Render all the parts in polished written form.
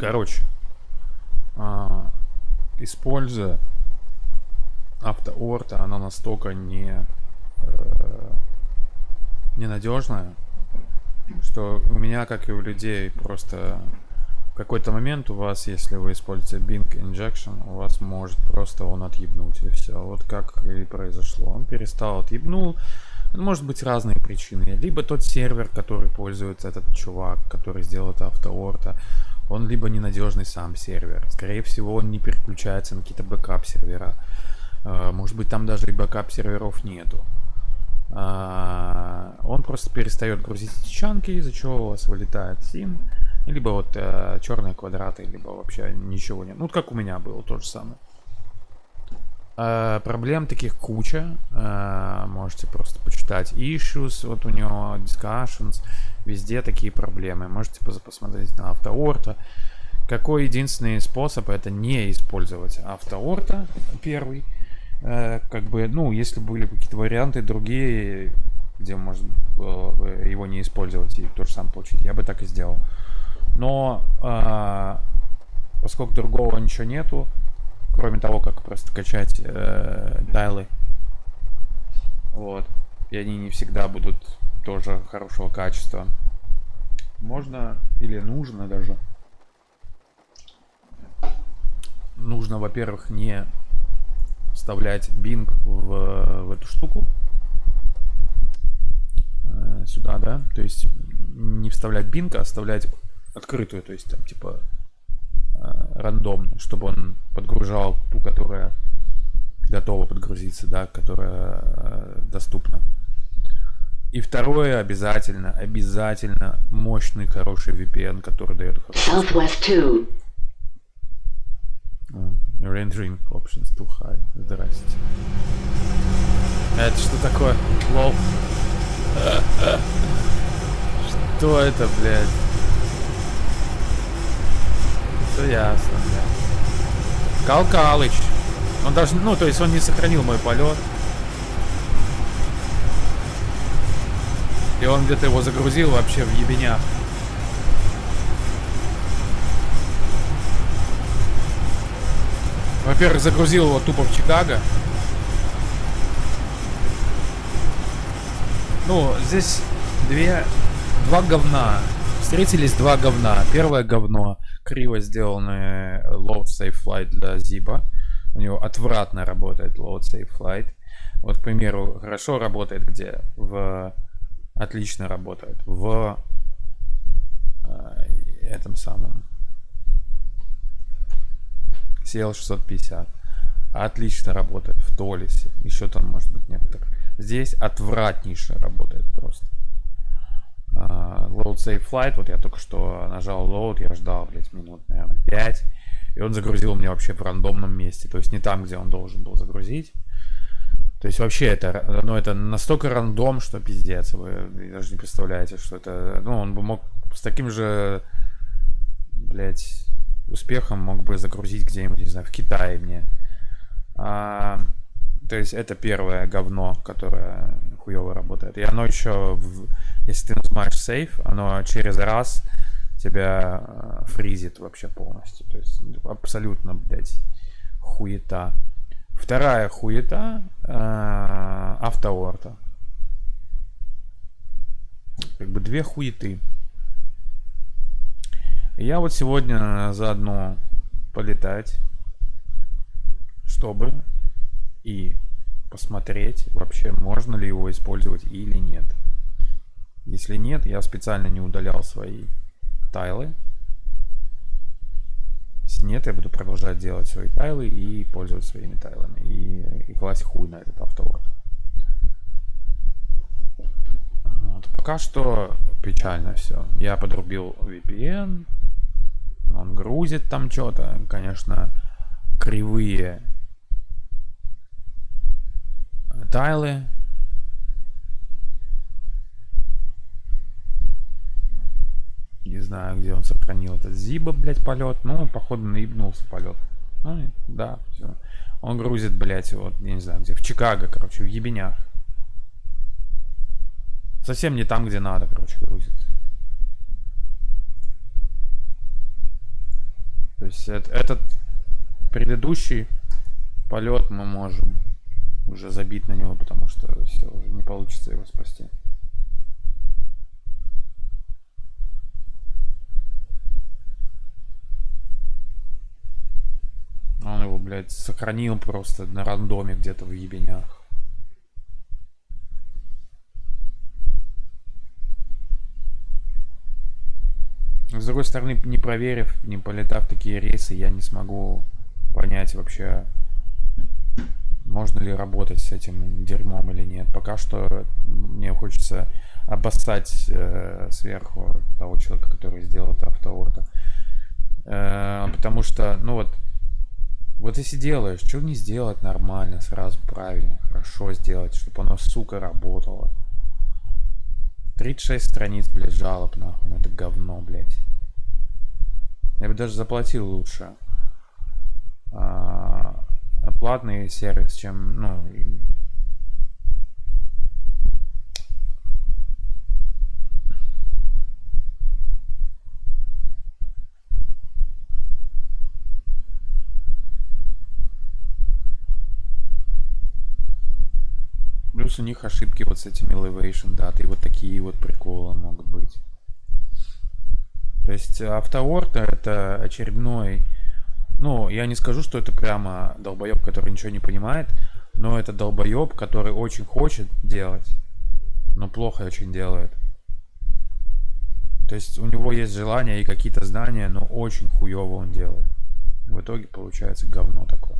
Короче, используя автоорта, она настолько ненадежная, что у меня, как и у людей, просто в какой-то момент у вас, если вы используете Bing Injection, у вас может просто он отъебнуть, и все. Вот как и произошло. Он перестал, отъебнул. Может быть разные причины. Либо тот сервер, который пользуется этот чувак, который сделал это автоорта, он либо ненадежный сам сервер. Скорее всего, он не переключается на какие-то бэкап сервера. Может быть, там даже и бэкап серверов нету. Он просто перестает грузить эти чанки, из-за чего у вас вылетает сим. Либо вот черные квадраты, либо вообще ничего нет. Ну, как у меня было, то же самое. Проблем таких куча. Можете просто почитать issues. Вот у него discussions. Везде такие проблемы. Можете посмотреть на автоорта. Какой единственный способ — это не использовать автоорта первый. Как бы, ну, если были какие-то варианты другие, где можно его не использовать и то же самое получить, я бы так и сделал. Но поскольку другого ничего нету, кроме того, как просто качать тайлы, вот, и они не всегда будут тоже хорошего качества, можно или нужно даже, во-первых, не вставлять Bing в эту штуку сюда, да, то есть не вставлять Bing, а оставлять открытую, то есть там типа рандомно, чтобы он подгружал ту, которая готова подгрузиться, да, которая доступна. И второе, обязательно мощный хороший VPN, который дает хороший... Rendering options too high. Здрасте. Это что такое? Лол. Что это, блядь? Все ясно, блядь. Калкалыч. Он даже, ну, то есть он не сохранил мой полет. И он где-то его загрузил вообще в ебенях. Во-первых, загрузил его тупо в Чикаго. Ну, здесь два говна. Встретились два говна. Первое говно. Криво сделанный load safe flight для Ziba. У него отвратно работает load safe flight. Вот, к примеру, хорошо работает где? Отлично работает в этом самом CL650. Отлично работает в Толисе. Еще там может быть некоторые. Здесь отвратнейше работает просто. Load Safe Flight. Вот я только что нажал load. Я ждал, блядь, минут, наверное, 5. И он загрузил меня вообще в рандомном месте. То есть не там, где он должен был загрузить. То есть вообще это настолько рандом, что пиздец. Вы даже не представляете, что это... Ну, он бы мог с таким же, блядь, успехом мог бы загрузить где-нибудь, не знаю, в Китае мне. То есть это первое говно, которое хуёво работает. И оно еще, если ты нажимаешь сейф, оно через раз тебя фризит вообще полностью. То есть абсолютно, блядь, хуета. Вторая хуета автоорта. Как бы две хуеты. Я вот сегодня заодно полетать, чтобы и посмотреть, вообще можно ли его использовать или нет. Если нет, я специально не удалял свои тайлы. Если нет, я буду продолжать делать свои тайлы и пользоваться своими тайлами. И класть хуй на этот автоворд. Вот. Пока что печально все. Я подрубил VPN. Он грузит там что-то. Конечно, кривые тайлы. Не знаю, где он сохранил этот Ziba, блядь, полет. Ну, походу, наебнулся полет. Ну, да, все. Он грузит, блядь, вот, я не знаю, где. В Чикаго, короче, в ебенях. Совсем не там, где надо, короче, грузит. есть этот предыдущий полет мы можем уже забить на него, потому что все, уже не получится его спасти. Он его, блядь, сохранил просто на рандоме где-то в ебенях. С другой стороны, не проверив, не полетав такие рейсы, я не смогу понять вообще, можно ли работать с этим дерьмом или нет. Пока что мне хочется обоссать сверху того человека, который сделал это автоорта. Потому что, ну вот если делаешь, что не сделать нормально, сразу правильно, хорошо сделать, чтобы оно, сука, работало. 36 страниц, блядь, жалоб, нахуй, на это говно, блядь. Я бы даже заплатил лучше платный сервис, чем, ну... Плюс у них ошибки вот с этими elevation датой, вот такие вот приколы могут быть. То есть автоорта это очередной, ну, я не скажу, что это прямо долбоеб, который ничего не понимает, но это долбоеб, который очень хочет делать, но плохо очень делает. То есть у него есть желание и какие-то знания, но очень хуёво он делает. В итоге получается говно такое.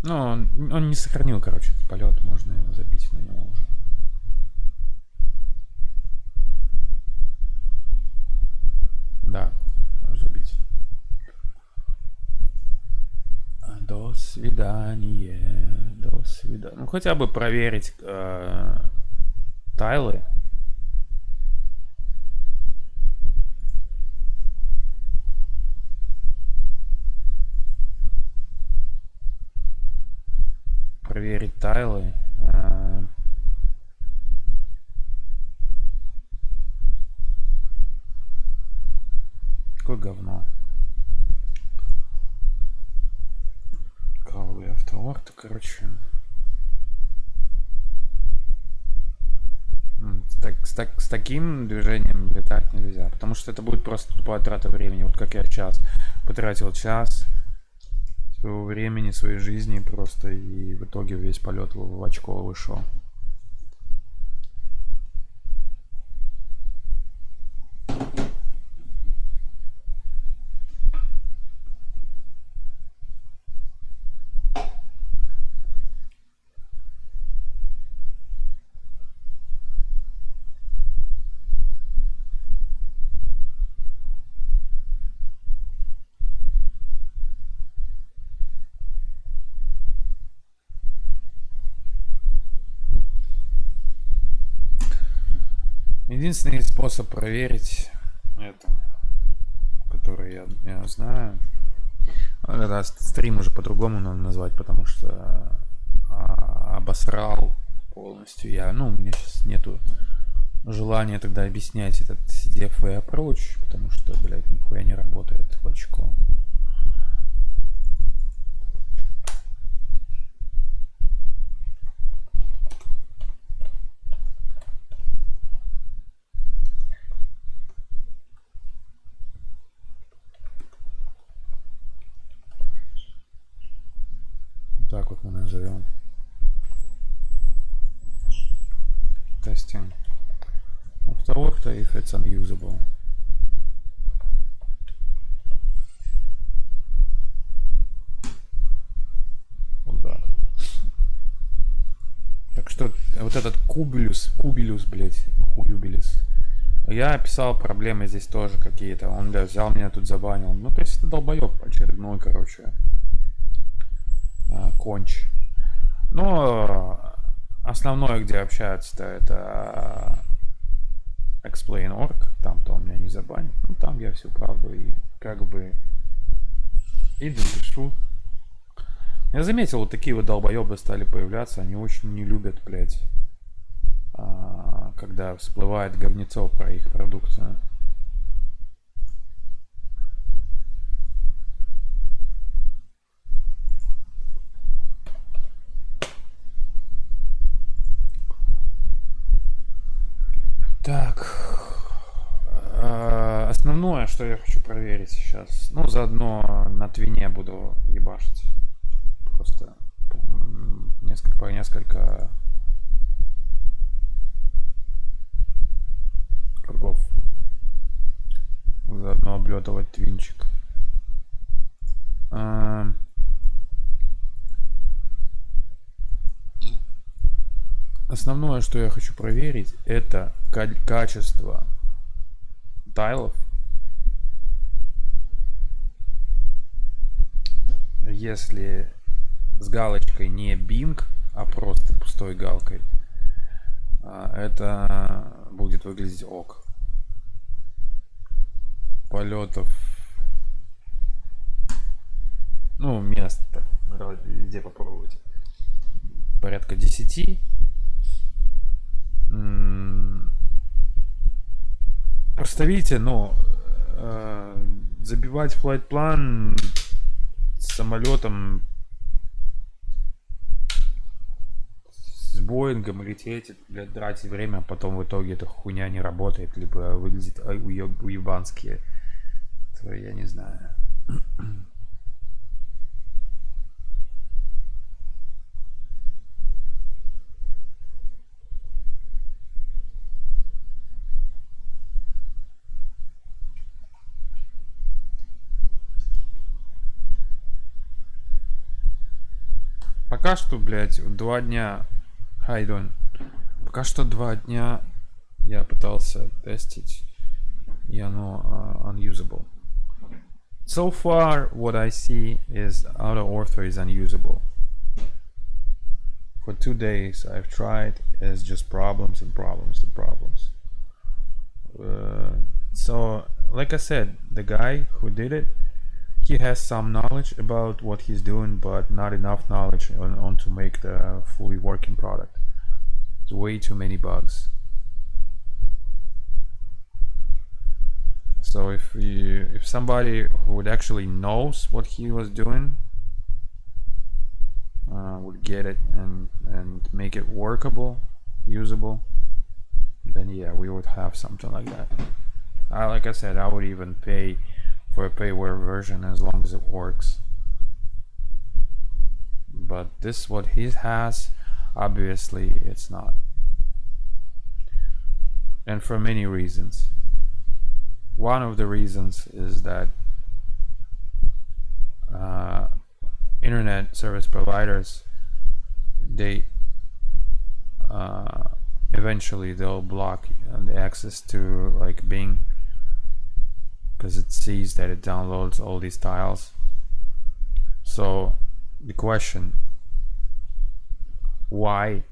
Ну, он не сохранил, короче, этот полет, можно его забить на него уже. Да, забить. До свидания, до свидания. Ну, хотя бы проверить тайлы. Проверить тайлы. Какое говно. Кровавый автоорт, короче. С таким движением летать нельзя, потому что это будет просто тупая трата времени. Вот как я сейчас потратил час своего времени, своей жизни просто, и в итоге весь полет в очко вышел. Единственный способ проверить это, который я знаю, да, стрим уже по-другому надо назвать, потому что обосрал полностью я. Ну, у меня сейчас нету желания тогда объяснять этот CDF approach, потому что, блядь, нихуя не работает в очко. Так вот мы назовем. Testing автоорта if it's unusable. Вот так. Так что вот этот кубилюс, блять, хуюбилис, Я описал проблемы здесь тоже какие-то. Он взял меня тут забанил. Ну, то есть это долбоеб очередной, короче. Конч. Но основное, где общаются-то, это explain.org. Там-то он меня не забанит. Ну, там я всю правду и как бы и допишу. Я заметил, вот такие вот долбоебы стали появляться. Они очень не любят, блядь, когда всплывает говнецо про их продукцию. Так, основное, что я хочу проверить сейчас, ну, заодно на твине буду ебашить. Просто несколько кругов. Заодно облетывать твинчик. Основное, что я хочу проверить, это качество тайлов. Если с галочкой не Bing, а просто пустой галкой, это будет выглядеть ок. Полетов, ну, мест везде попробовать. Порядка 10. Просто видите, ну, забивать флайт-план с самолетом, с Боингом лететь, блядь, тратить время, а потом в итоге эта хуйня не работает, либо выглядит уебански, то я не знаю. Пока что, блядь, 2 дня. How you doing? Пока что 2 дня я пытался тестить, и оно unusable. So far, what I see is auto-ortho is unusable. For 2 days I've tried, it's just problems and problems and problems. So, like I said, the guy who did it, he has some knowledge about what he's doing, but not enough knowledge on to make the fully working product. There's way too many bugs. So if somebody who would actually knows what he was doing would get it and make it workable, usable, then yeah, we would have something like that. Like I said, I would even pay for a payware version as long as it works. But this, what he has, obviously it's not. And for many reasons. One of the reasons is that internet service providers, they eventually they'll block the access to like Bing, because it sees that it downloads all these tiles. So the question, why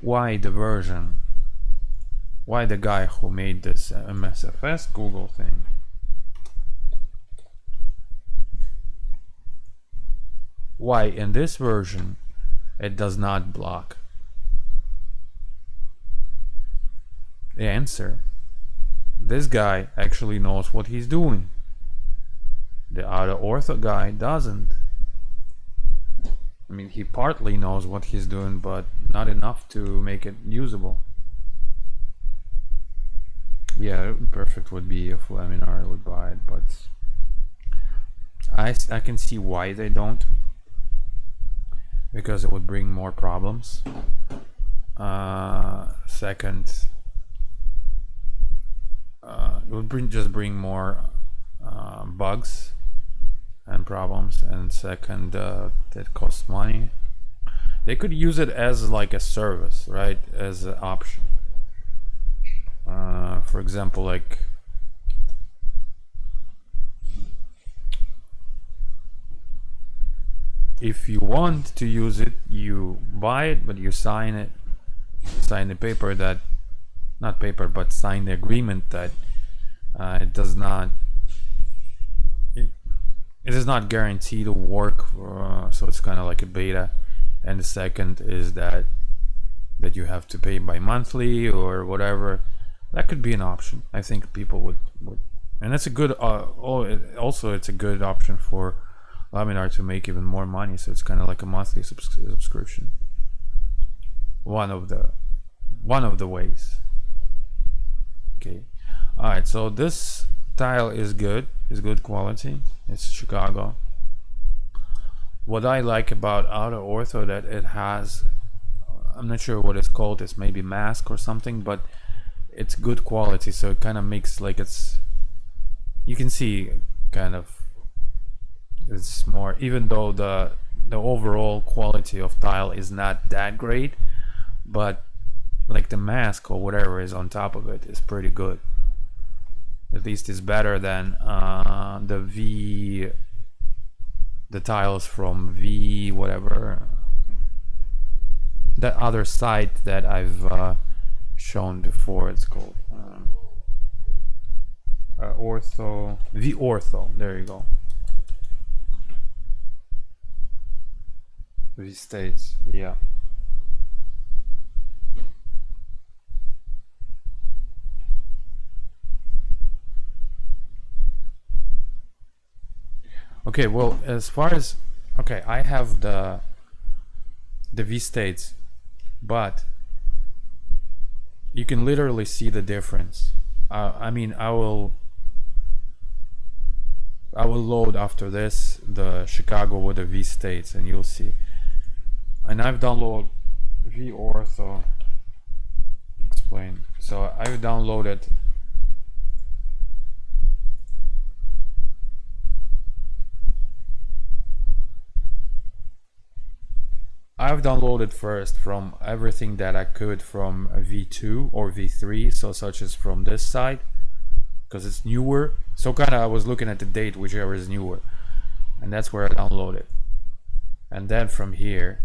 the version, why the guy who made this MSFS Google thing, why in this version it does not block? The answer, this guy actually knows what he's doing. The other ortho guy doesn't. I mean, he partly knows what he's doing, but not enough to make it usable. Yeah, perfect would be if Laminar would buy it, but I can see why they don't, because it would bring more problems. Second, it would just bring more bugs and problems, and second, that costs money. They could use it as like a service, right, as an option. For for example, like if you want to use it, you buy it, but you sign the paper that, not paper, but sign the agreement that it does not guarantee to work, so it's kind of like a beta. And the second is that you have to pay by monthly or whatever. That could be an option. I think people would and it's a good also it's a good option for Laminar to make even more money, so it's kind of like a monthly subscription. One of the ways. Okay, all right, so this tile is good quality. It's Chicago. What I like about Auto Ortho that it has, I'm not sure what it's called, it's maybe mask or something, but it's good quality, so it kind of makes like you can see kind of it's more, even though the overall quality of tile is not that great, but like the mask or whatever is on top of it is pretty good. At least it's better than the tiles from V whatever, that other site that I've shown before. It's called Ortho, V Ortho. There you go. V States, yeah. Okay, well, as far as, okay, I have the V States, but you can literally see the difference. I mean, I will load after this the Chicago with the V States, and you'll see. And I've downloaded V Ortho. Explain. So I've downloaded. I've downloaded first from everything that I could from V2 or V3, so such as from this side, because it's newer. So kind of I was looking at the date, whichever is newer, and that's where I downloaded. And then from here,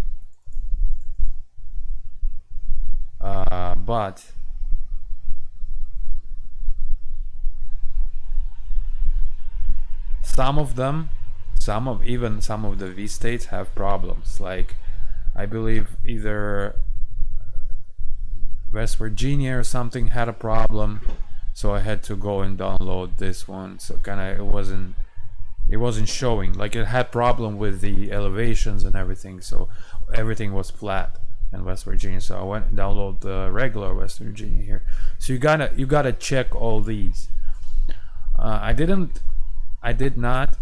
but some of the V states have problems, like I believe either West Virginia or something had a problem, so I had to go and download this one. So kind of it wasn't showing, like it had problem with the elevations and everything, so everything was flat in West Virginia. So I went and download the regular West Virginia here. So you gotta check all these. I did not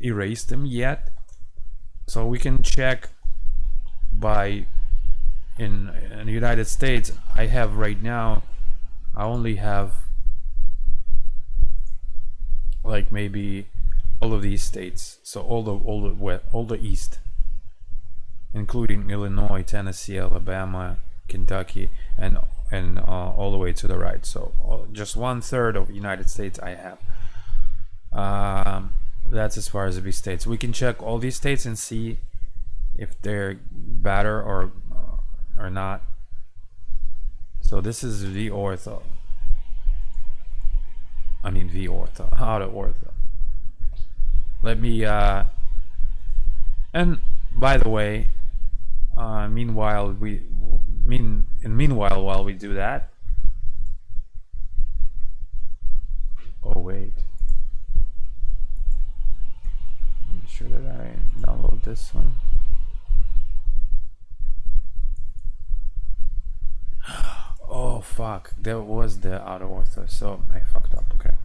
erase them yet. So we can check by in the United States. I have right now, I only have like maybe all of these states. So all the East, including Illinois, Tennessee, Alabama, Kentucky, and all the way to the right. So just 1/3 of the United States I have. That's as far as the V states. We can check all these states and see if they're better or not. So this is V Ortho. I mean V Ortho, Auto Ortho. Let me and by the way, meanwhile while we do that, oh wait, make sure that I download this one. Oh fuck, that was the Auto Ortho, so I fucked up. Okay.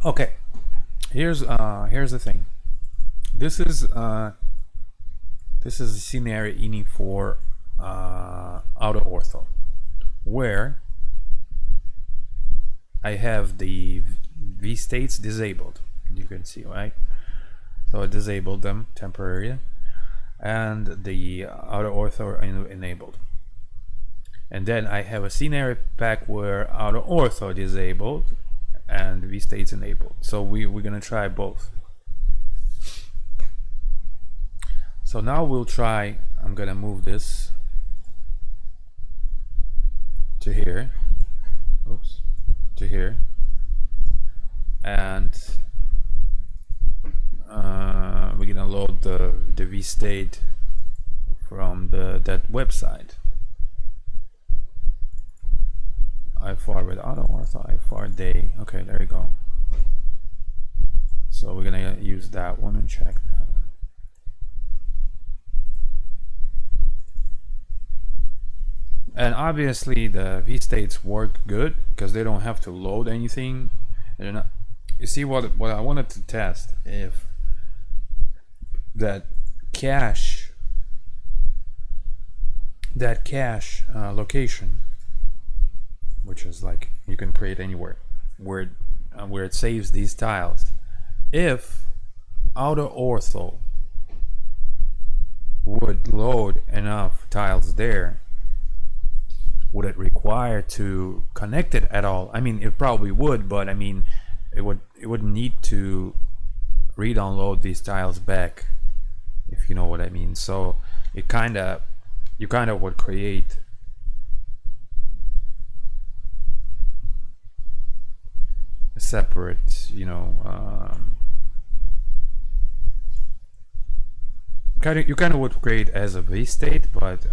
Okay, here's the thing. This is a scenario ini for Auto Ortho, where I have the V states disabled. You can see, right? So I disabled them temporarily. and the auto ortho enabled. And then I have a scenario pack where auto ortho disabled and vstates enabled. So we're gonna try both. So now we'll try, I'm gonna move this to here, oops, to here, and we're gonna load the vstate from that website. ifar with auto ortho, ifar day. Okay, there you go. So we're gonna use that one and check that. And obviously the vstates work good because they don't have to load anything. They're not. You see what I wanted to test, if that cache location, which is like you can create anywhere, where it saves these tiles. If auto ortho would load enough tiles there, would it require to connect it at all? I mean, it probably would, but I mean, it would need to re-download these tiles back, if you know what I mean. So you kind of would create a separate, you know, you kind of would create as a vstate, but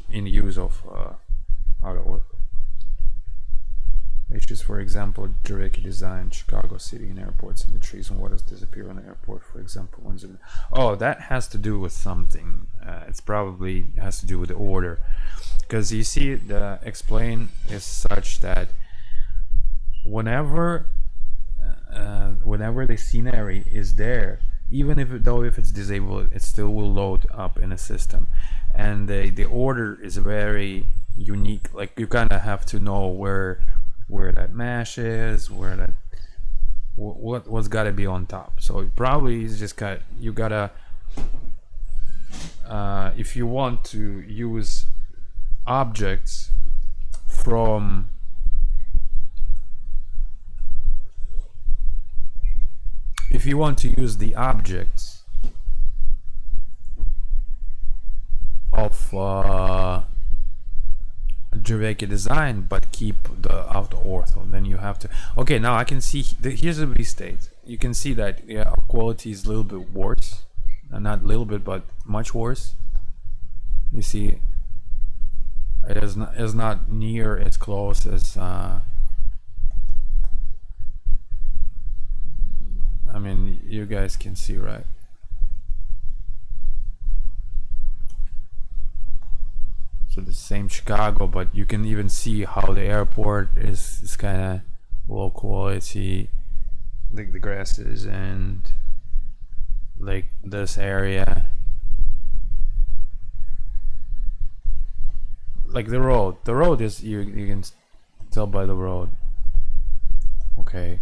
in use of auto ortho. Which is, for example, directly design Chicago City and airports, and the trees and waters disappear on the airport, for example. Oh, that has to do with something. It's probably has to do with the order, because you see the explain is such that whenever the scenery is there, even if it's disabled, it still will load up in a system, and the order is very unique. Like, you kind of have to know where that mesh is, where that what's got to be on top. So it probably is just you gotta if you want to use objects from the objects of directed design but keep the auto ortho, then you have to. Okay, now I can see here's a vstate. You can see that quality is a little bit worse, not a little bit but much worse. You see it is not near as close as I mean, you guys can see, right? So the same Chicago, but you can even see how the airport is kind of low quality, like the grasses and like this area, like the road is you can tell by the road. Okay,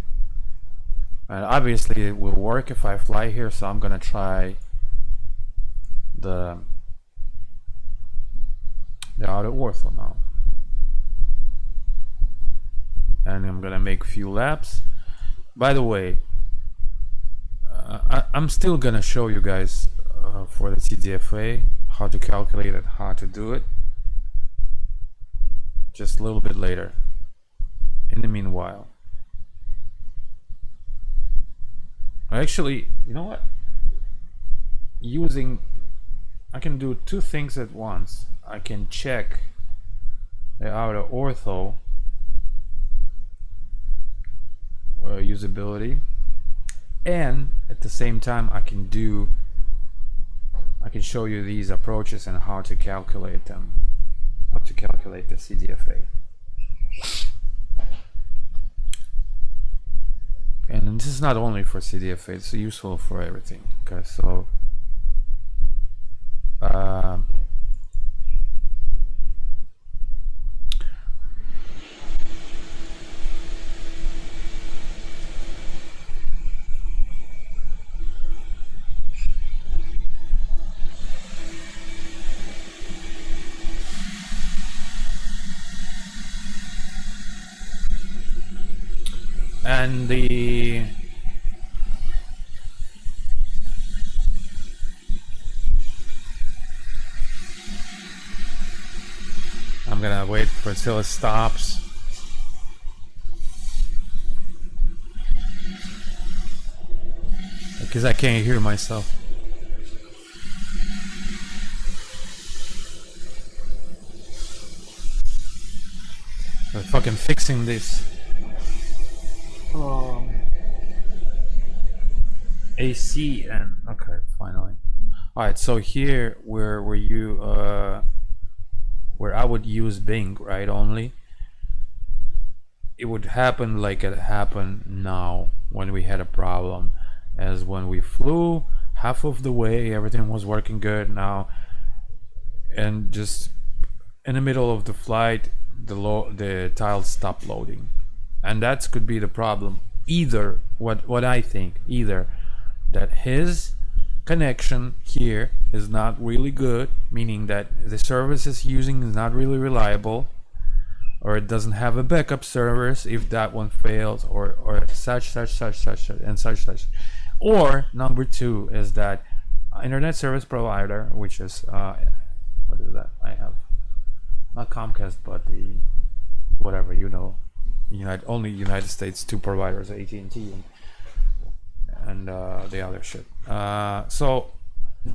and obviously it will work if I fly here, so I'm gonna try the auto ortho now, and I'm gonna make a few laps. By the way, I'm still gonna show you guys for the CDFA how to calculate it, how to do it, just a little bit later. In the meanwhile, actually, you know what, I can do two things at once. I can check the auto ortho usability, and at the same time I can show you these approaches and how to calculate them, how to calculate the CDFA. And this is not only for CDFA, it's useful for everything. Okay, so and the I'm gonna wait for until it stops. Because I can't hear myself. I'm fucking fixing this. AC and okay, finally. Alright, so here where I would use Bing, right, only it would happen like it happened now when we had a problem, as when we flew half of the way everything was working good now, and just in the middle of the flight the tiles stop loading, and that could be the problem. Either what I think, either that his connection here is not really good, meaning that the service is using is not really reliable, or it doesn't have a backup service if that one fails, or such and such. Or number two is that internet service provider, which is what is that? I have not Comcast, but the whatever, only United States two providers, AT&T and the other shit. So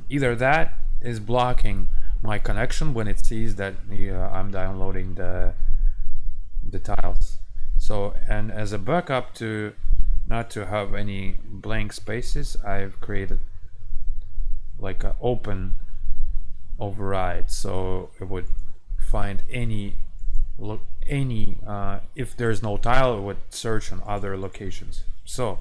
either that is blocking my connection when it sees that I'm downloading the tiles. So, and as a backup to not to have any blank spaces, I've created like an open override, so it would find any if there's no tile, it would search on other locations. So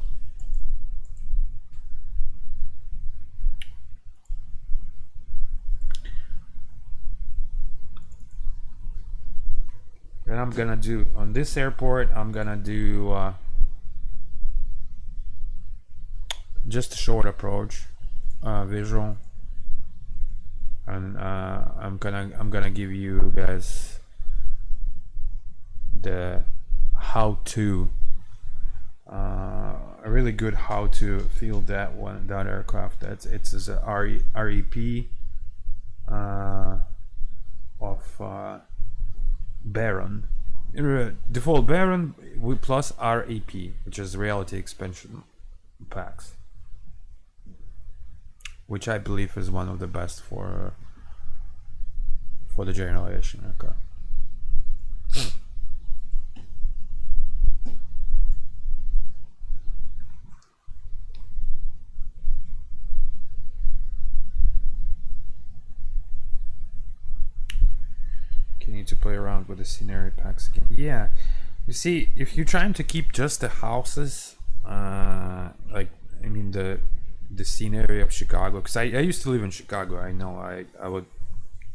then I'm gonna do on this airport, I'm gonna do just a short approach visual, and I'm gonna give you guys the how to a really good how to field that aircraft. It's a REP of Baron, default Baron plus REP, which is reality expansion packs, which I believe is one of the best for the generation aircraft. Need to play around with the scenery packs again. Yeah, you see, if you're trying to keep just the houses, like I mean the scenery of Chicago, because I used to live in Chicago. I know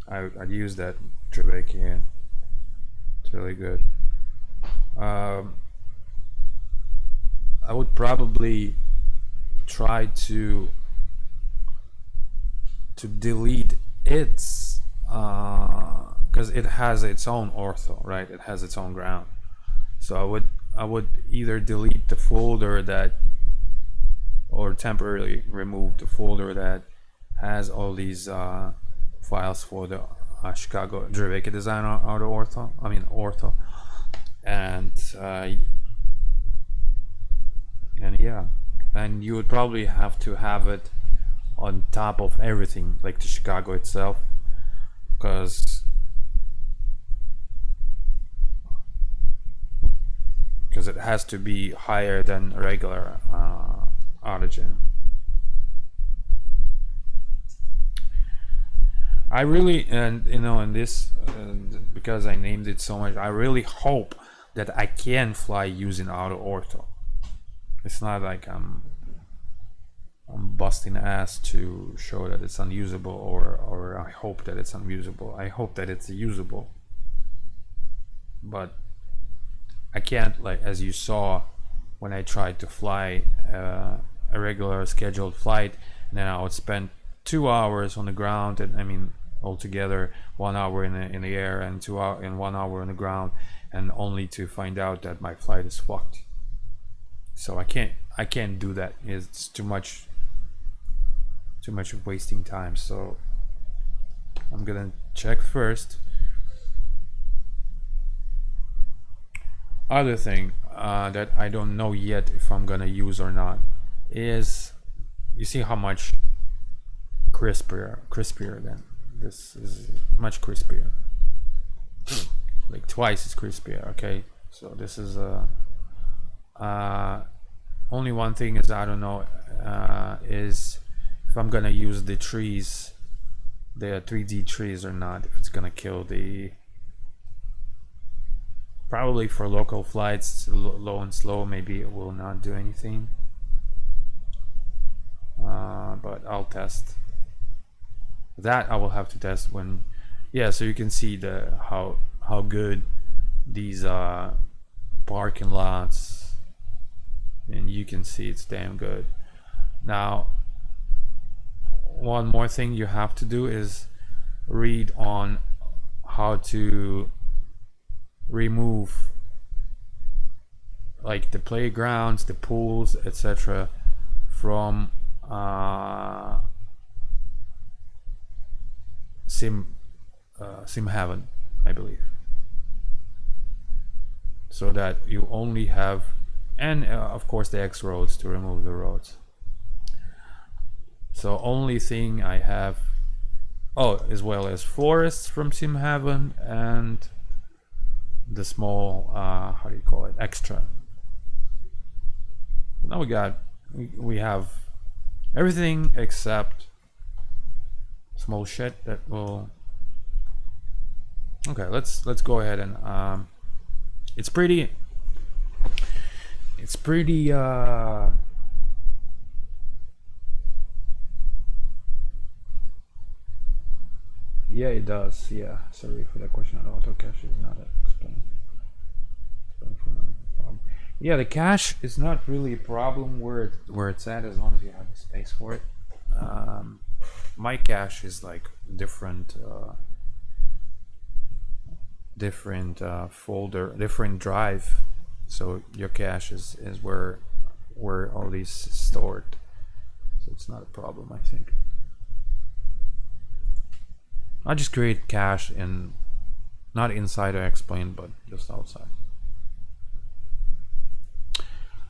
I'd use that Trebek here. It's really good. I would probably try to delete its because it has its own ortho, right? It has its own ground. So I would either delete the folder that, or temporarily remove the folder that has all these files for the Chicago Dreveke design auto ortho. I mean ortho, and yeah, and you would probably have to have it on top of everything, like the Chicago itself, because it has to be higher than regular autogen. I really, and in this, because I named it so much, I really hope that I can fly using auto ortho. It's not like I'm busting ass to show that it's unusable, or I hope that it's unusable. I hope that it's usable, but I can't, like, as you saw when I tried to fly a regular scheduled flight, and then I would spend 2 hours on the ground, and I mean altogether 1 hour in the air and 2 hours and 1 hour on the ground, and only to find out that my flight is fucked. So I can't do that. It's too much of wasting time. So I'm gonna check first. Other thing that I don't know yet if I'm gonna use or not is, you see how much crispier than this is, much crispier, like twice as crispier. Okay, so this is only one thing is, I don't know is if I'm gonna use the trees, the 3D trees or not, if it's gonna kill the, probably for local flights, low and slow, maybe it will not do anything, but I'll test that. I will have to test when, yeah, so you can see the how good these parking lots, and you can see it's damn good. Now one more thing you have to do is read on how to remove like the playgrounds, the pools, etc. from sim heaven, I believe, so that you only have, and of course the X roads to remove the roads. So only thing I have, oh, as well as forests from sim heaven and the small how do you call it, extra. Now we have everything except small shit that will, okay, let's go ahead and it's pretty yeah, it does. Yeah, sorry for that question. Auto cache is not explained. Yeah, the cache is not really a problem where it's at, as long as you have the space for it. My cache is like different folder, different drive. So your cache is where all these stored. So it's not a problem, I think. I just create cache in, not inside I explained, but just outside.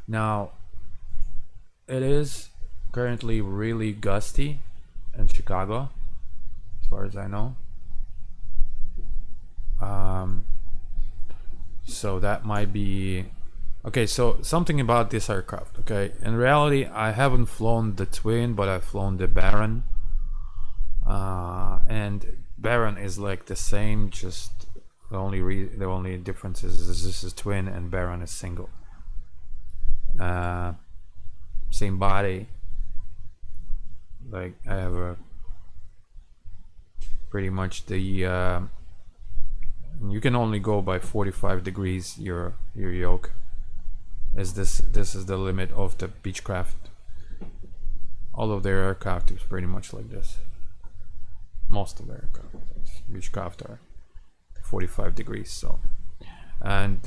Now it is currently really gusty in Chicago, as far as I know. So that might be okay. So something about this aircraft. Okay, in reality, I haven't flown the Twin, but I've flown the Baron, and Baron is like the same. Just the only difference is this is Twin and Baron is single. Same body. Like I have a pretty much the you can only go by 45 degrees your yoke, as this is the limit of the Beechcraft. All of their aircraft is pretty much like this. Most of their aircraft, Beechcraft, are 45 degrees. So, and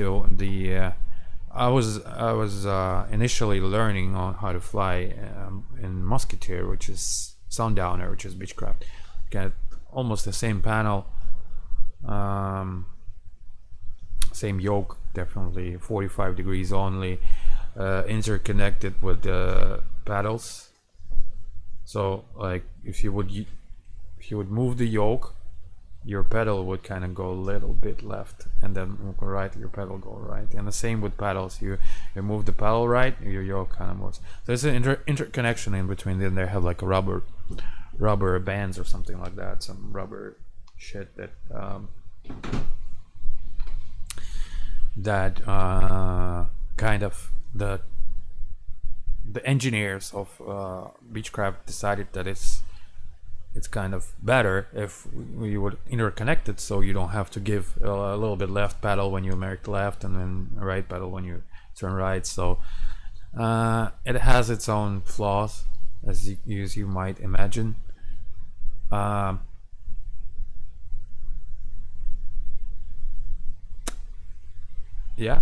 I was initially learning on how to fly in Musketeer, which is Sundowner, which is Beechcraft. Got almost the same panel, same yoke, definitely 45 degrees only, interconnected with the paddles. So like if you would move the yoke, your pedal would kind of go a little bit left, and then move right, your pedal go right. And the same with paddles, you move the pedal right, your yoke kind of moves. There's an interconnection in between. Then they have like a rubber bands or something like that, some rubber shit that kind of the engineers of Beechcraft decided that it's kind of better if we would interconnect it, so you don't have to give a little bit left pedal when you make left and then right pedal when you turn right. So it has its own flaws, as you might imagine. Yeah,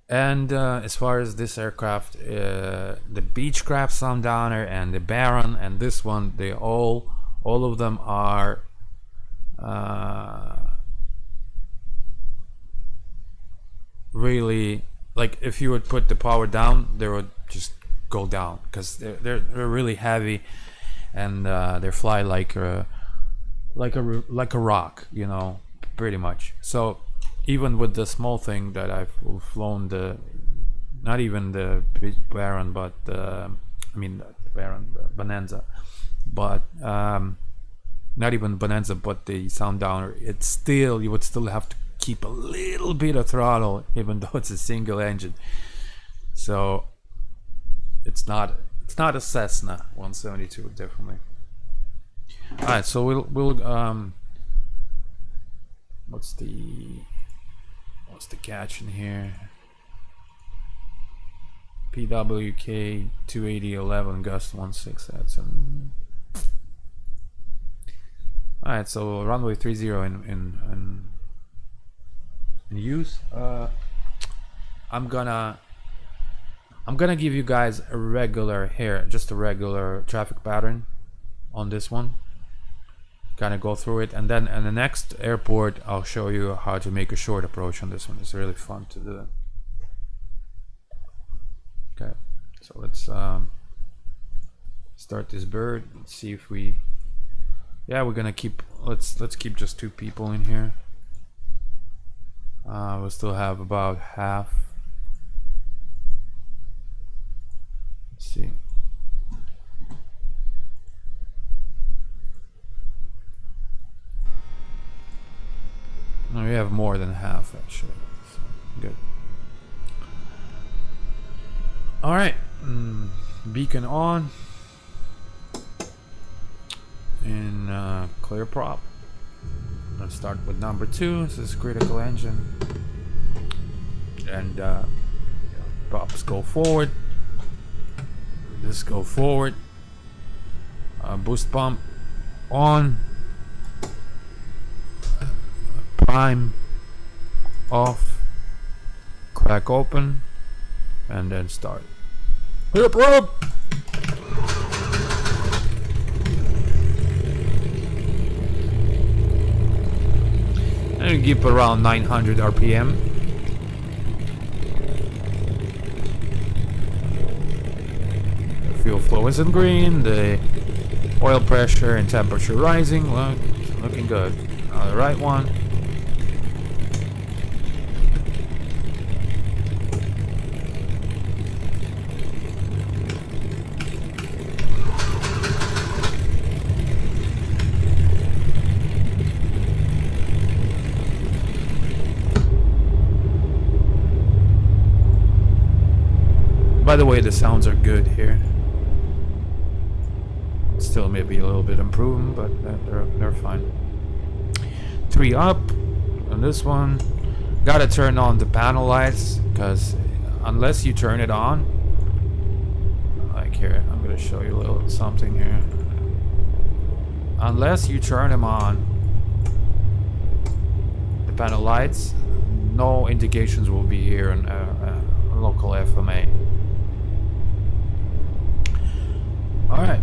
And as far as this aircraft, the Beechcraft Sundowner and the Baron and this one, they all of them are really, like, if you would put the power down, they would just go down because they're really heavy, and they fly like a rock, you know, pretty much. So even with the small thing that I've flown, the not even the Baron, but I mean the Baron, the Bonanza, but not even Bonanza, but the Sundowner, it's still, you would still have to keep a little bit of throttle, even though it's a single engine. So it's not a Cessna 172, definitely. All right, so we'll what's the catch in here? PWK 28011 gust 16. That's all right. So runway 30 in use. I'm gonna give you guys a regular just a regular traffic pattern on this one. Kind of go through it, and then in the next airport I'll show you how to make a short approach on this one. It's really fun to do. Okay, so let's start this bird. Let's see if we're gonna keep, let's keep just 2 people in here. We'll still have about half. Let's see. No, we have more than half actually. So, good. All right, beacon on in clear prop. Let's start with number 2. This is critical engine, and props go forward. This go forward. Boost pump on. Prime off. Crack open, and then start. Hip rope. And keep around 900 RPM. The fuel flow is in green. The oil pressure and temperature rising. Looking good. The right one. By the way, the sounds are good here. Still maybe a little bit improving, but they're fine. 3 up on this one. Gotta turn on the panel lights, because unless you turn it on, like here, I'm gonna show you a little something here. Unless you turn them on, the panel lights, no indications will be here on local FMA. All right.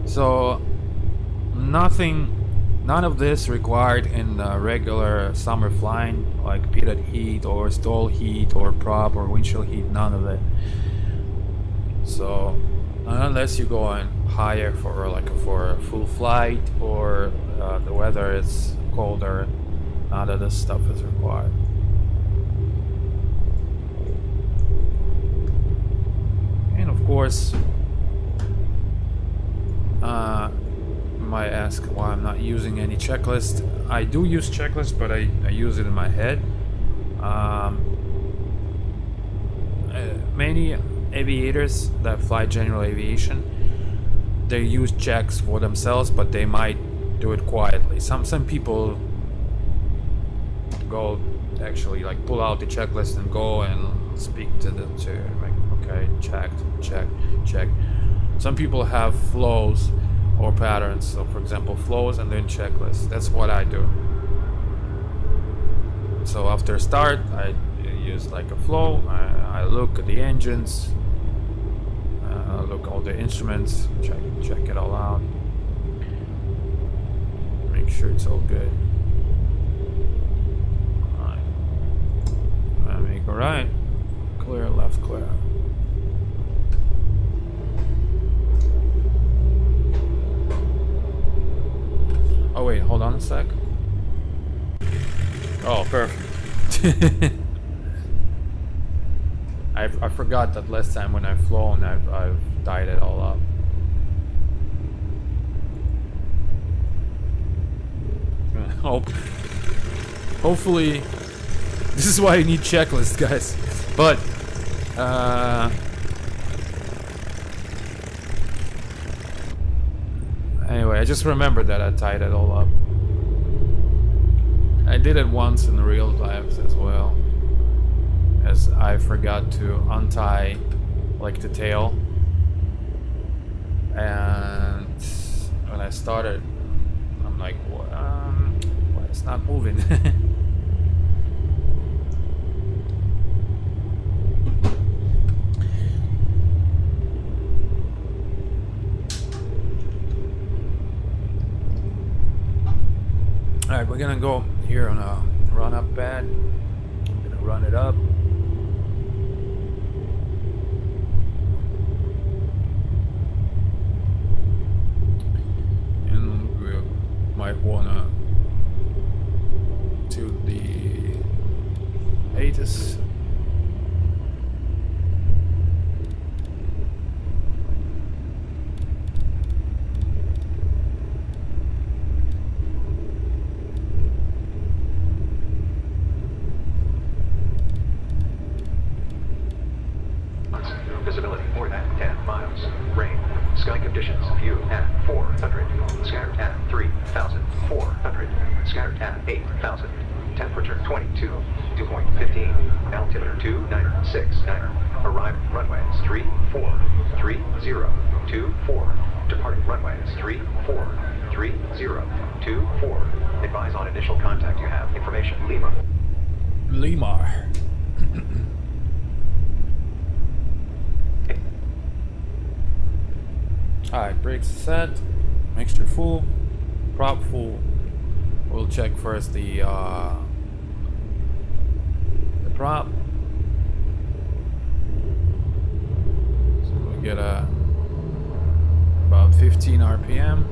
So none of this required in regular summer flying, like pitot heat or stall heat or prop or windshield heat, none of it. So unless you go on higher for a full flight, or the weather is colder, none of this stuff is required. And of course, you might ask why I'm not using any checklist. I do use checklist, but I use it in my head. Many aviators that fly general aviation, they use checks for themselves, but they might do it quietly. Some people go actually like pull out the checklist and go and speak to them to like, okay, check. Some people have flows or patterns. So for example, flows and then checklists. That's what I do. So after start, I use like a flow. I look at the engines, look all the instruments, check it all out, make sure it's all good. Alright. Make a right, clear, left, clear. Oh wait, hold on a sec. Oh, perfect. I forgot that last time when I've flown, I've tied it all up. Hopefully, this is why you need checklists, guys. But anyway, I just remembered that I tied it all up. I did it once in real life as well, as I forgot to untie like the tail, and when I started, I'm like, why it's not moving? Alright, we're gonna go here on a run up pad. I'm gonna run it up. And we might wanna to the ATIS. Visibility more than 10 miles. Rain. Sky conditions. View at 400. Scattered at 3,400. Scattered at 8,000. Temperature 22. Dew point 15. Altimeter 2969. Arriving runways 343024. Departing runways 343024. Advise on initial contact. You have information. Lima. Lima. Alright, brakes set, mixture full, prop full. We'll check first the prop. So we get about 15 RPM,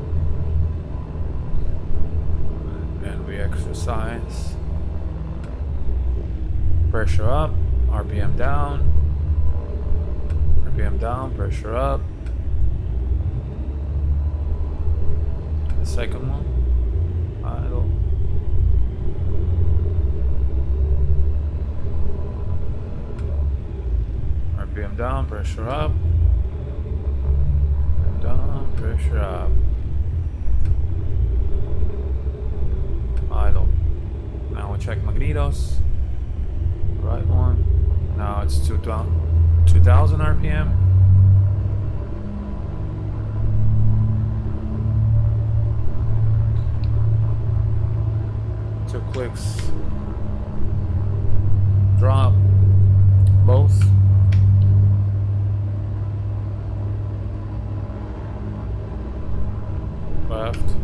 and we exercise. Pressure up, RPM down, pressure up. The second one, idle. RPM down, pressure up. Down, pressure up. Idle. Now we'll check magnetos. Right one. Now it's 2000 RPM. 2 clicks, drop, both. Left.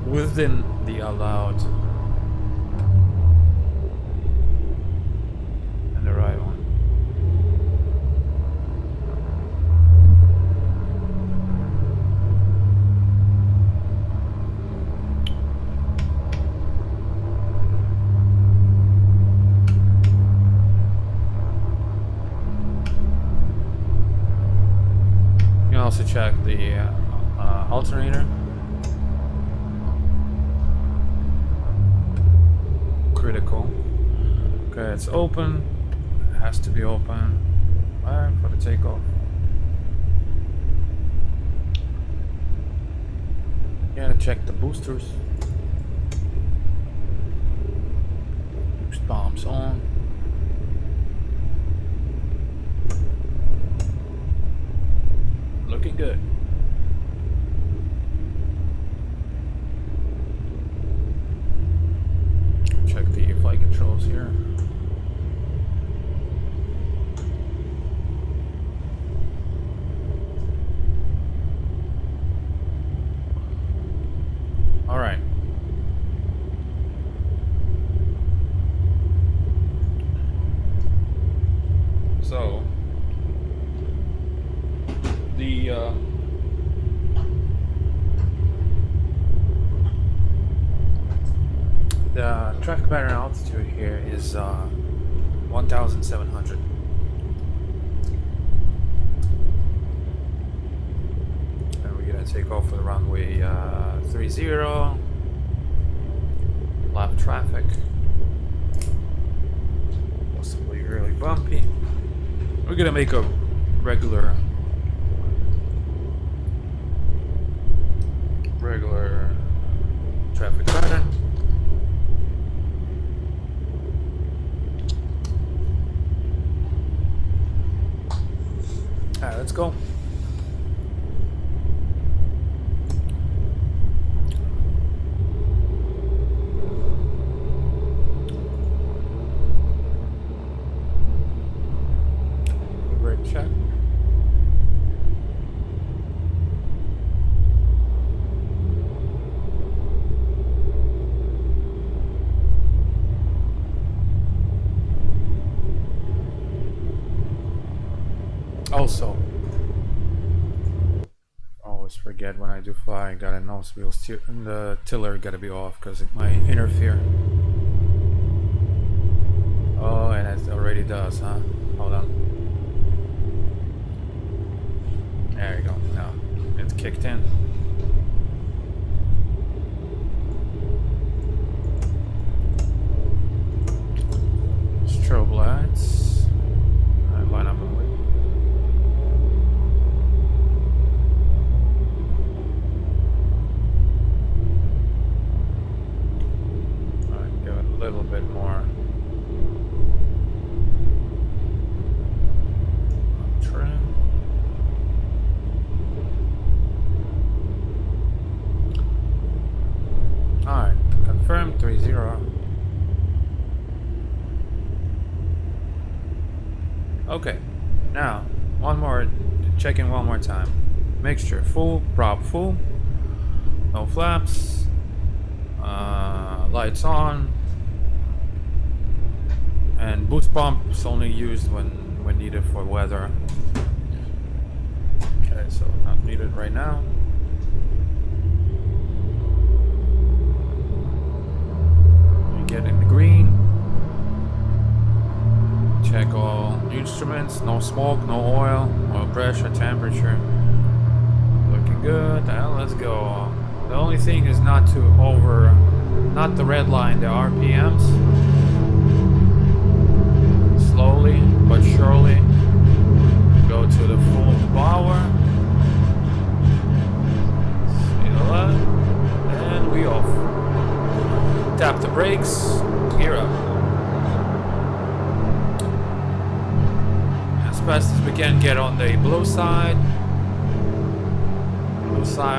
Within the allowed. And the right one. You can also check the alternator. Critical. Okay, it's open. It has to be open. Alright, for the takeoff. Gotta check the boosters. Boost bombs on. Looking good. Check the flight controls here. All right. So the traffic pattern altitude here is 1,700. And we're gonna take off for the runway 30. Left traffic. Possibly really bumpy. We're gonna make a regular traffic pattern. Alright, let's go. Brake check. Also, always forget when I do fly, I gotta nose wheel steer, and the tiller gotta be off because it might interfere. Oh, and it already does, huh? Hold on. There you go. Now it's kicked in. Strobe lights. Line up and wait. Give it a little bit more trim. Alright, confirm 30. Okay, now checking one more time. Mixture full, prop full, no flaps, lights on, and boost pump is only used when needed for weather. Okay, so not needed right now. We get in the green. Check all instruments, no smoke, no oil pressure, temperature. Looking good. Now let's go. The only thing is not the red line, the RPMs. Slowly but surely go to the full power. Speed 11, and we off. Tap the brakes, gear up. As fast as we can get on the blue side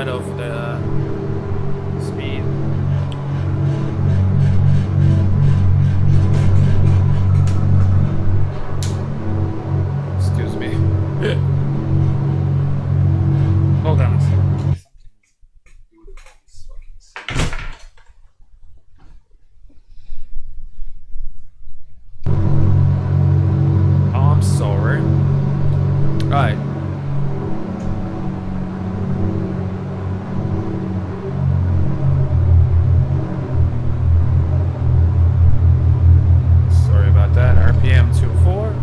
of the speed. Excuse me. Hold on a second. I'm sorry. Right. Sorry about that. RPM 24.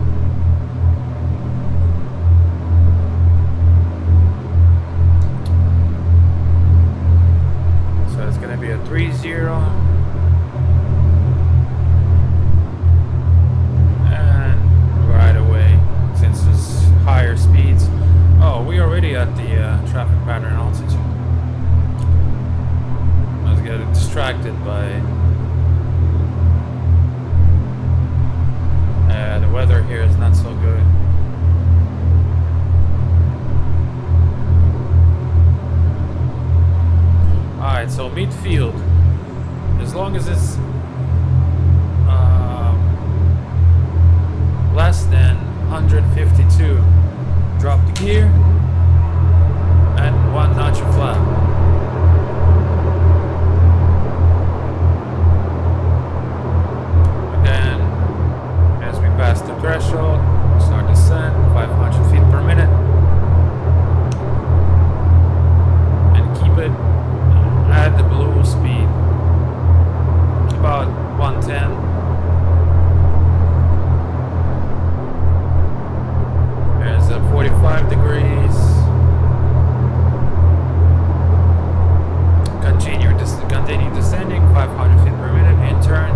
So it's going to be a 30. Higher speeds. Oh, we're already at the traffic pattern altitude. I was getting distracted by the weather here is not so good. complete field. As long as it's less than 152, drop the gear and 1 notch of flap. Again, as we pass the threshold, start descent, 500 feet per minute, and keep it at the blue speed, about 110. There's a 45 degrees. Continue descending, 500 feet per minute, and turn.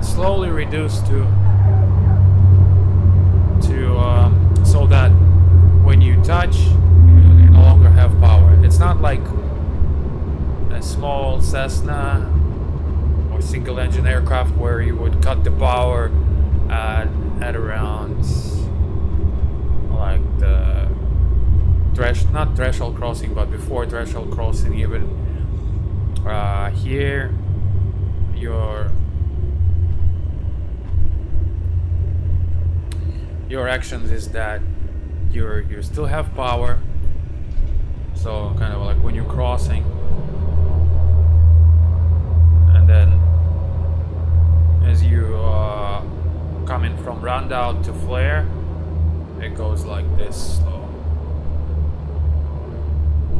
Slowly reduce to so that when you touch, you no longer have power. It's not like a small Cessna or single engine aircraft where you would cut the power at around like the not threshold crossing, but before threshold crossing even. Here your actions is that you still have power, so kind of like when you're crossing, and then as you coming from round out to flare, it goes like this slow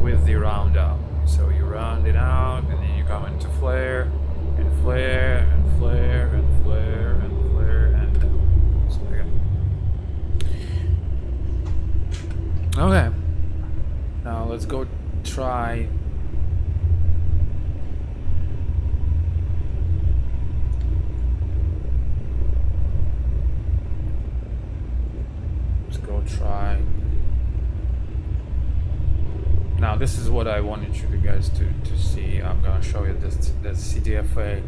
with the round out. So you round it out and then you come into flare and flare and flare and flare and flare and down. So again. Okay. Now let's go try now this is what I wanted you guys to see. I'm gonna show you this CDFA.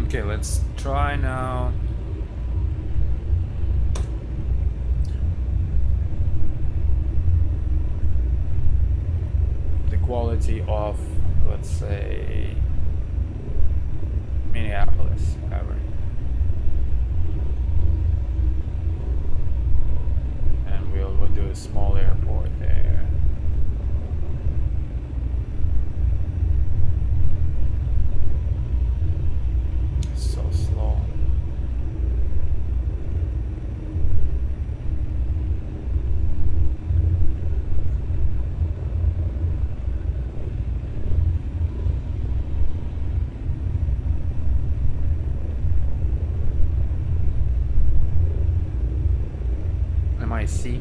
Okay, let's try now. The quality of, let's say, Minneapolis, whatever. And we'll do a small airport there. So slow. MIC.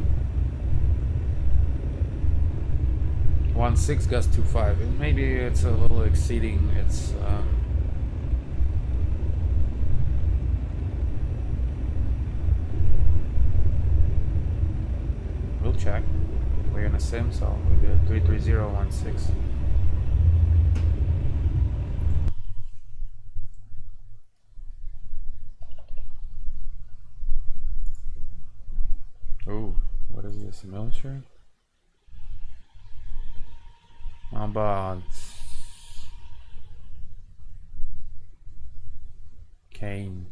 1.6 gust 2.5. Maybe it's a little exceeding its we'll check. We're in a sim, so we get 33016. Oh, what is this? Military? How about Kane?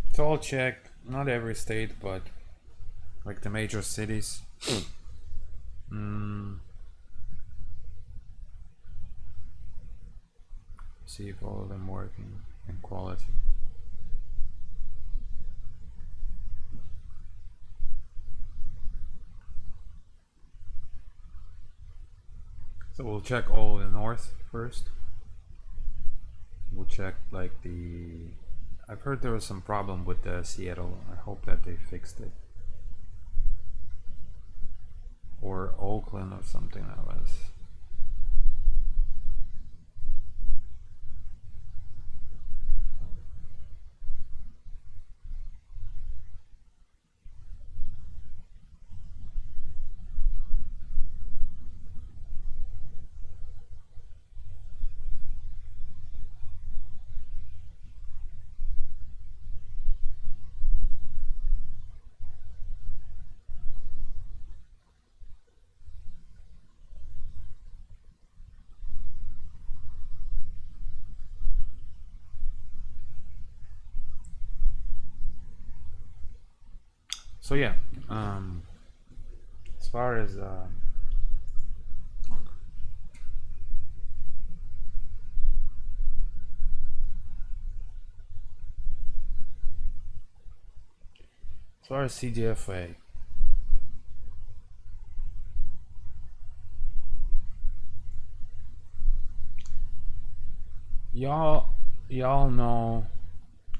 It's all checked. Not every state, but like the major cities. See if all of them work in quality. So we'll check all the north first. We'll check like the... I've heard there was some problem with the Seattle. I hope that they fixed it. Or Oakland or something that was. So yeah, as far as CDFA, y'all know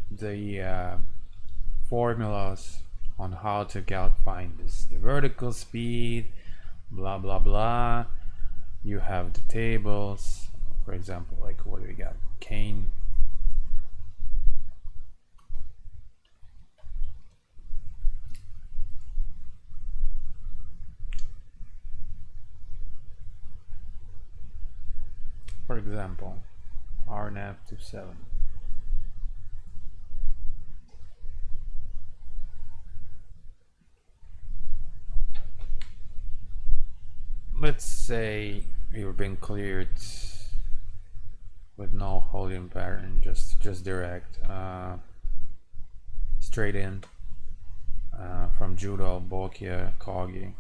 the formulas on how to find this, the vertical speed, blah blah blah. You have the tables, for example, like what do we got? Kane. For example, RNAV 27. Let's say you've been cleared with no holding pattern, just direct, straight in from judo, bokia, kogi,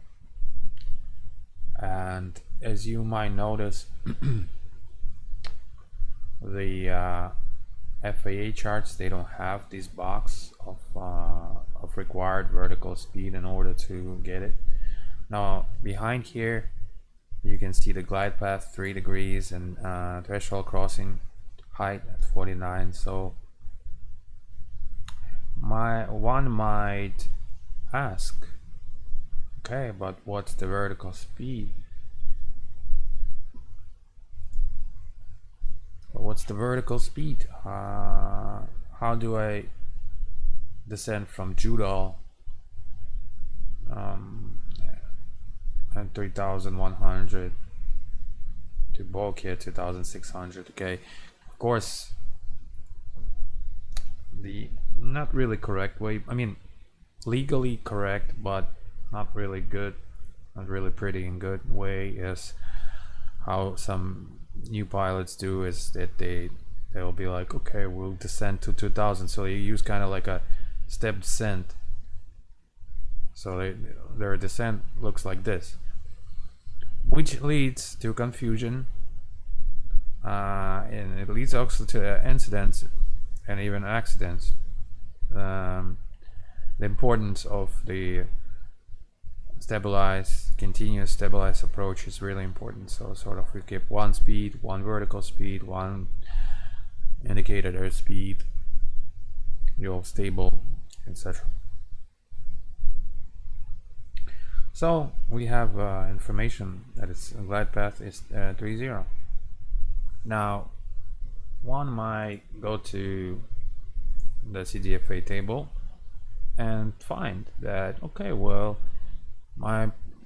and as you might notice, the FAA charts, they don't have this box of required vertical speed in order to get it. Now behind here you can see the glide path 3 degrees and threshold crossing height at 49. So one might ask, okay, but what's the vertical speed? What's the vertical speed? How do I descend from judo and 3100 to bokia 2600? Okay, of course, the not really correct way, I mean legally correct but not really good, not really pretty and good way, is how some new pilots do, is that they they'll be like, okay, we'll descend to 2000. So they use kind of like a step descent. So their descent looks like this, which leads to confusion, and it leads also to incidents and even accidents. The importance of the continuous stabilized approach is really important. So sort of we keep one speed, one vertical speed, one indicated airspeed, you're stable, etc. So we have information that its glide path is 30. Now one might go to the CDFA table and find that, okay, well,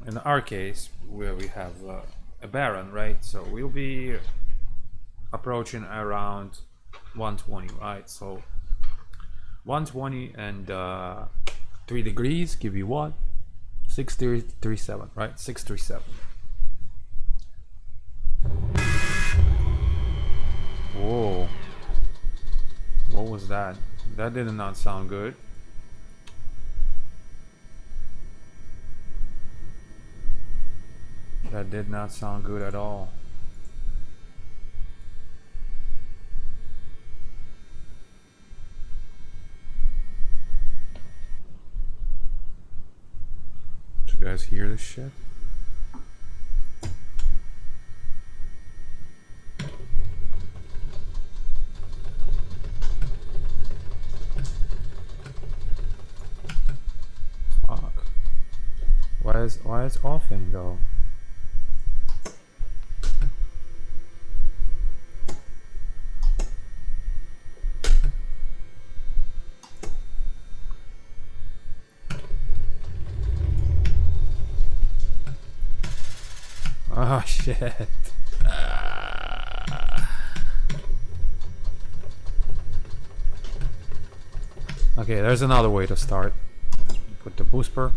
in our case where we have a baron, right? So we'll be approaching around 120, right? So 120 and 3 degrees give you what? 637, right? 637. Whoa. What was that? That did not sound good. That did not sound good at all. Did you guys hear this shit? Fuck. Why is offing though? Oh shit. Okay, there's another way to start. Put the booster.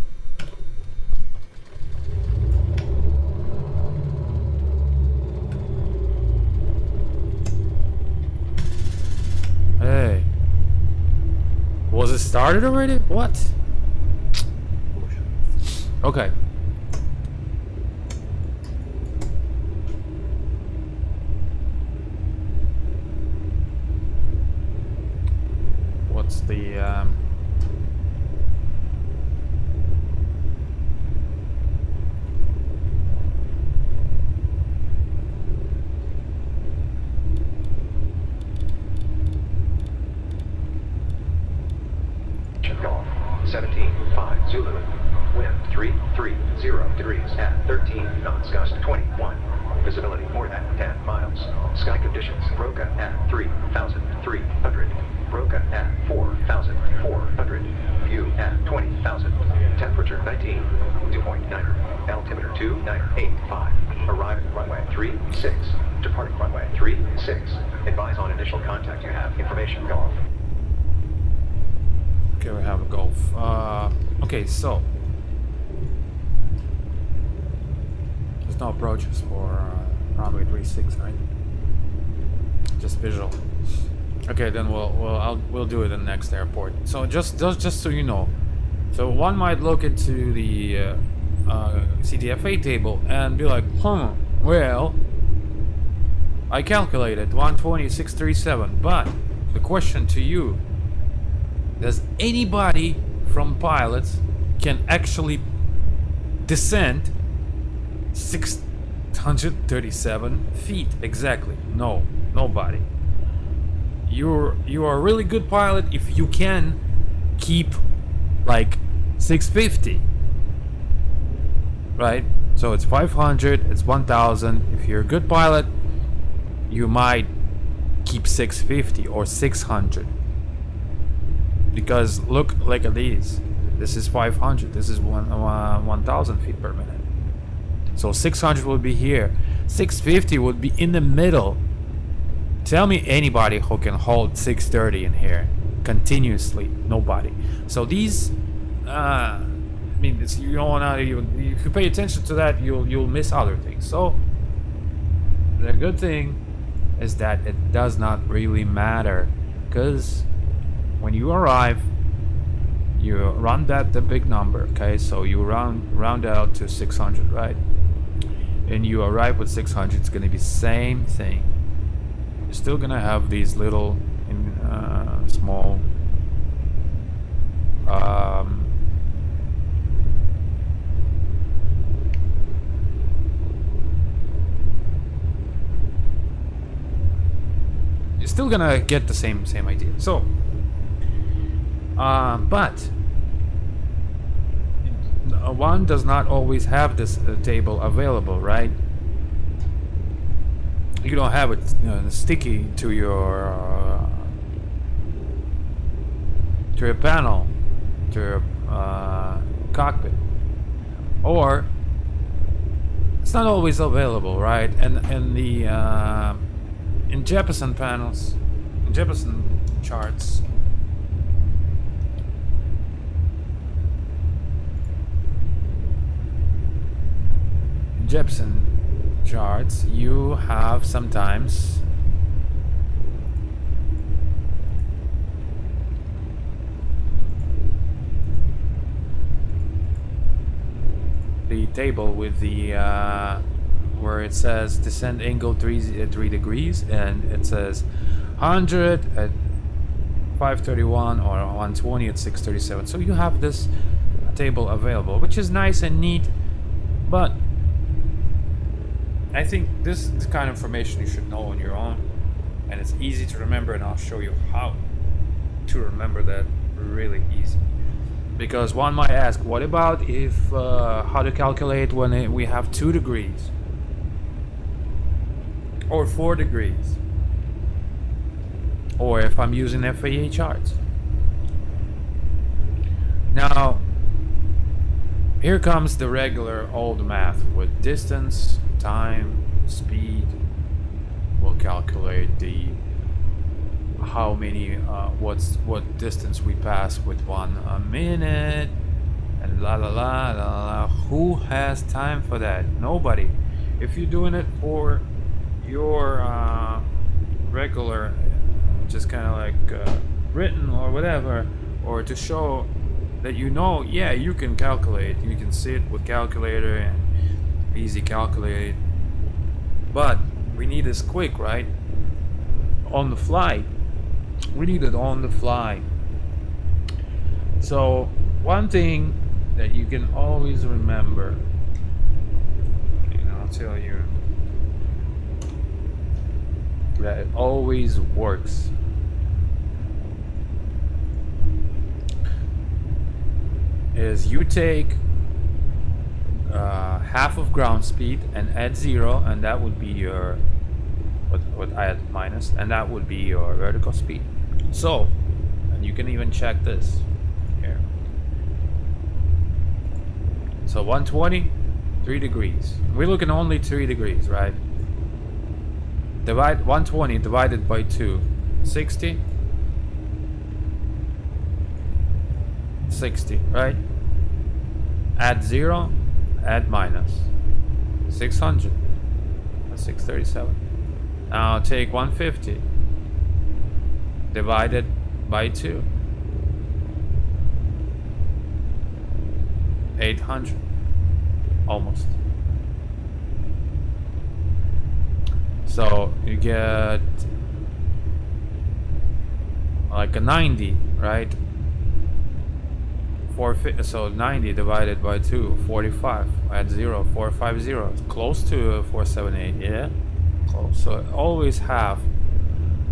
Hey. Was it started already? What? Okay. What's the Golf 17-5 Zulu. Wind 330 degrees at 13 knots. Gust 21. Visibility more than 10 miles. Sky conditions Broca at 3,300. Broca at 4,400. View at 20,000. Temperature 19. Dew point 9er. Altimeter 2985. Arriving runway 36. Departing runway 36. Advise on initial contact. You have information. Golf. Okay, we have a Golf. Okay, so there's no approaches for runway 36, right? Just visual. Okay, then we'll do it in the next airport. So just so you know, so one might look into the CDFA table and be like, well, I calculated 120,637, but the question to you: does anybody from pilots can actually descend 637 feet exactly? No, nobody. You are a really good pilot if you can keep like 650, right? So it's 500, it's 1000. If you're a good pilot, you might keep 650 or 600. Because look at these. This is 500. This is 1,000 feet per minute. So 600 would be here. 650 would be in the middle. Tell me anybody who can hold 630 in here continuously. Nobody. So these, I mean, you don't want to. If you pay attention to that, you'll miss other things. So the good thing is that it does not really matter, because when you arrive, you round that the big number, okay? So you round out to 600, right? And you arrive with 600, it's gonna be same thing. You're still gonna have these little small you're still gonna get the same idea. So but one does not always have this table available, right? You don't have it sticky to your panel, to your cockpit, or it's not always available, right? And the in Jeppesen panels, in Jeppesen charts, you have sometimes the table with the where it says descent angle 3 degrees, and it says 100 at 531 or 120 at 637. So you have this table available, which is nice and neat, but I think this kind of information you should know on your own, and it's easy to remember, and I'll show you how to remember that really easy. Because one might ask, what about if how to calculate when we have 2 degrees or 4 degrees, or if I'm using FAA charts? Now here comes the regular old math with distance, time, speed. We'll calculate the how many what distance we pass with 1 minute, and la la la la la. Who has time for that? Nobody. If you're doing it for your regular, just kind of like written or whatever, or to show that yeah, you can calculate, you can sit with calculator and easy calculate, but we need this quick, right? On the fly. We need it on the fly. So one thing that you can always remember, and I'll tell you that it always works, is you take half of ground speed and add 0, and that would be your what I add minus, and that would be your vertical speed. So, and you can even check this here. So 120, 3 degrees. We're looking only 3 degrees, right? Divide 120 divided by 2, 60. 60, right? Add 0, add minus 600. That's 637. Now take 150 divided by 2, 800, almost. So you get like a 90, right? So 90 divided by 2, 45. Add 0, 450. Close to 478, yeah? Close. So always half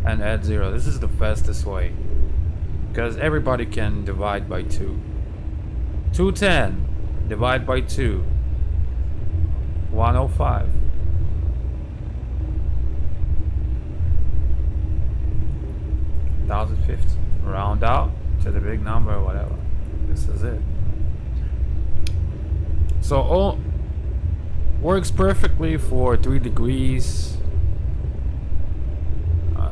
and add 0. This is the fastest way, because everybody can divide by 2. 210 divide by 2, 105. 1050. Round out to the big number or whatever. This is it. So all works perfectly for 3 degrees.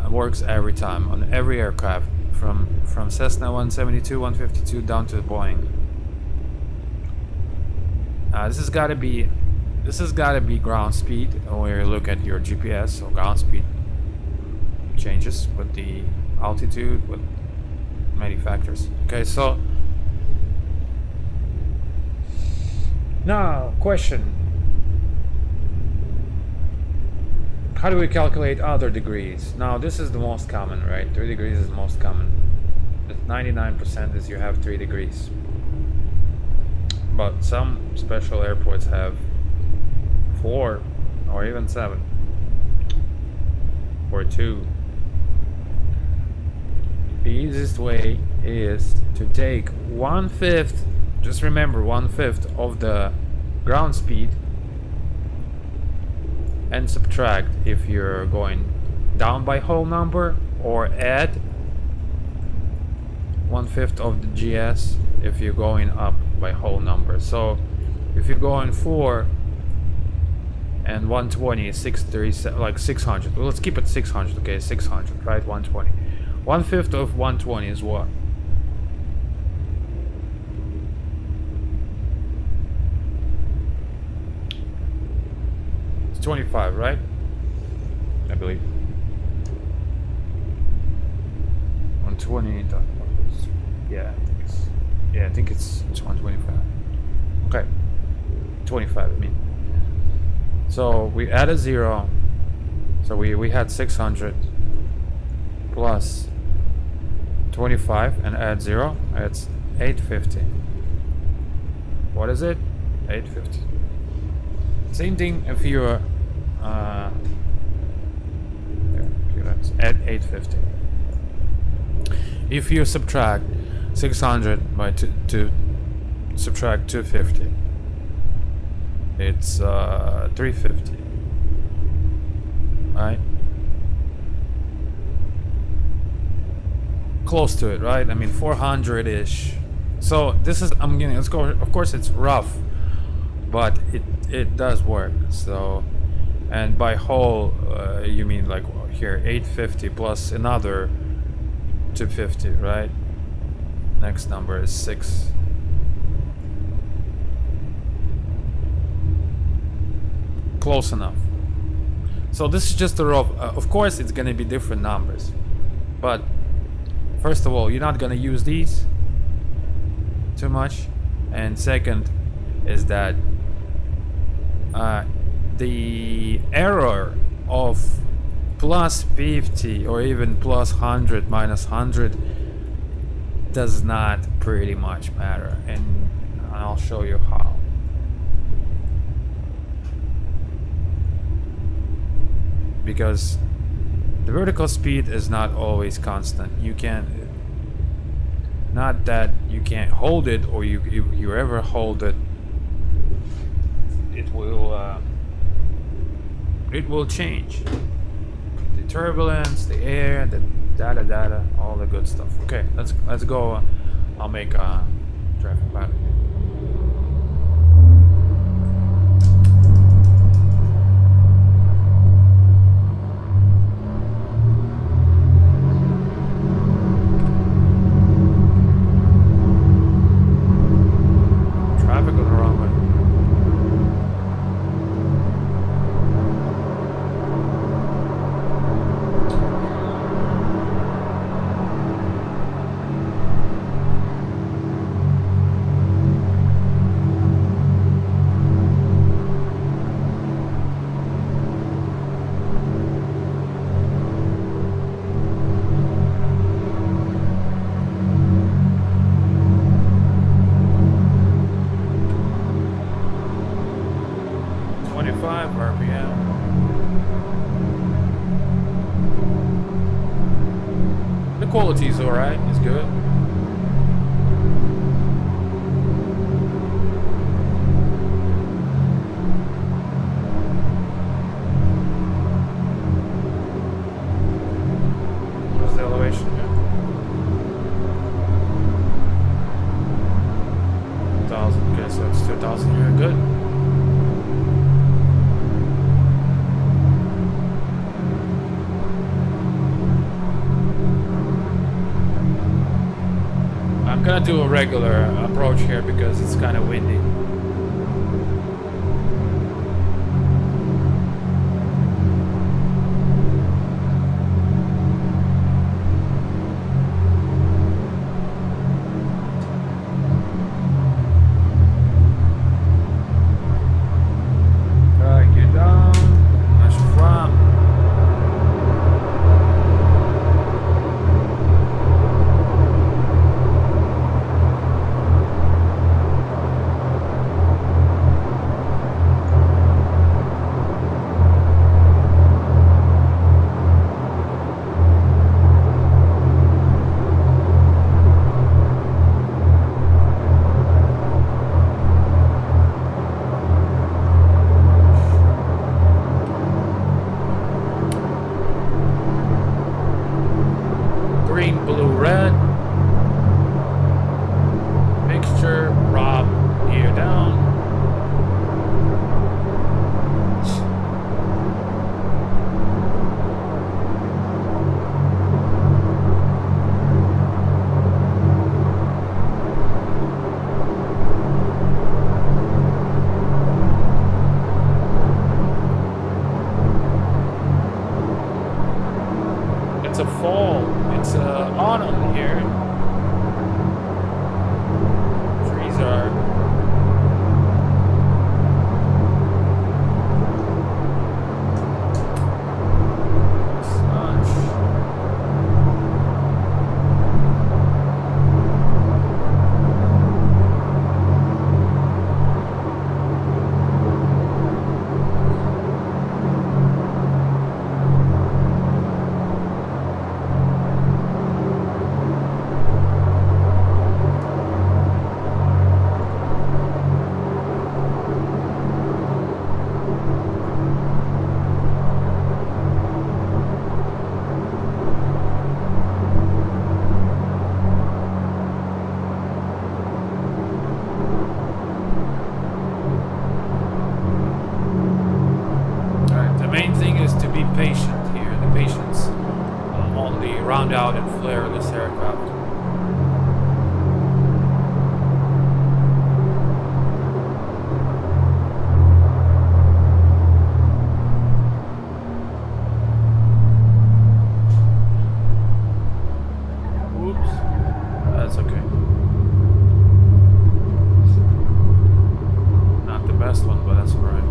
Works every time on every aircraft, from Cessna 172, 152 down to Boeing. This has got to be ground speed, or you look at your GPS, so ground speed. changes with the altitude, with many factors. Okay, so now question. How do we calculate other degrees? Now this is the most common, right? 3 degrees is the most common. 99% is you have 3 degrees. But some special airports have 4 or even 7 or 2. The easiest way is to take 1/5, just remember 1/5 of the ground speed, and subtract if you're going down by whole number, or add 1/5 of the GS if you're going up by whole number. So if you're going 4 and 120 is 637, like 600. Well, let's keep it 600. Okay, 600, right? 120. 1/5 of 120 is what? It's 25, right? I believe. 120. Yeah, I think it's 125. Okay, 25. I mean. So we add a 0. So we had 600 plus 25 and add 0. It's 850. What is it? 850. Same thing if you're at 850. If you subtract 600 by to subtract 250, it's 350, right? Close to it, right? I mean 400-ish. So this is, I'm getting, let's go, of course it's rough, but it does work. So, and by whole you mean like here 850 plus another 250, right? Next number is 6. Close enough. So this is just a rough, of course it's gonna be different numbers, but first of all, you're not gonna use these too much, and second is that the error of plus 50 or even plus 100 minus 100 does not pretty much matter, and I'll show you how. Because the vertical speed is not always constant. You can't, not that you can't hold it, or you ever hold it, it will change. The turbulence, the air, the data, all the good stuff. Okay, let's go. I'll make a traffic pattern. Traffic on the wrong way. RPM. The quality is alright, it's good. What's the elevation here? 1,000, okay, so it's 2,000 here, good. I'm gonna do a regular approach here because it's kind of windy. it's a fall. It's autumn here. Trees are round out and flare this aircraft. Oops. That's okay. Not the best one, but that's alright.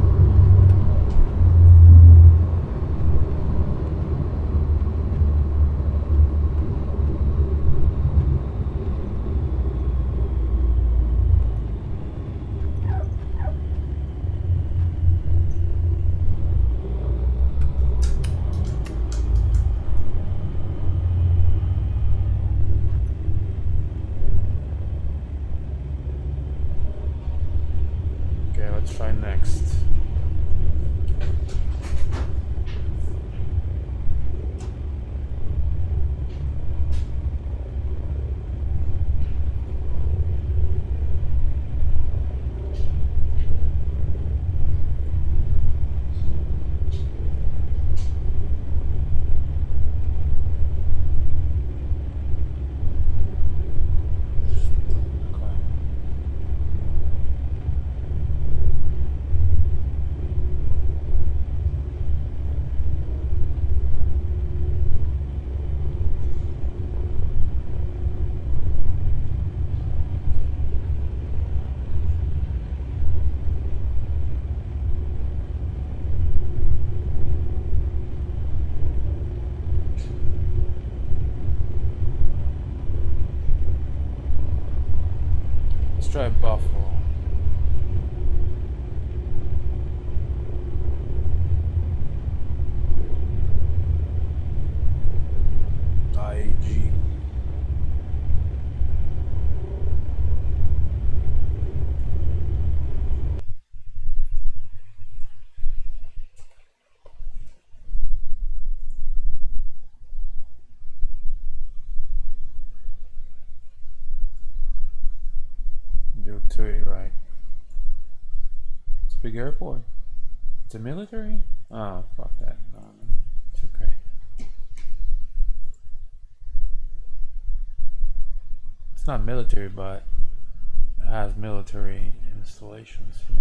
Let's try next. Let's try Buffalo. IAG. Do to it right. It's a big airport. It's a military? Oh, fuck that. No, it's okay. It's not military, but it has military installations here.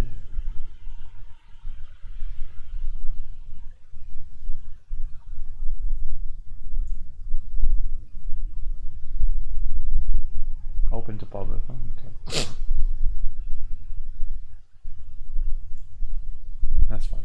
Open to public. Okay. That's fine.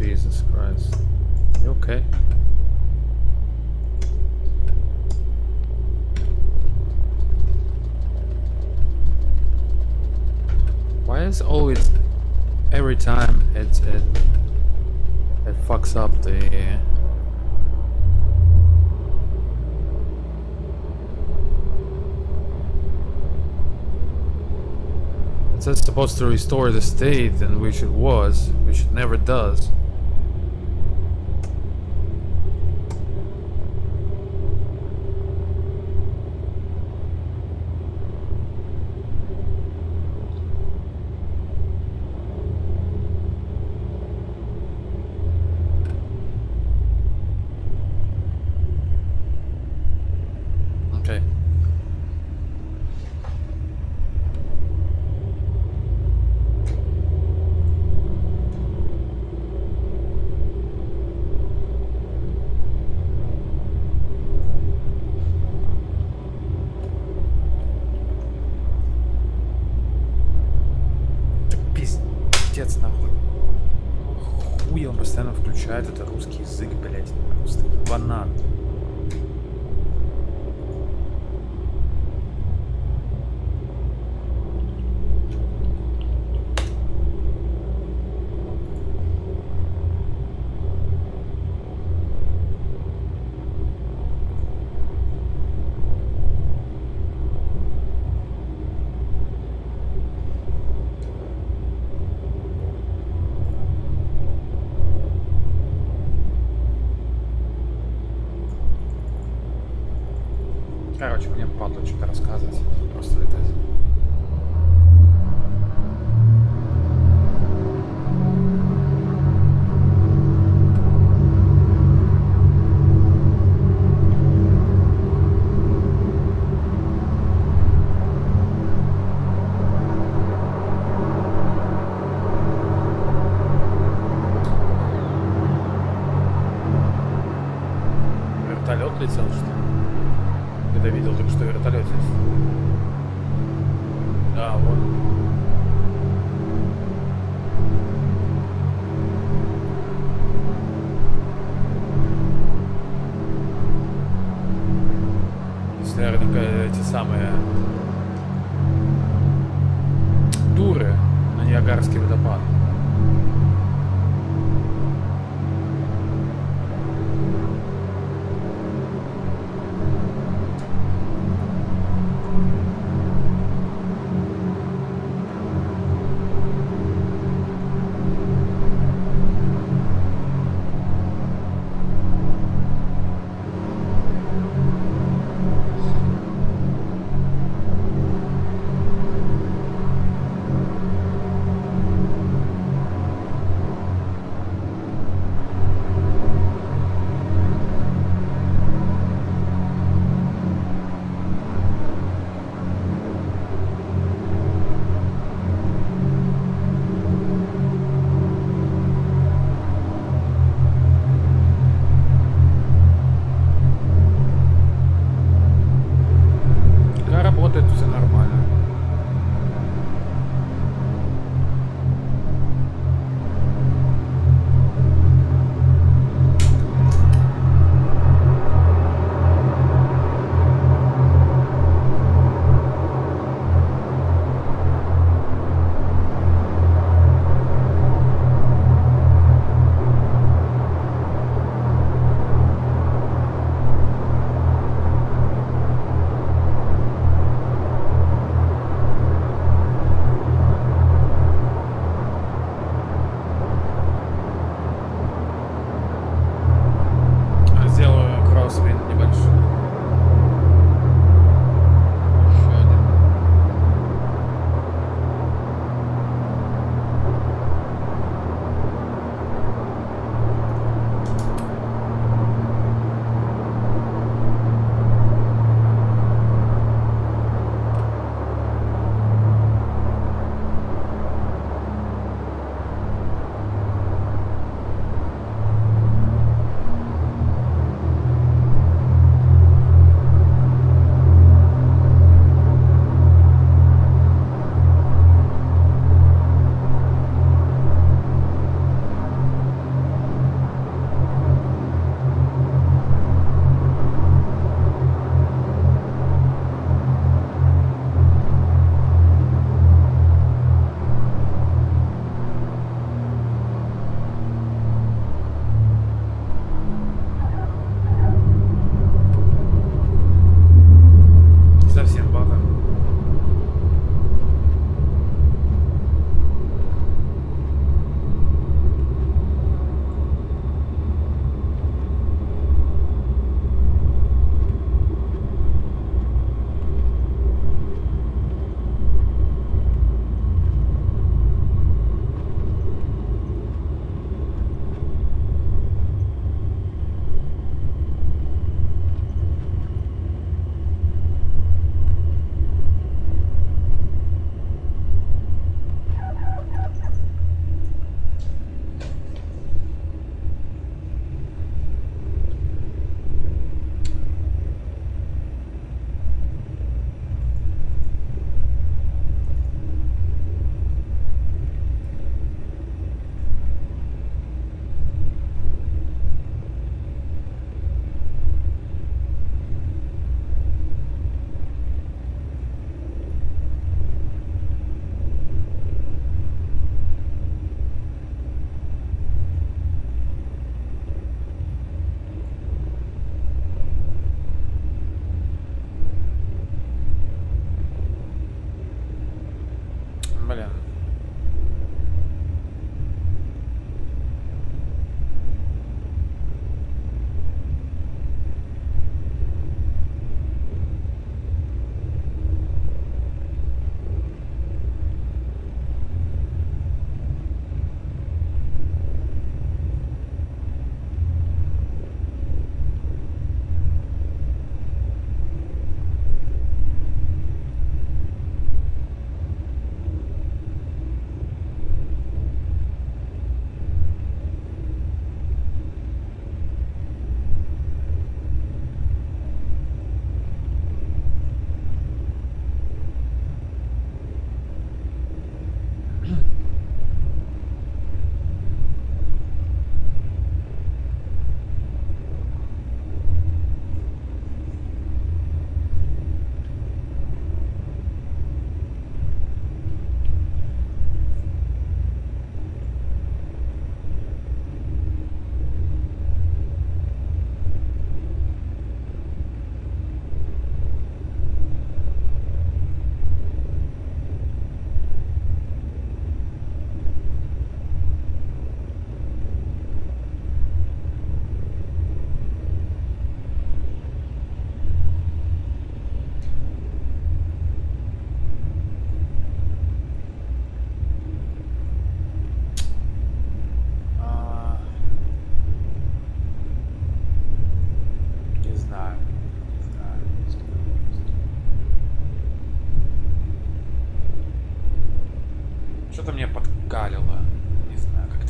Jesus Christ. You okay? Why is always every time it fucks up the it says supposed to restore the state and which it was, which it never does. Okay. Пиздец нахуй. Хуй он постоянно включает это русский язык, блять. Просто банан. Короче, мне падло что-то рассказывать. Просто летать. Вертолет летел, что ли? Я видел только что вертолет здесь. Да, вот. Здесь, наверное, эти самые туры на Ниагарский водопад.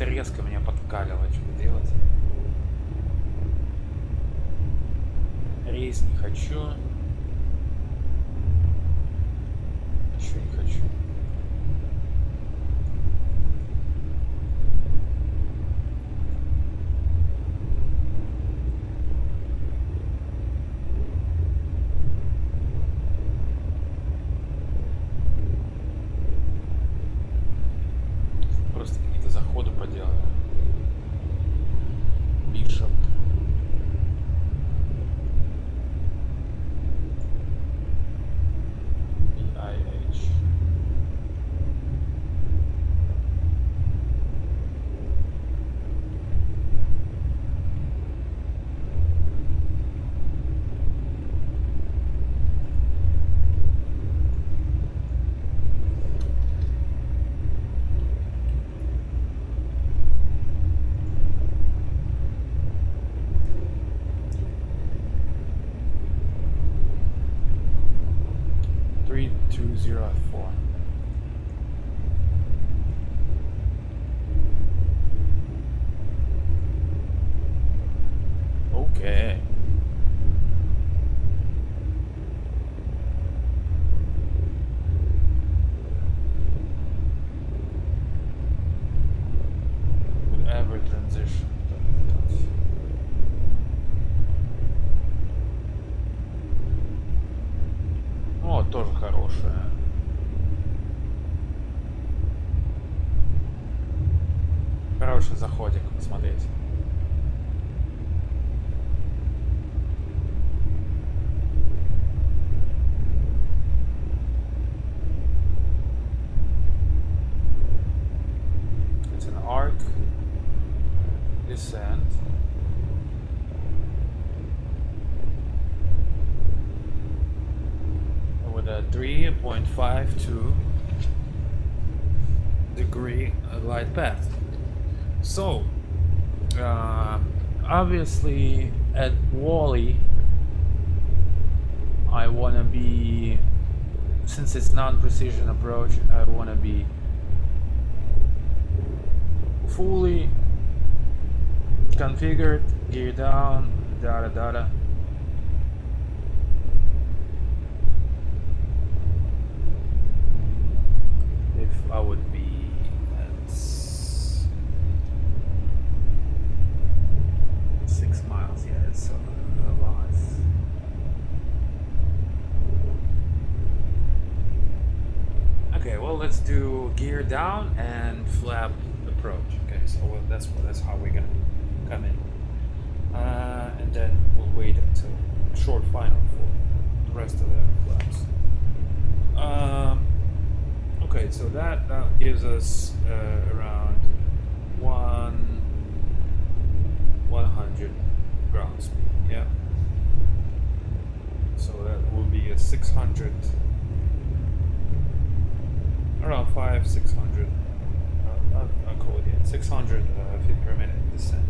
Что-то резко меня подкалило, что делать. Рейс не хочу. Ничего не хочу. Просто какие-то заходы поделаю. Bishop. BIH. Three, 2, 0, 4. Okay. With every transition. О, тоже хорошая. Хороший заходик, посмотреть. It's an arc descent. With a 3.52 degree glide path. So, obviously at Wally, I want to be, since it's non-precision approach, I want to be fully configured, gear down, data. If I would be at 6 miles, yeah, it's a lot. Okay, well, let's do gear down and flap approach. Okay, so that's how we're gonna come in, and then we'll wait until short final for the rest of the flaps. Okay, so that gives us around 100 ground speed, yeah. So that will be a 600, around 600. I'll call it 600 feet per minute descent.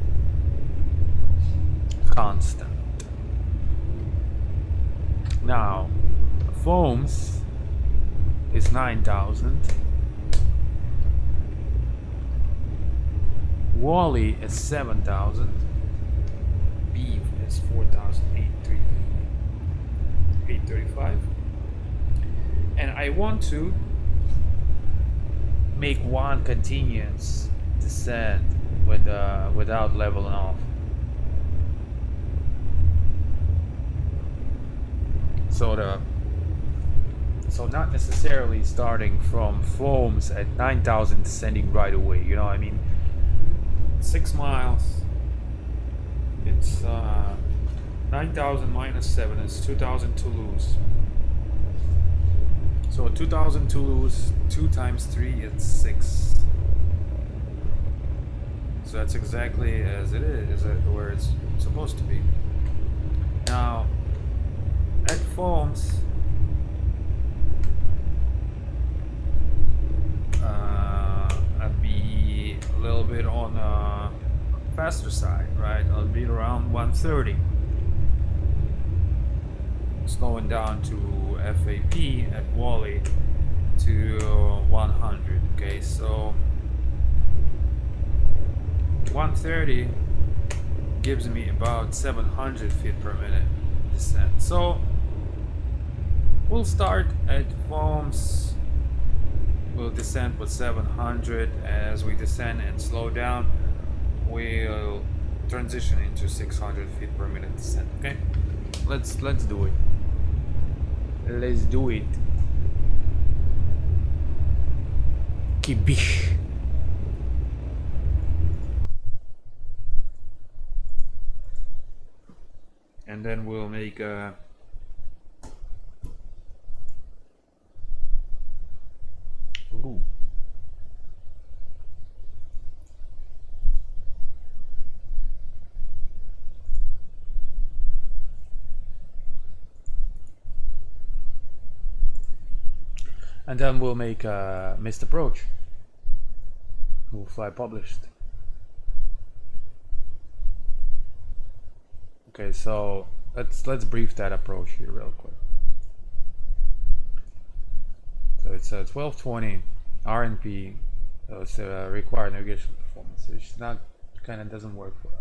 Constant. Now, foams is 9,000. Wally is 7,000. Beef is 4,835. And I want to make one continuous descent with without leveling off. So not necessarily starting from foams at 9,000 descending right away, you know what I mean? 6 miles, it's 9,000 minus 7 is 2,000 to lose. So 2,000 to lose, 2 times 3 it's 6. So that's exactly as it is, where it's supposed to be. Now, at foams, I'd be a little bit on the faster side, right? I'll be around 130. Slowing down to FAP at Wally to 100. Okay, so 130 gives me about 700 feet per minute descent. So we'll start at foams. We'll descend with 700. As we descend and slow down, we'll transition into 600 feet per minute descent. Okay, let's do it. Let's do it. Kibish. And then we'll make a and then we'll make a missed approach. We'll fly published. Okay, so let's brief that approach here real quick. So it's a 1220 RNP. So it's a required navigation performance, which not kind of doesn't work for us.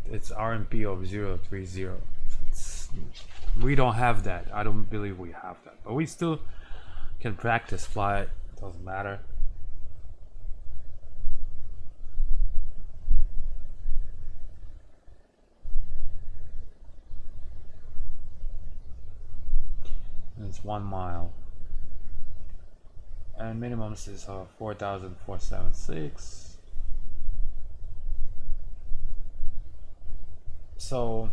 It's RNP of 030. We don't have that. I don't believe we have that, but we still can practice flight. Doesn't matter. It's 1 mile, and minimum is 4,476. So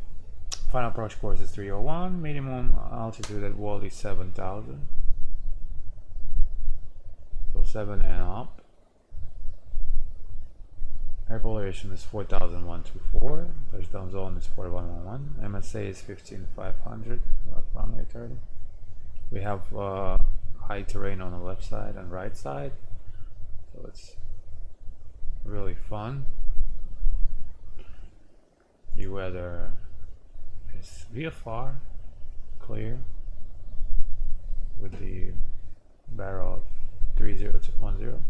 final approach course is 301. Minimum altitude at wall is 7,000. So 7 and up. Air pollution is 4,124. Touchdown zone is 4111. MSA is 15,500. Runway 30. We have high terrain on the left side and right side, so it's really fun. The weather is VFR, clear, with the barrel of 3010.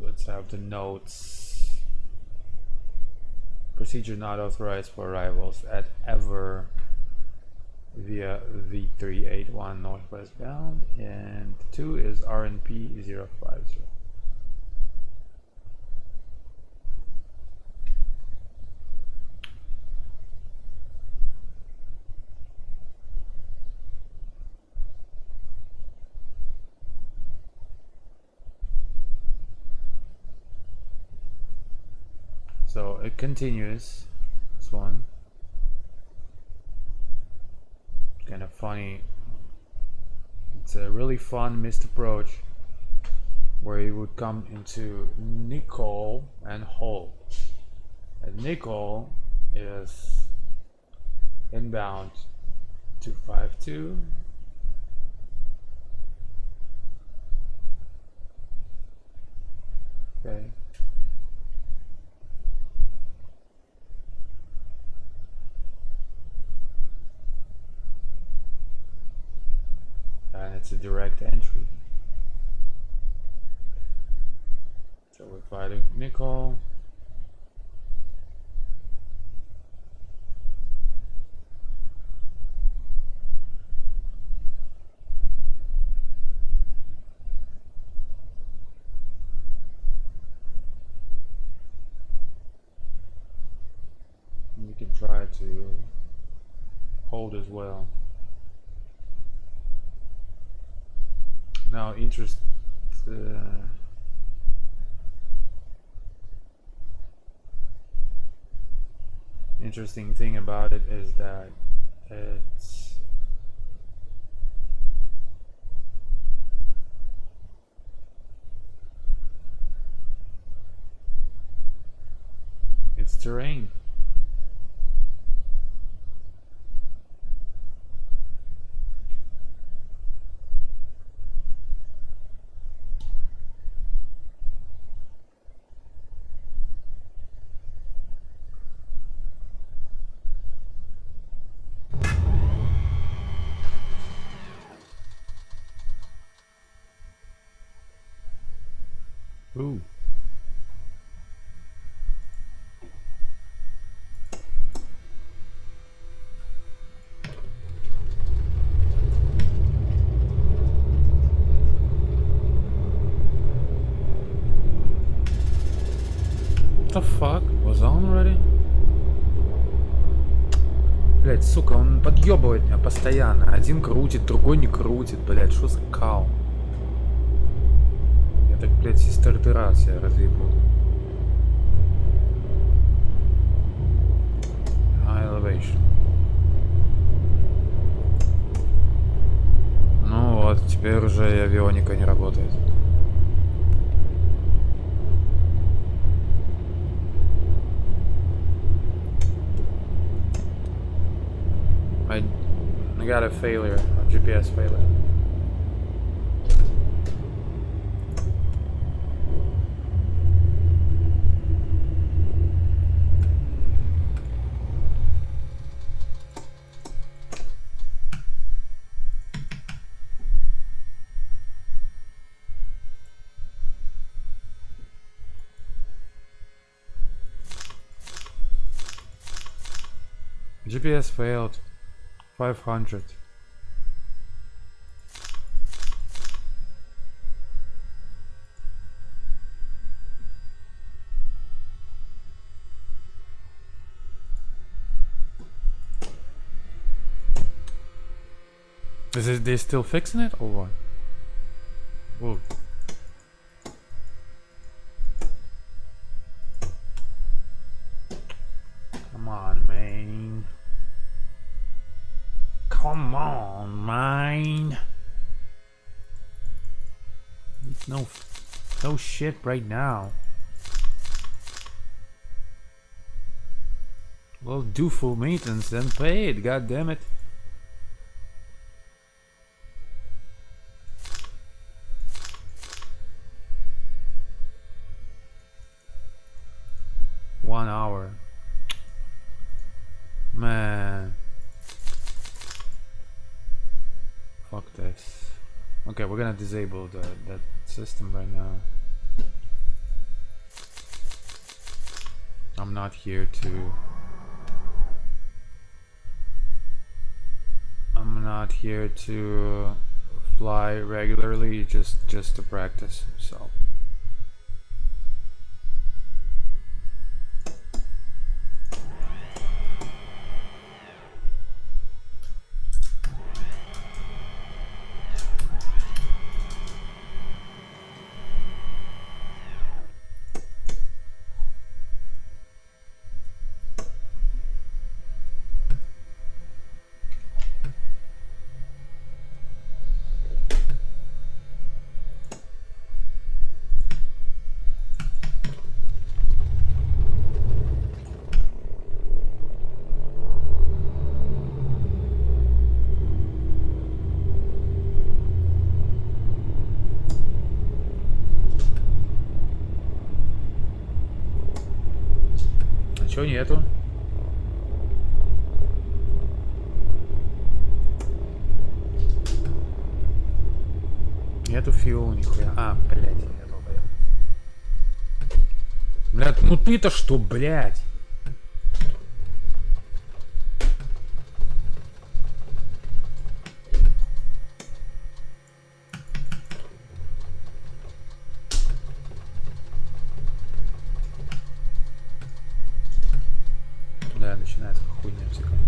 Let's have the notes. Procedure not authorized for arrivals at ever via V381 northwest bound, and 2 is RNP 050. So it continues, this one. Kind of funny. It's a really fun missed approach where you would come into Nicole and Hull. And Nicole is inbound 252. Okay. And it's a direct entry. So we fly to Nicole. You can try to hold as well. Now, interesting thing about it is that it's terrain. Ooh. What the fuck? Was on already? Блять, сука, он подъебывает меня постоянно. Один крутит, другой не крутит, блять, что за кал? Я так, блять, из стартый раз я разъебу. High elevation. Ну вот, теперь уже и авионика не работает. I got a failure, a GPS failure. GPS failed. 500. Is it they still fixing it or what? Whoa. Come on, man. Come on, man. It's no shit right now. Well, do full maintenance, then pay it. God damn it. One hour. Man. Fuck this. Okay, we're gonna disable that system right now. I'm not here to fly regularly, just to practice, so. Чё нету? Нету фиола нихуя. А, блядь, я долбоёб. Блядь, ну ты-то что, блядь? Да, начинается хуйня всякая.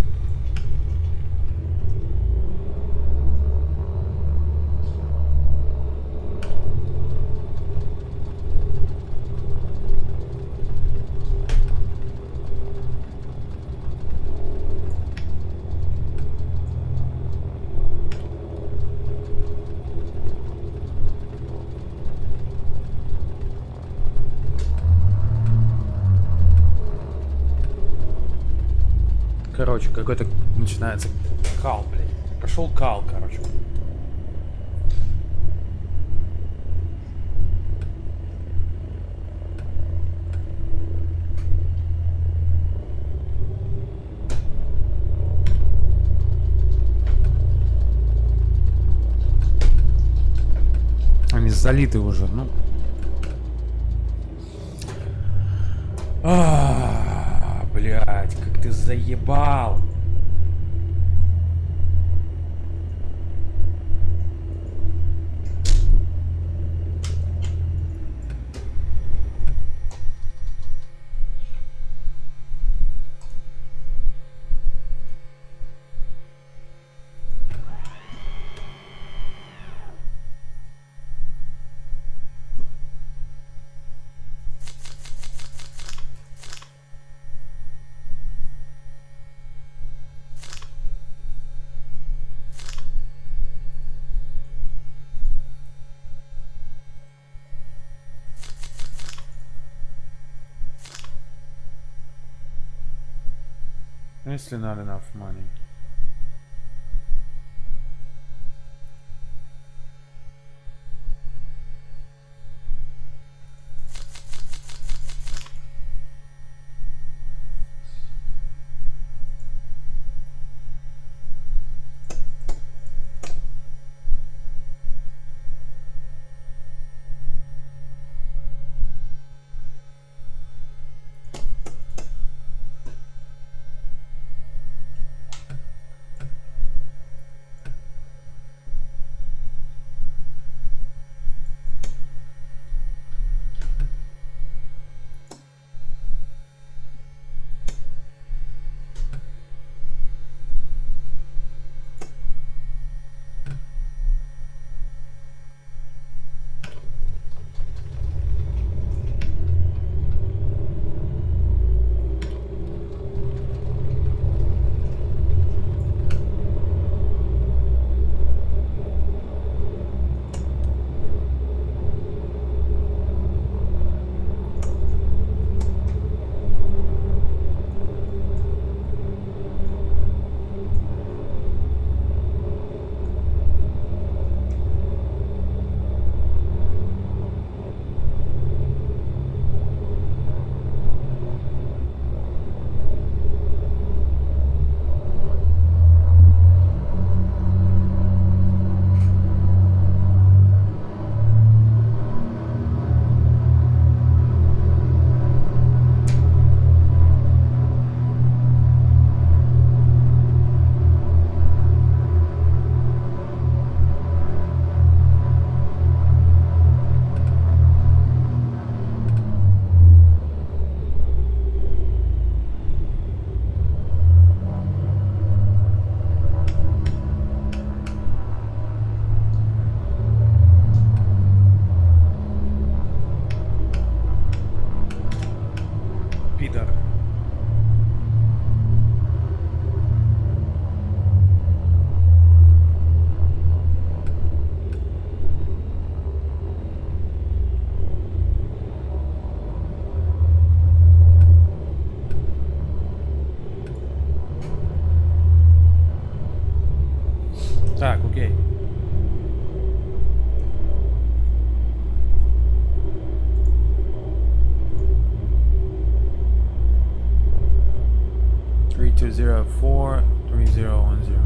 Короче, какой-то начинается кал, блядь. Пошел кал, короче. Они залиты уже, ну. ты заебал! Если not enough money. Пидор. Так, окей. Three two zero four 3010.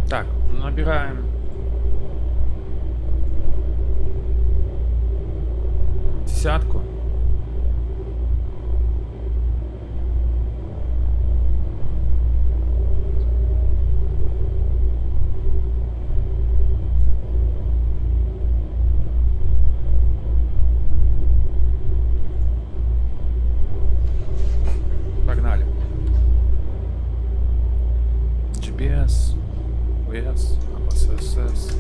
Так, набираем десятку. Погнали. GPS, OS, APSS.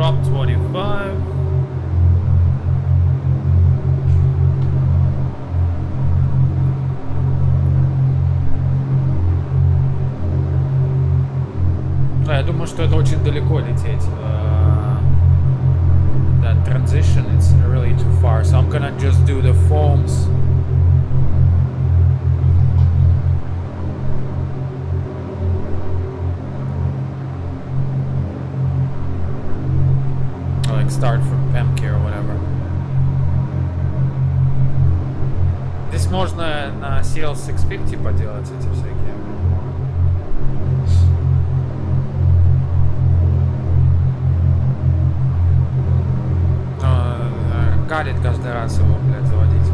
Drop 25. Я думаю, что это очень далеко лететь. That transition, it's really too far. So I'm gonna just do the forms. Like start from Pemke or whatever. Здесь можно на CL650 поделать эти всякие. Калит каждый раз его, блядь, заводить.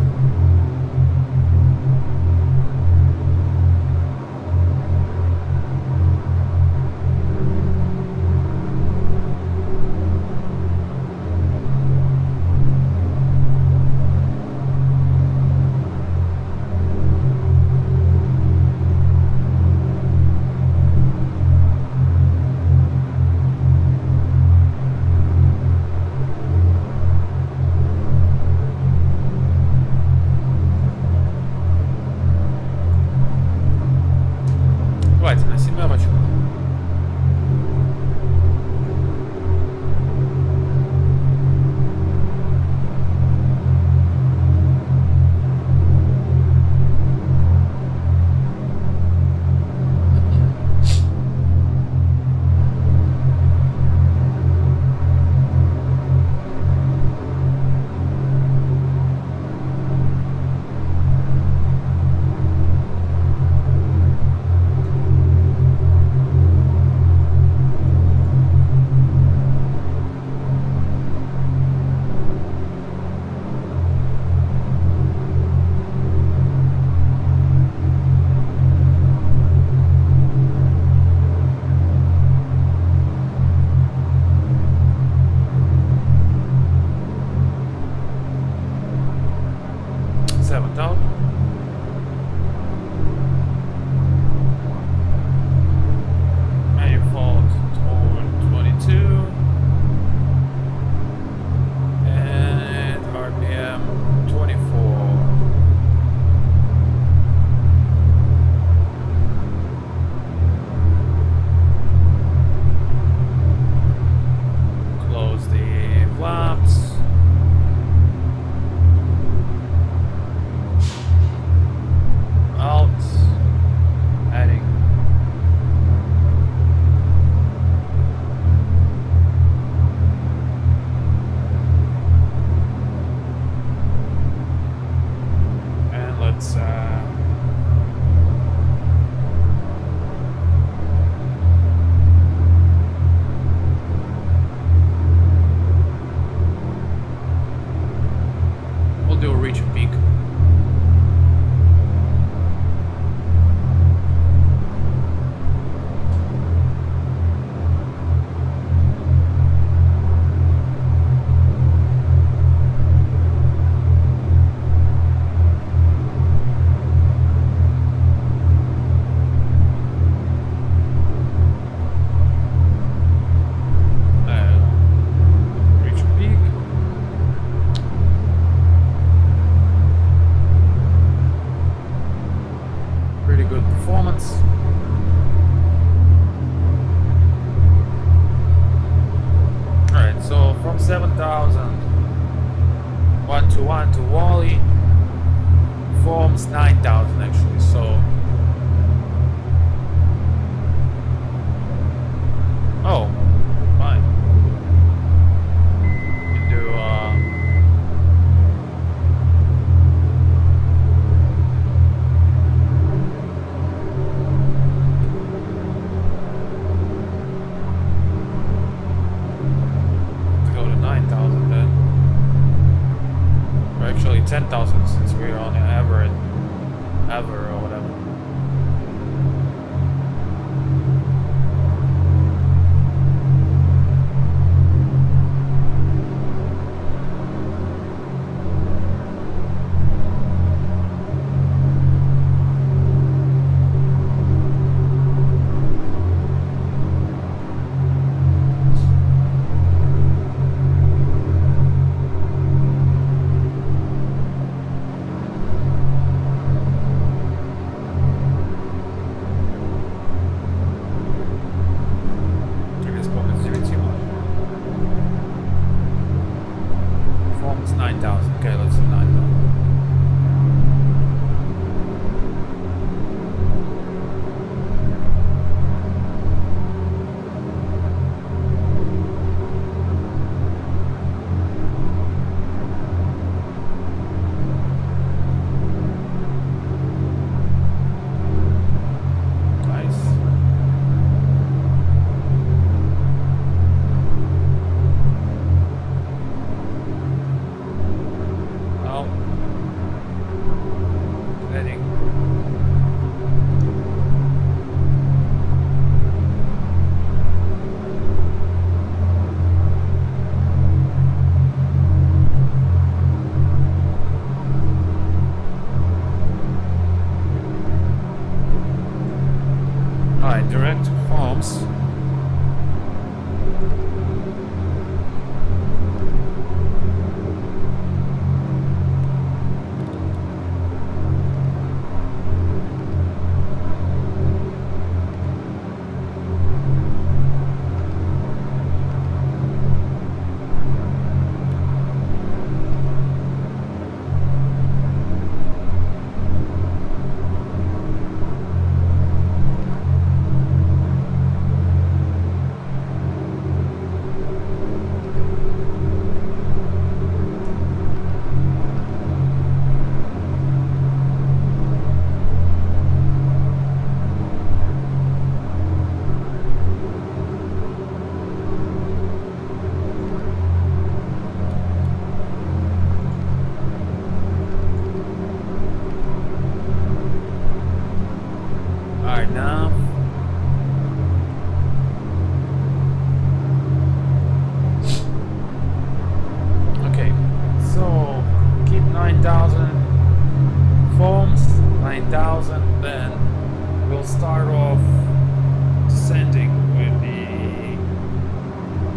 Давайте на семерочку. Manifold toward 22 and RPM 24. Close the flaps. Out, adding. And let's we'll do a reach and peak. Pretty good performance. Alright, so from 7,000 1 to Wally forms 9,000 actually, so oh, fine. You do go to 9,000 then. Or actually 10,000 since we're on an average or whatever.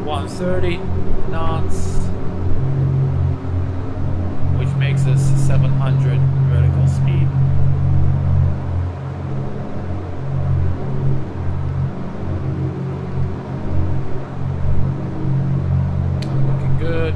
130 knots, which makes us 700 vertical speed. Looking good.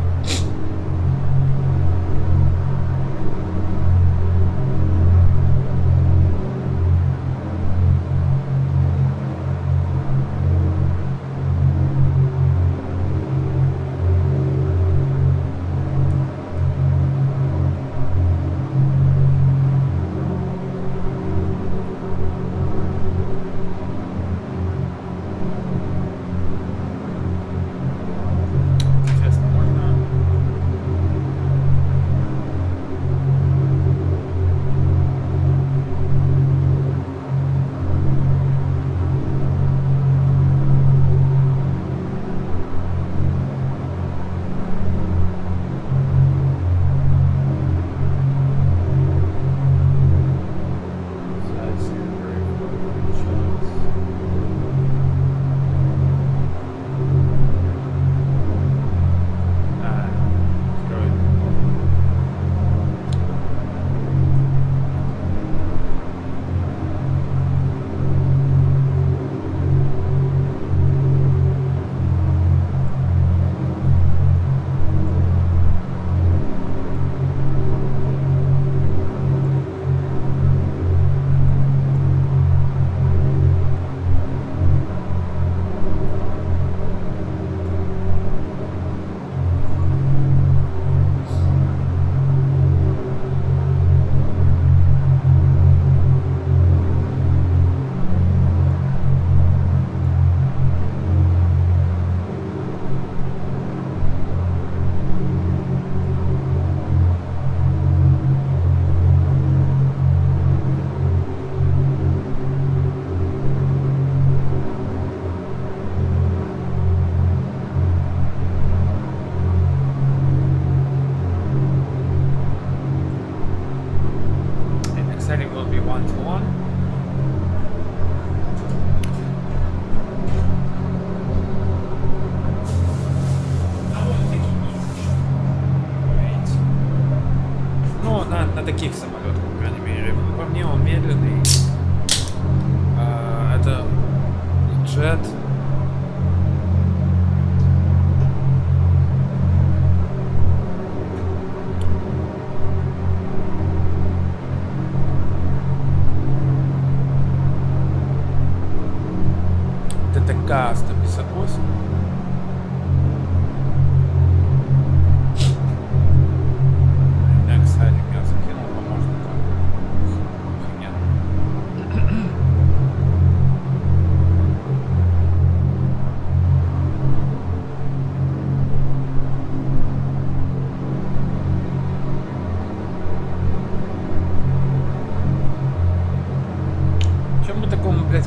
На таких самолетах, по крайней мере. По мне он медленный. Это джет. ТТК 158.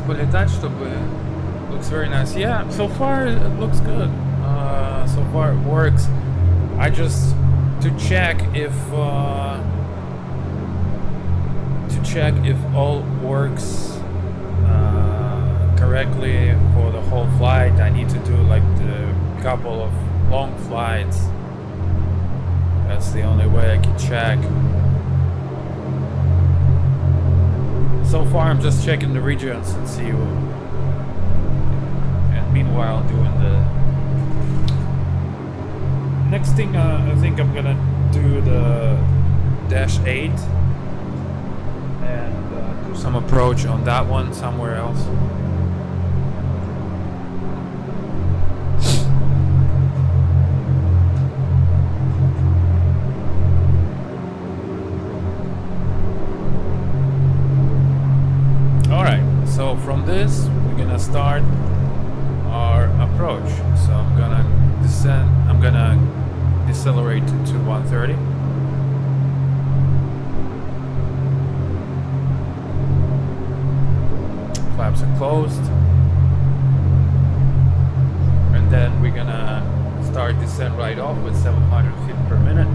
Полетать, чтобы looks very nice. Yeah, so far it looks good. So far it works. I just to check if all works correctly for the whole flight. I need to do like the couple of long flights. That's the only way I can check. So far I'm just checking the regions and see and meanwhile doing the next thing. I think I'm gonna do the -8 and do some approach on that one somewhere else. So from this, we're gonna start our approach. So I'm gonna descend. I'm gonna decelerate to 130. Flaps are closed, and then we're gonna start descent right off with 700 feet per minute.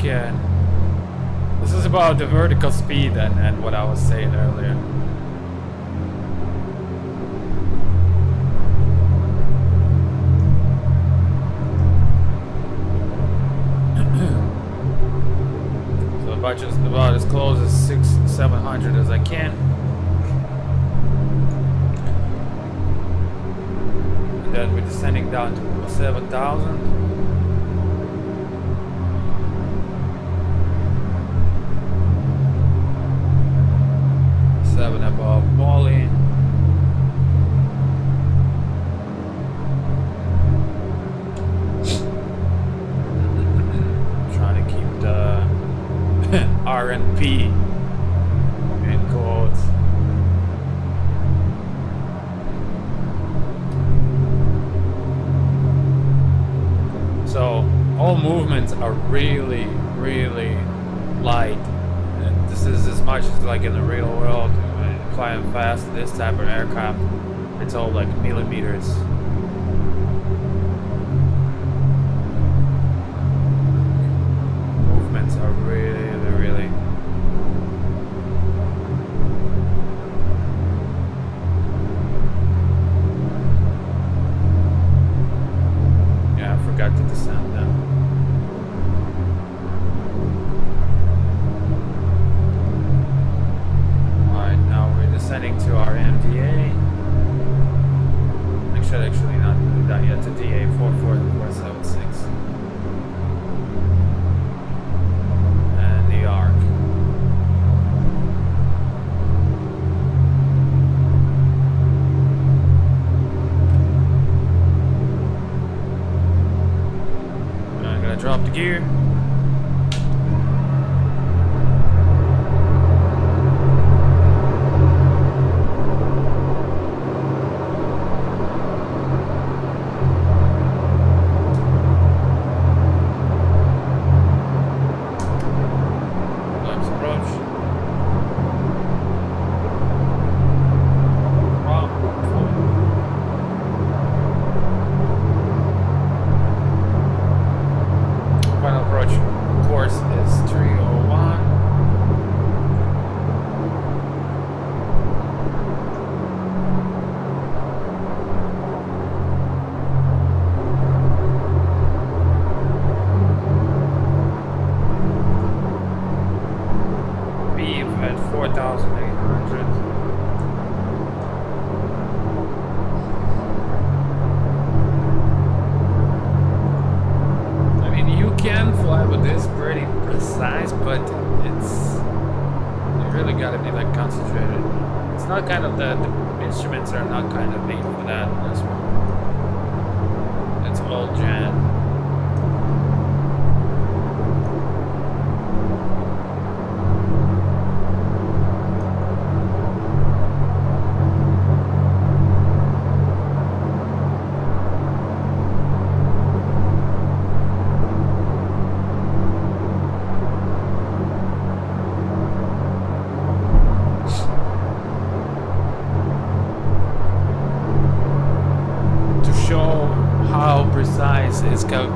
can. This is about the vertical speed and what I was saying earlier. So if I just about as close as 700 as I can. And then we're descending down to 7,000. Above Bali. Trying to keep the RNP in quotes. So all movements are really, really light. And this is as much as like in the real world. Flying fast, this type of aircraft, it's all like millimeters. Movements are really. Yeah, I forgot to descend them. Descending to our MDA. I should actually not do that yet. To DA 44476. And the arc. I'm gonna drop the gear. Instruments are not kind of made for that. It's all Jan.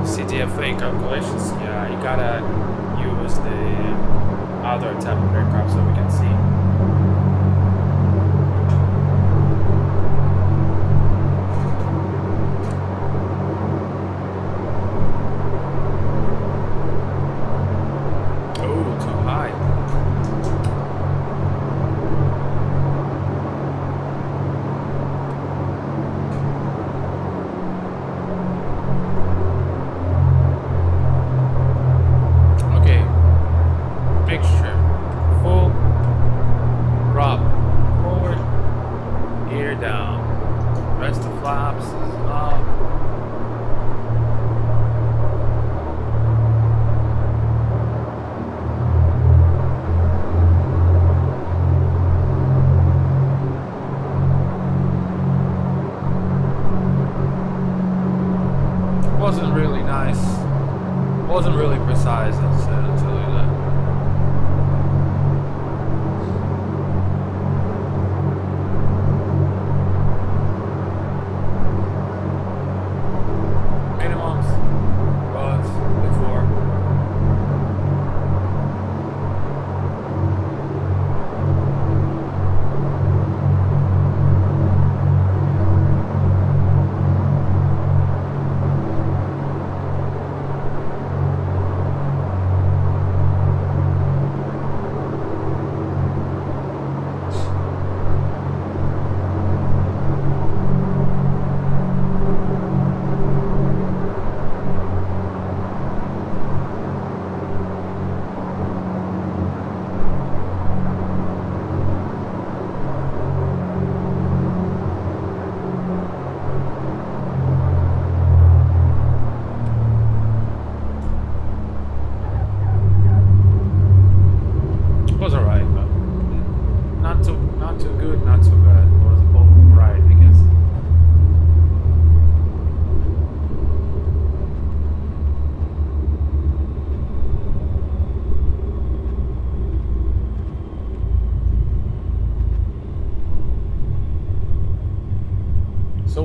CTFA calculations, yeah, you gotta use the other type of aircraft so we can see. Oh, too high. Wasn't really precise, I'll tell you that. Minimums was before.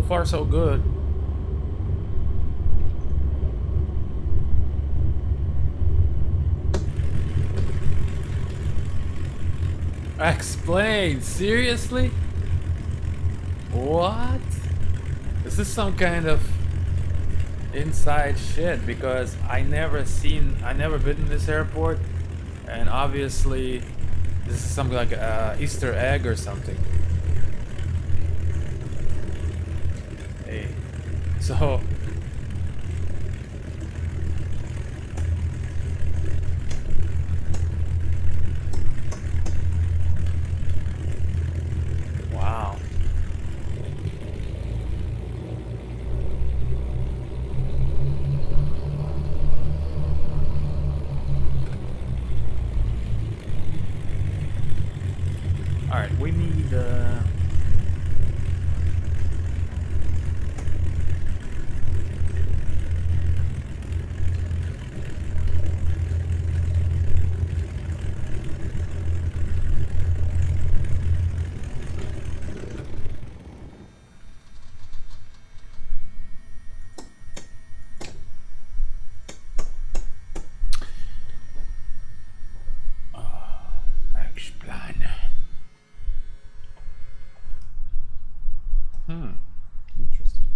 far so good. Explain, seriously? What? Is this some kind of inside shit? Because I never been in this airport, and obviously this is something like a Easter egg or something. Hey, so wow. All right, we need explain. Interesting.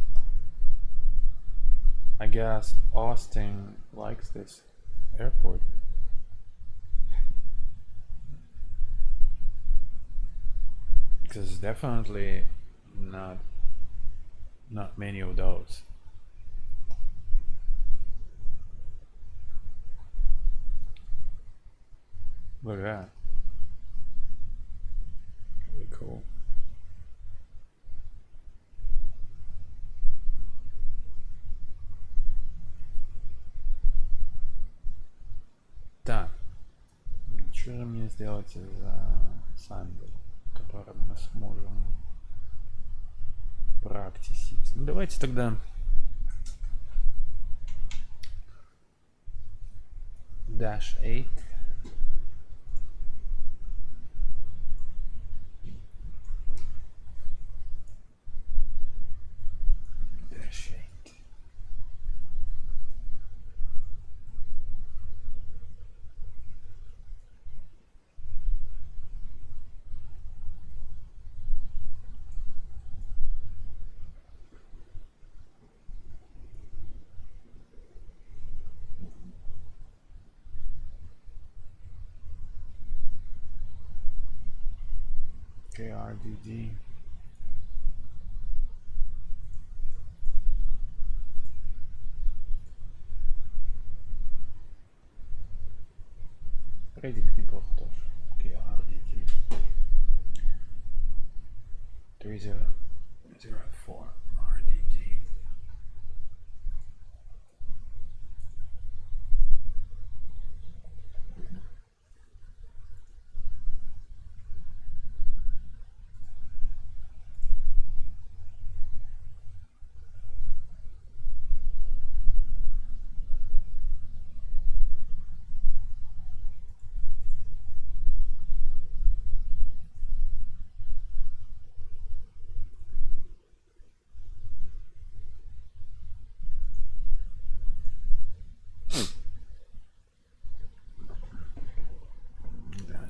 I guess Austin likes this airport. Because it's definitely not many of those. Look at that. Really cool. Так, что же мне сделать за самбл, который мы сможем практисить? Ну, давайте тогда dash 8. Dash 8. KRDD. Предик неплохо тоже. KRDD. 3004 RDD. Да.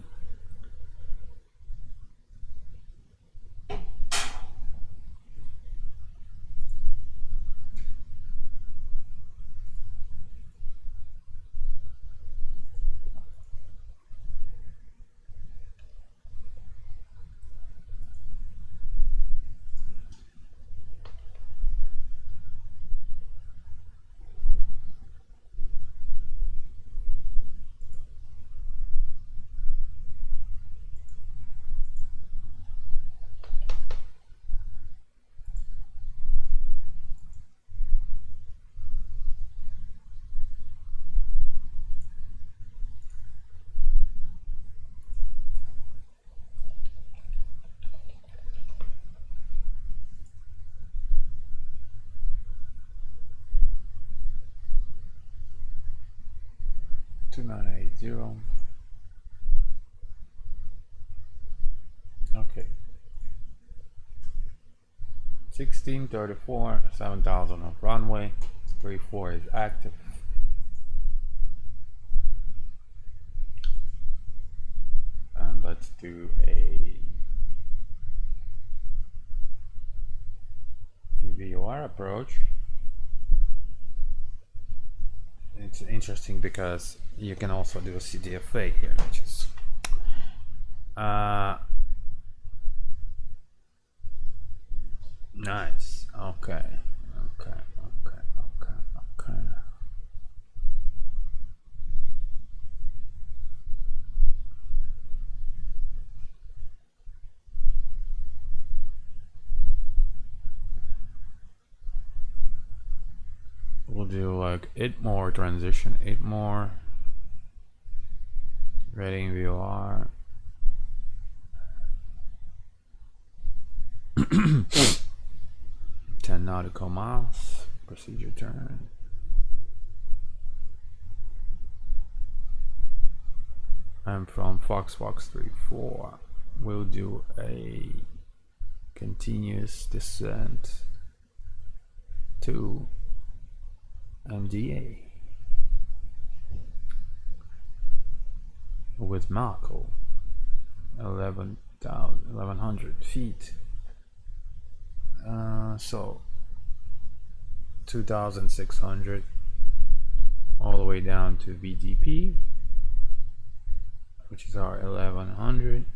Two 980. Okay. 1634, 7000 of runway, 34 is active. And let's do a VOR approach. It's interesting because you can also do a CDFA here, which is nice. Okay. We'll do like 8 more transition, 8 more. Rating VOR. 10 nautical miles. Procedure turn. I'm from Fox 34. We'll do a continuous descent to MDA with Marco. 1100 feet. So 2600 all the way down to VDP, which is our 1100.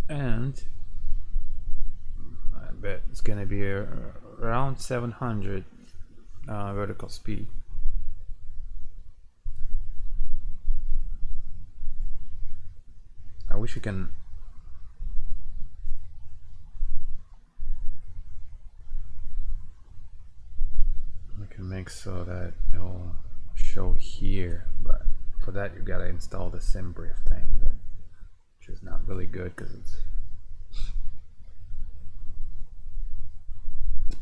And I bet it's gonna be around 700 vertical speed. I wish we can make so that it'll show here, but for that you gotta install the SimBrief thing, which is not really good because it's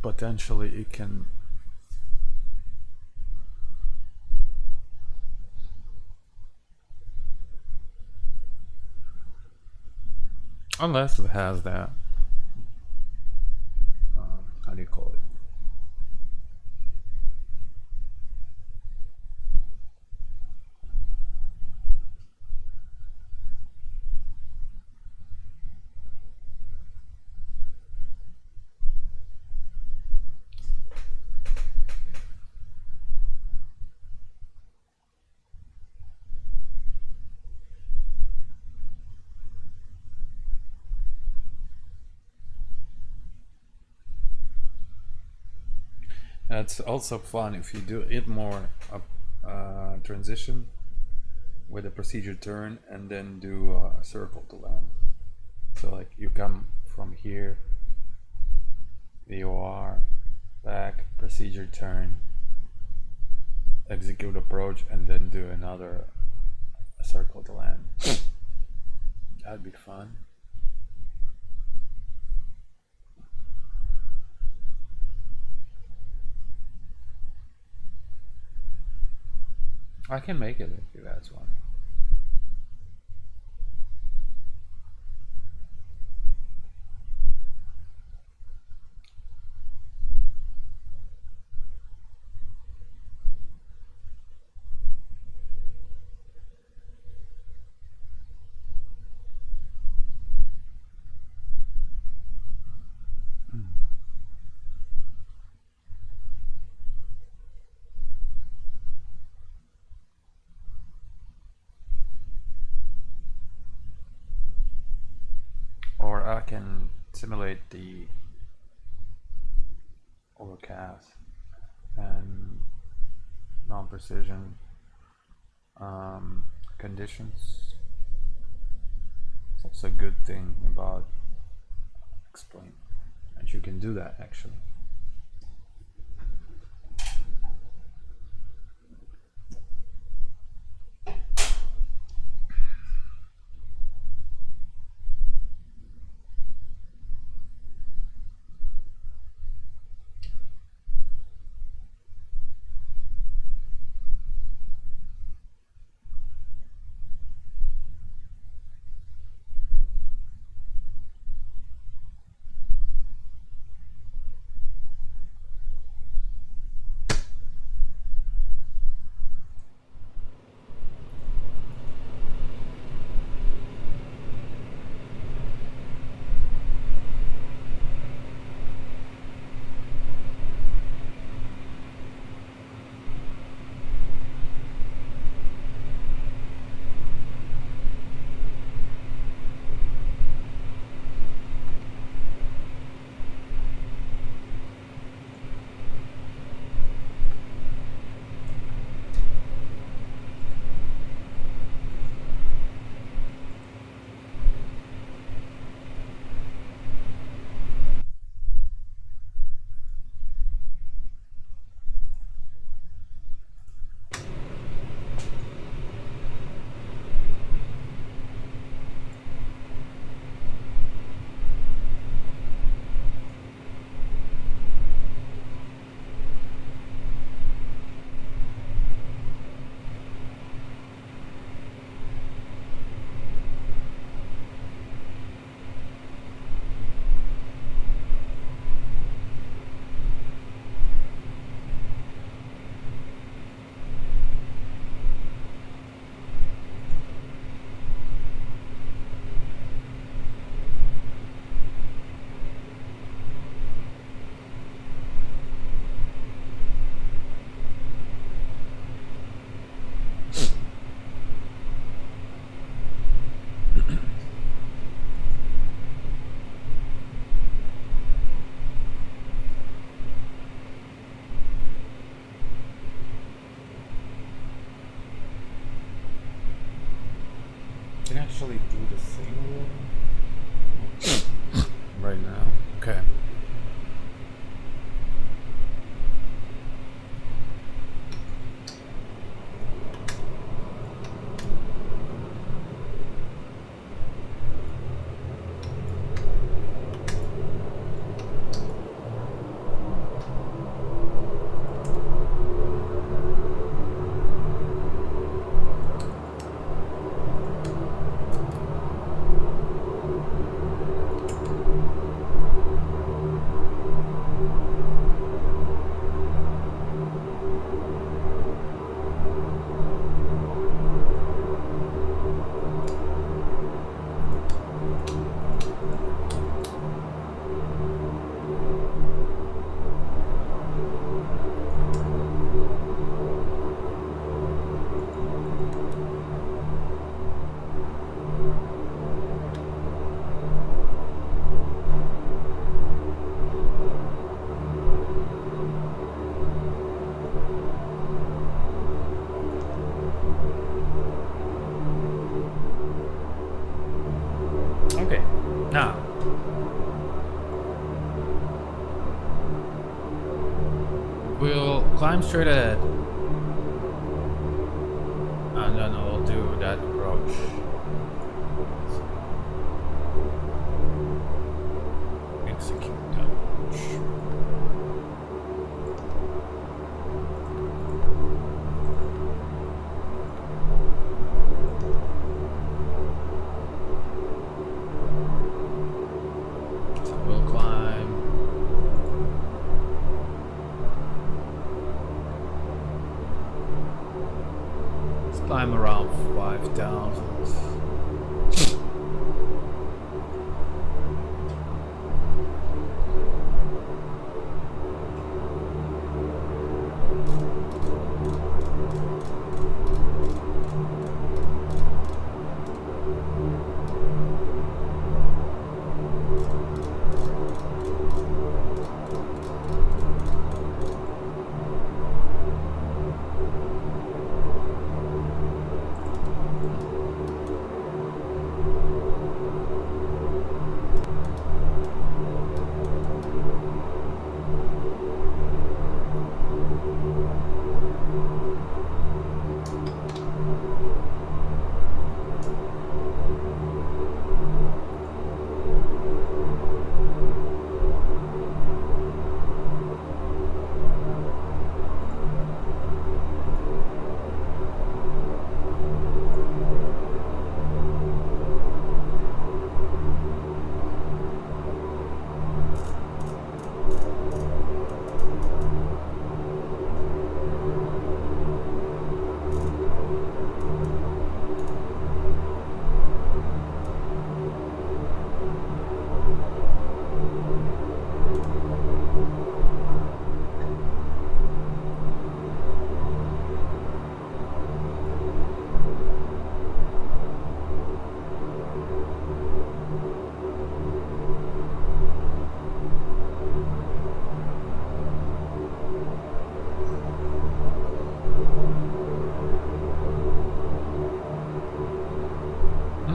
potentially it can unless it has that how do you call it? It's also fun if you do it more transition with a procedure turn and then do a circle to land. So like you come from here, VOR, back, procedure turn, execute approach, and then do another circle to land. That'd be fun. I can make it if that's one. Or I can simulate the overcast and non-precision conditions. It's also a good thing about explain, and you can do that actually. actually do the thing right now. Okay. Okay. Now. We'll climb straight ahead. And then we'll do that approach. Execute that approach. So we'll climb. Let's climb around 5,000.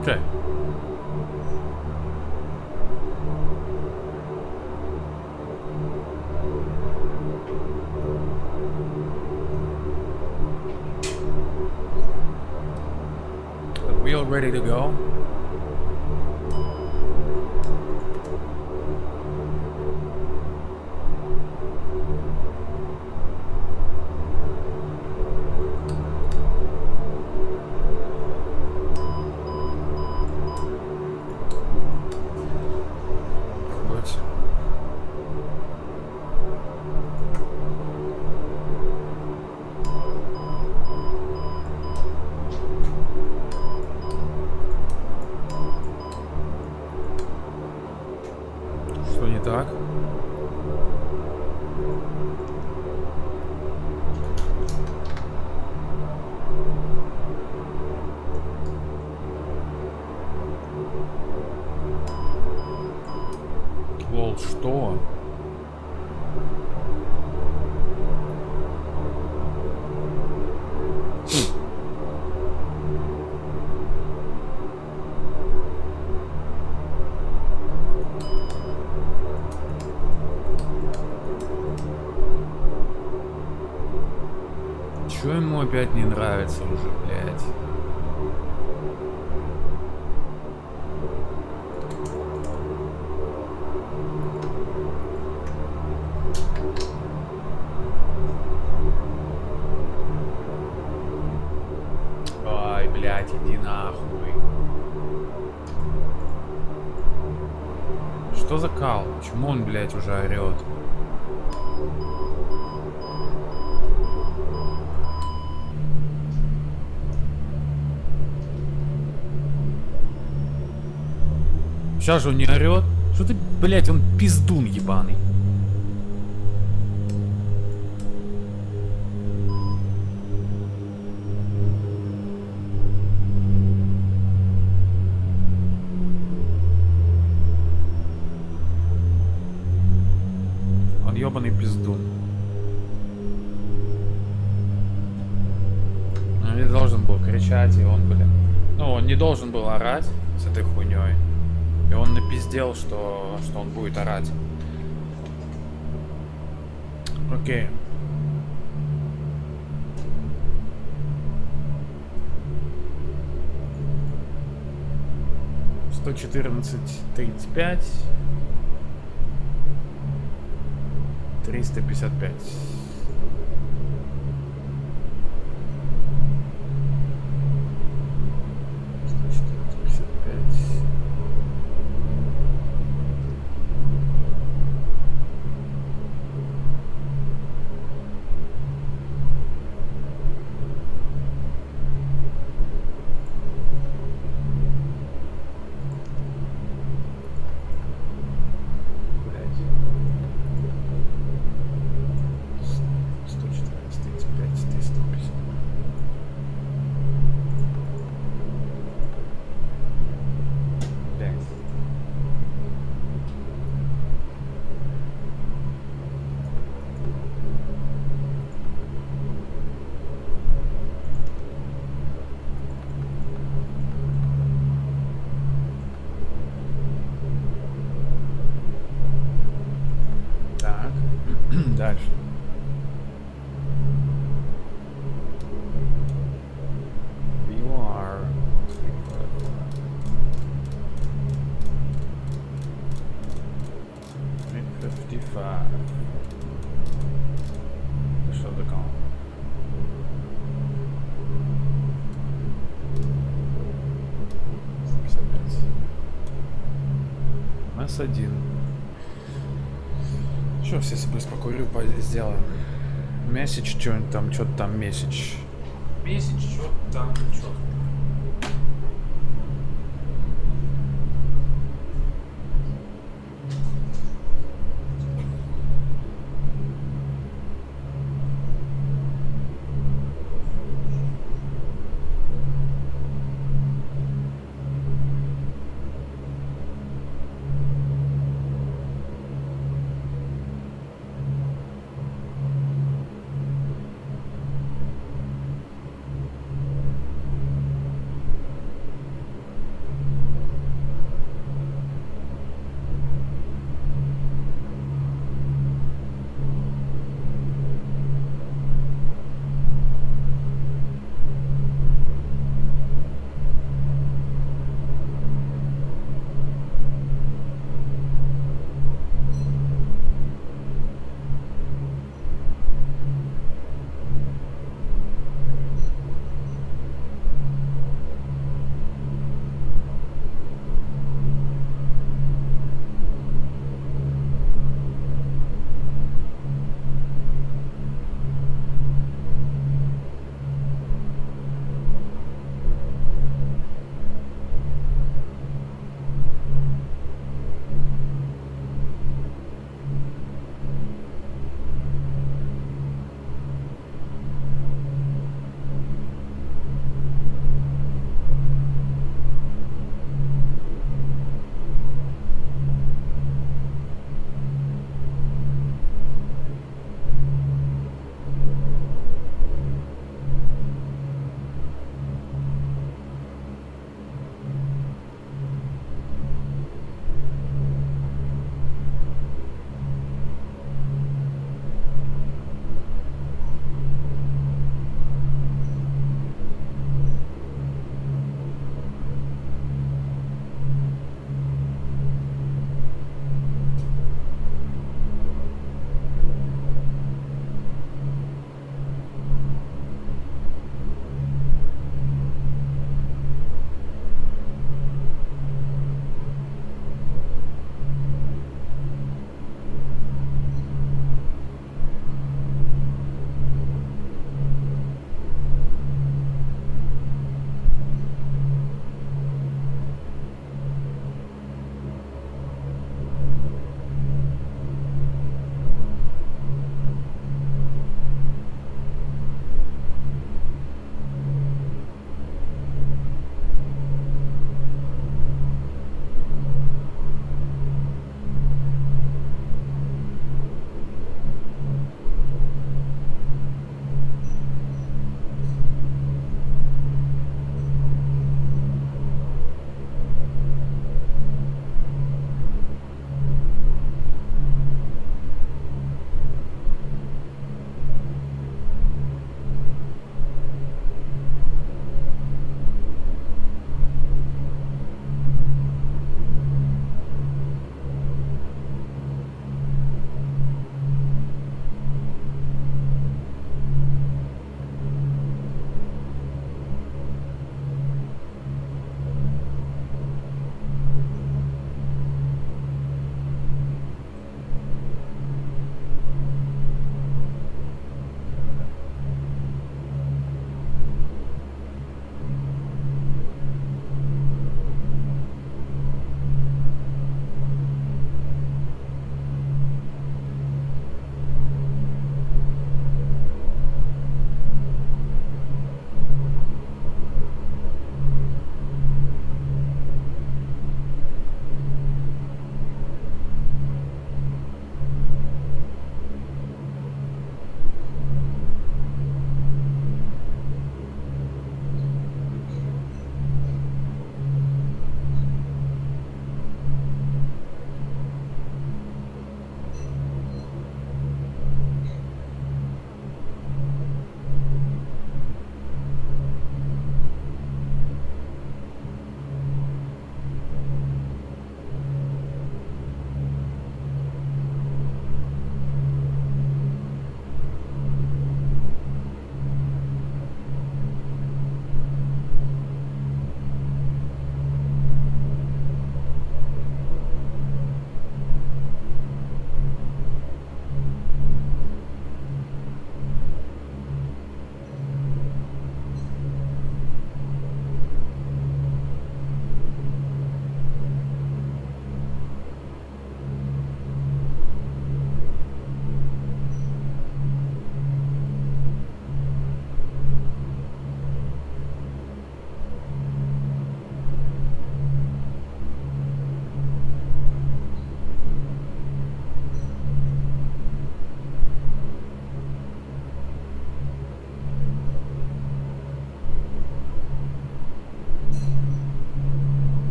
Okay. Are we all ready to go? What? Что не так? Лол, что? Чё ему опять не нравится уже, блядь? Ай, блядь, иди нахуй. Что за кал? Почему он, блядь, уже орёт? Сейчас же он не орёт. Что ты, блядь, он пиздун ебаный. Он ебаный пиздун. Он не должен был кричать, и он, блин. Ну, он не должен был орать с этой хуйней. И он напиздел, что он будет орать. Окей. Сто 14:35. 355. Дальше. You are 355. Что такое? МС1. Сейчас я себе покурю, сделаем. Месседж, что-нибудь там, что-то там месседж. Месседж, что-то там, что-то.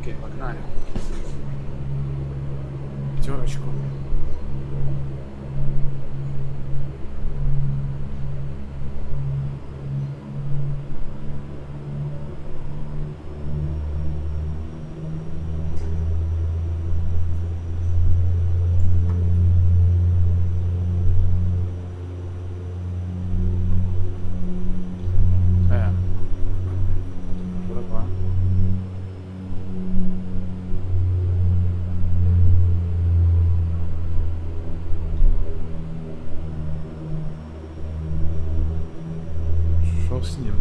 Окей, погнали. Пятерочку. Что такое? Что с ним?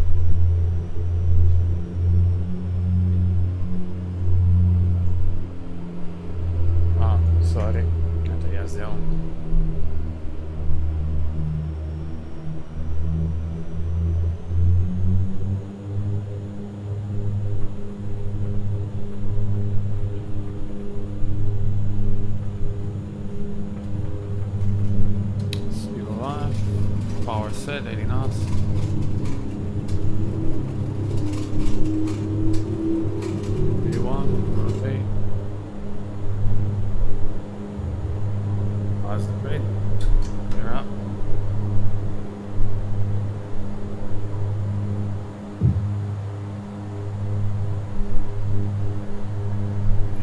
А, сори. Это я сделал. Speed alive. Power set, 80 knots. V1, rotate. Pause the brake. Clear up.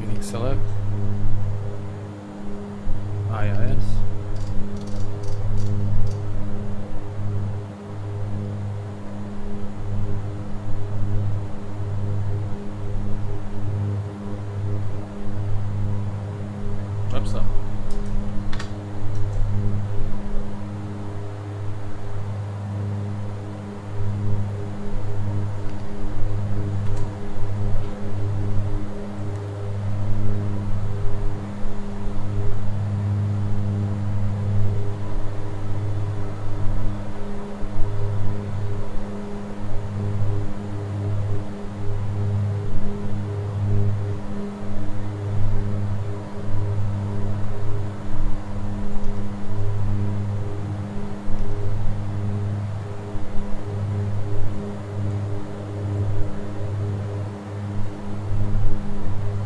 Unique select. IIS. What's up?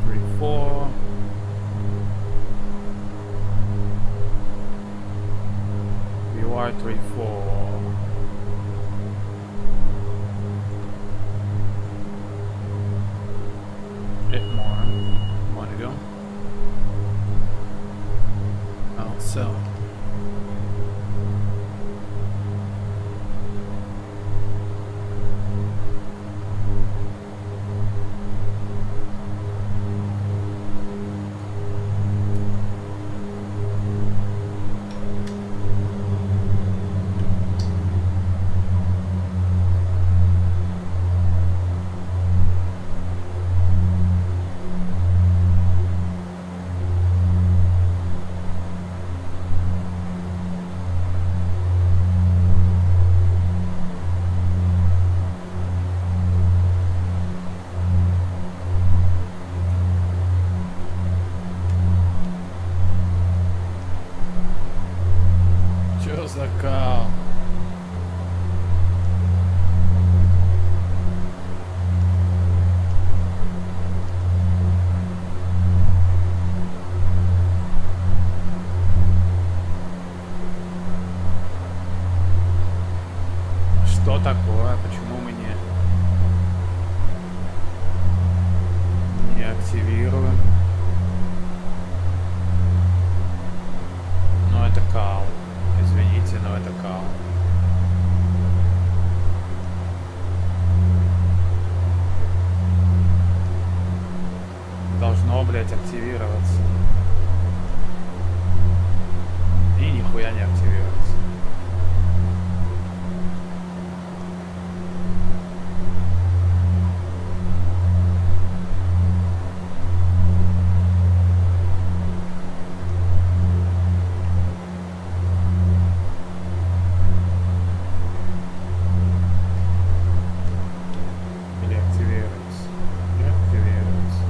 Three, four. VY 34. Bit more. Want to go? I'll sell. Чё за кал? Что такое? Почему мы не активируем? Ну это кал. Извините, но это кал. Должно, блять, активироваться. И нихуя не активируется. Или активируется. Не активируется.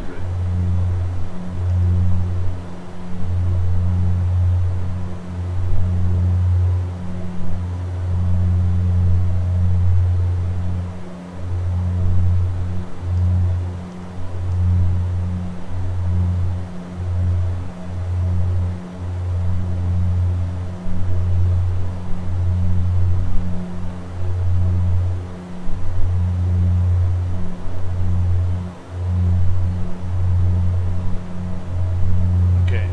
100. Окей.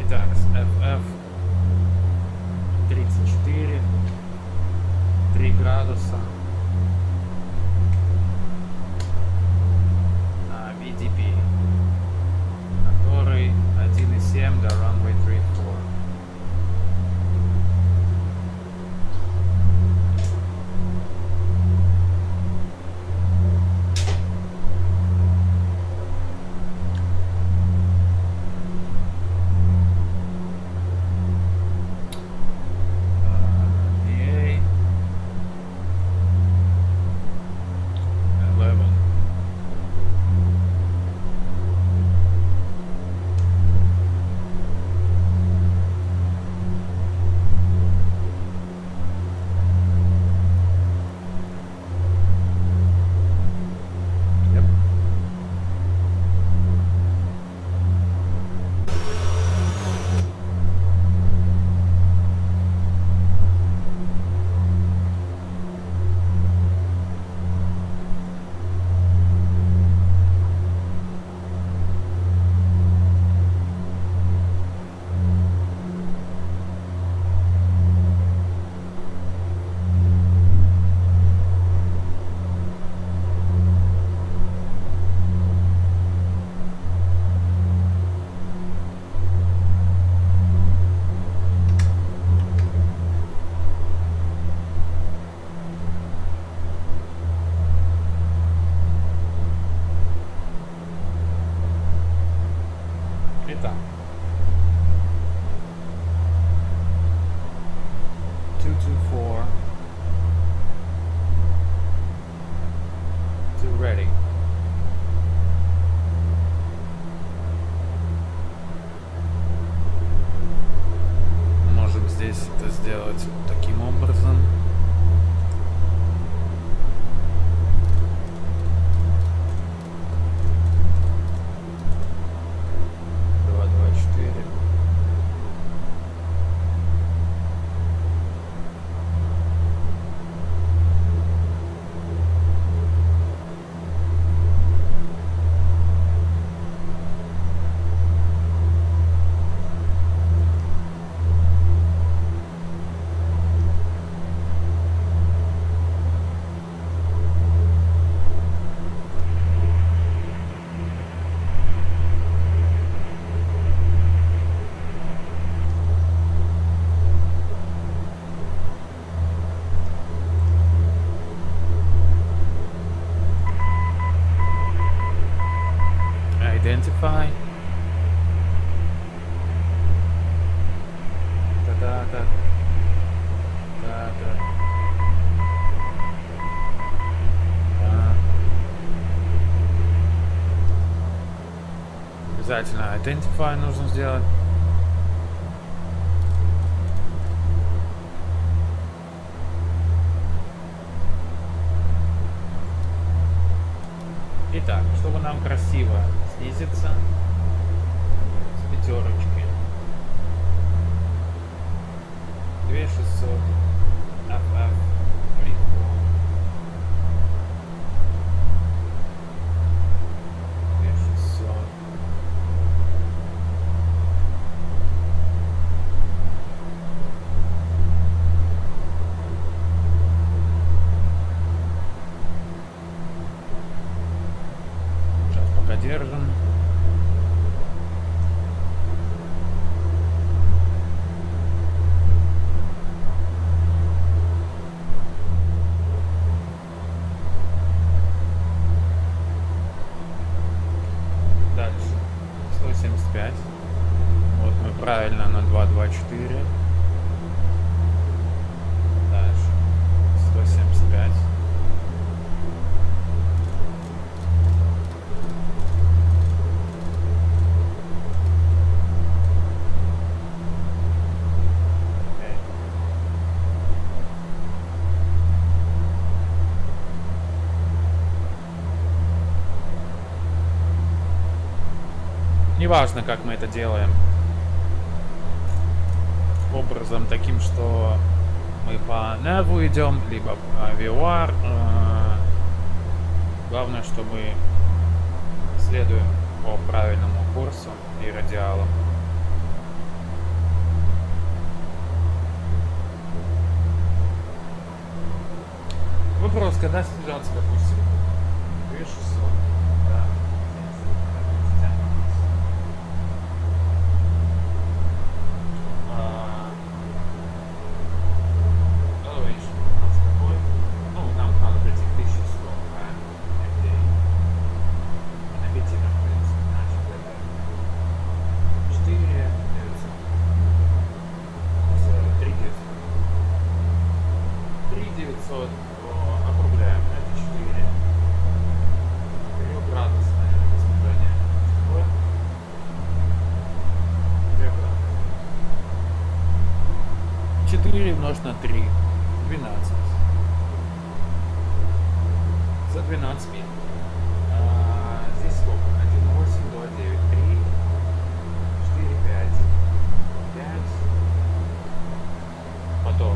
Итак, с FF 34, 3 градуса. VDP, который 1,7 до runway 34. DA 11. Yep. Итак. 224. To ready. Можем здесь это сделать таким образом. Два, два, четыре. Identify. Да-да-да. Да-да. Да. Обязательно Identify нужно сделать. Итак, чтобы нам красиво снизиться с пятерочки. 2600 FF 34. Сейчас пока держим. 224. Дальше 175. Неважно, как мы это делаем. Образом таким, что мы по неву идем, либо по VR. Главное, что мы следуем по правильному курсу и радиалам. Вопрос, когда снижаться, допустим, 2600, да? Округляем, это 4. Трехградусное снижение. Что? Трехградусное. 4 умножить на 3. 12. За 12 минут. Здесь сколько? 1, 8, 2, 9, 3, 4, 5. 5. Потом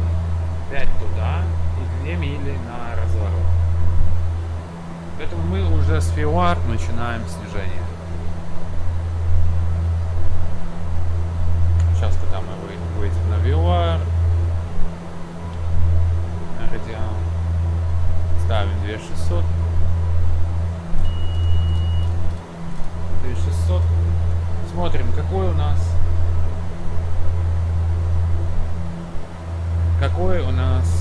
5 туда. И 2 мили на разворот. Поэтому мы уже с VR начинаем снижение. Сейчас, когда мы выйдем на VR, на радиал, ставим 2600. 2600. Смотрим, какой у нас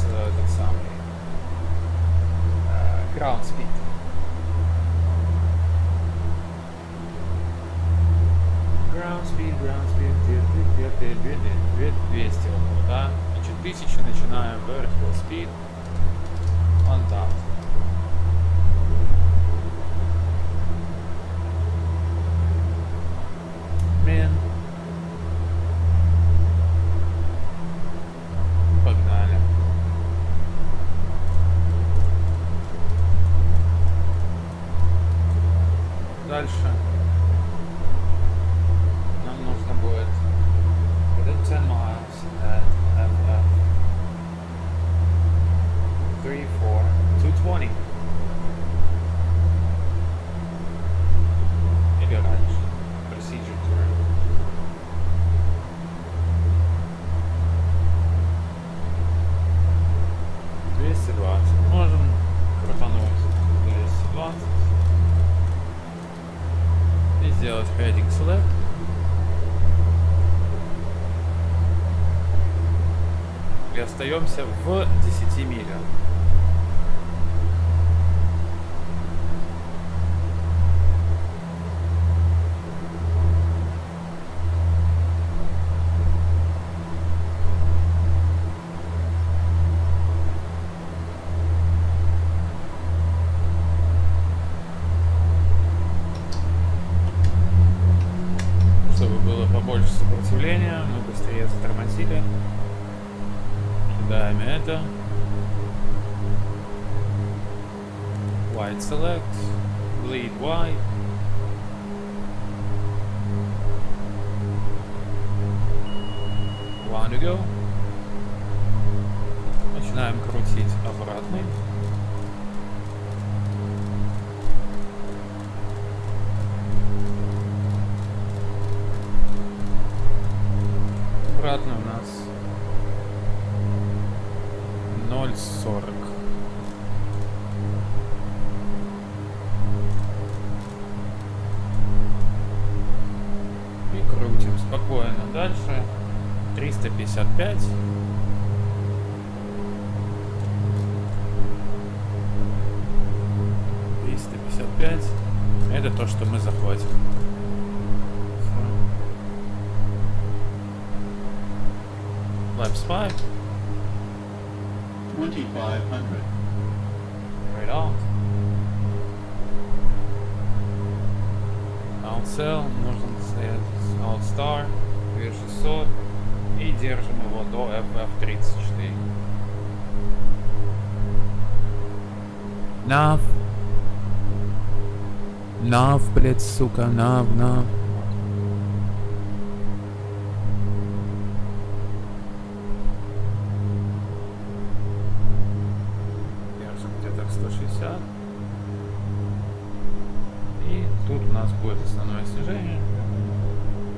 этот самый ground speed. Ground speed, где-то 200 около, да? Значит, 1000 начинаем vertical speed on top. Min. Погнали. Дальше нам нужно будет 10 miles at FF 3, 4, 220 или раньше. Procedure turn. Можем крутануть 220 и сделать heading select. И остаемся в 10 милях. Чтобы было побольше сопротивления, мы быстрее затормозили. Кидаем это. White select. Bleed white. One to go. Начинаем крутить обратный. Обратно у нас 0,40. И крутим спокойно. Дальше 355. Это то, что мы захватим. Flaps 5. 2,500. Right out. Alt cell, можно стоять Alt Star, 2600 и держим его до FF34. Нав. Нав, блять, сука, нав. Держим где-то 160. И тут у нас будет основное снижение.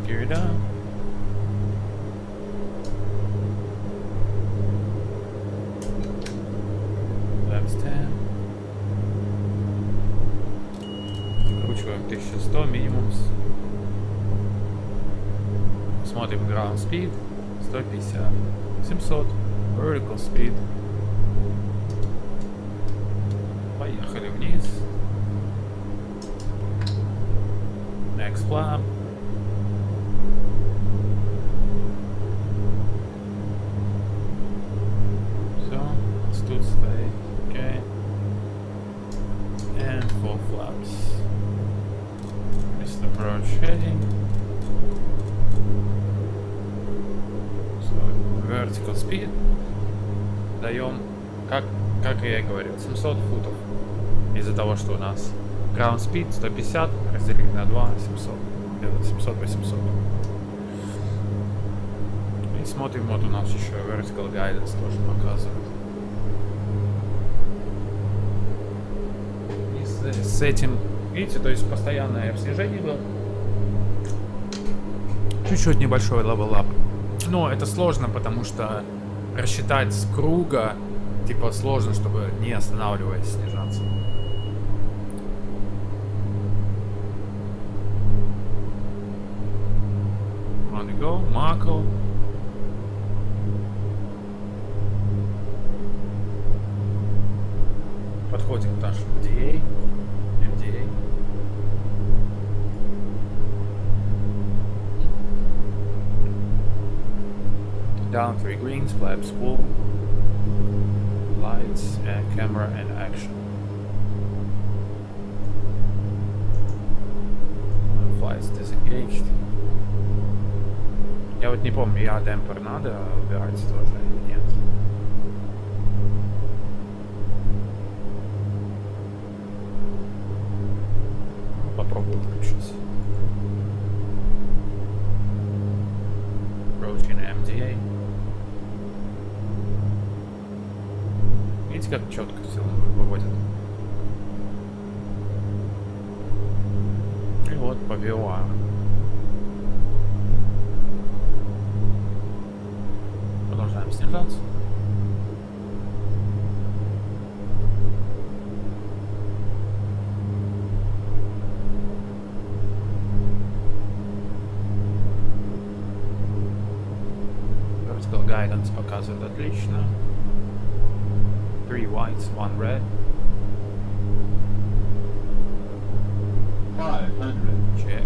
Gear down. Flaps 10. Выкручиваем 1100 минимум. Смотрим ground speed 150. 700. Vertical speed. Поехали вниз. Next flap. Все, тут стоит. Okay. And 4 flaps. Mr. Approach heading. So, vertical speed. Даем, как я и говорил, 700 футов. Из-за того, что у нас ground speed 150 разделить на 2, 700. Где-то 700-800. И смотрим, вот у нас еще vertical guidance тоже показывает. И с этим, видите, то есть постоянное снижение было. Чуть-чуть небольшой level up. Но это сложно, потому что рассчитать с круга, типа, сложно, чтобы не останавливаясь снижаться. Go, Marco. Подходим к нашему MDA. Down 3 greens, flaps full. Lights and camera and action. Flights disengaged. Я вот не помню, я демпер надо убирать тоже или нет. Попробую включить. Approaching MDA. Видите, как четко все выводит. И вот по VOR. Продолжаем снижаться. Vertical guidance показывает отлично. 3 whites, 1 red. 500. Check.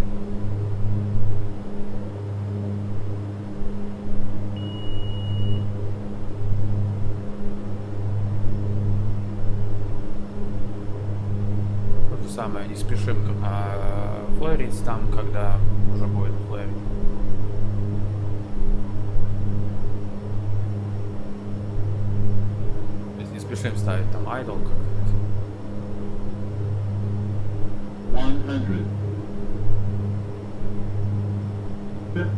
То же самое, не спешим флэрить там, когда уже будет флэрить. То есть не спешим ставить там idle, как 100. 50.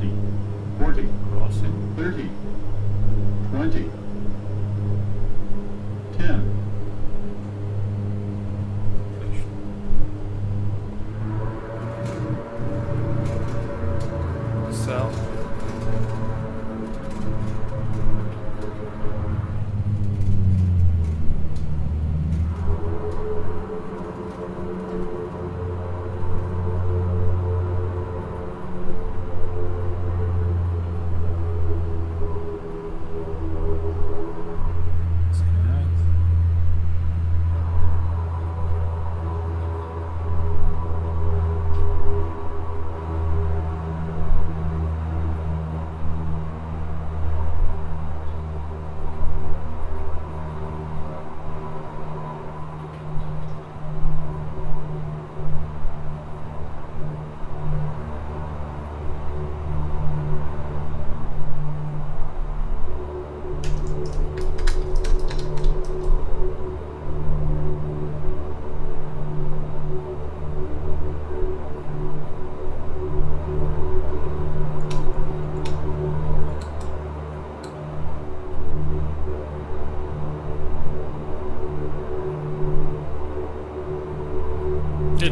40. crossing. 30. 20. 10. Отлично. Sell.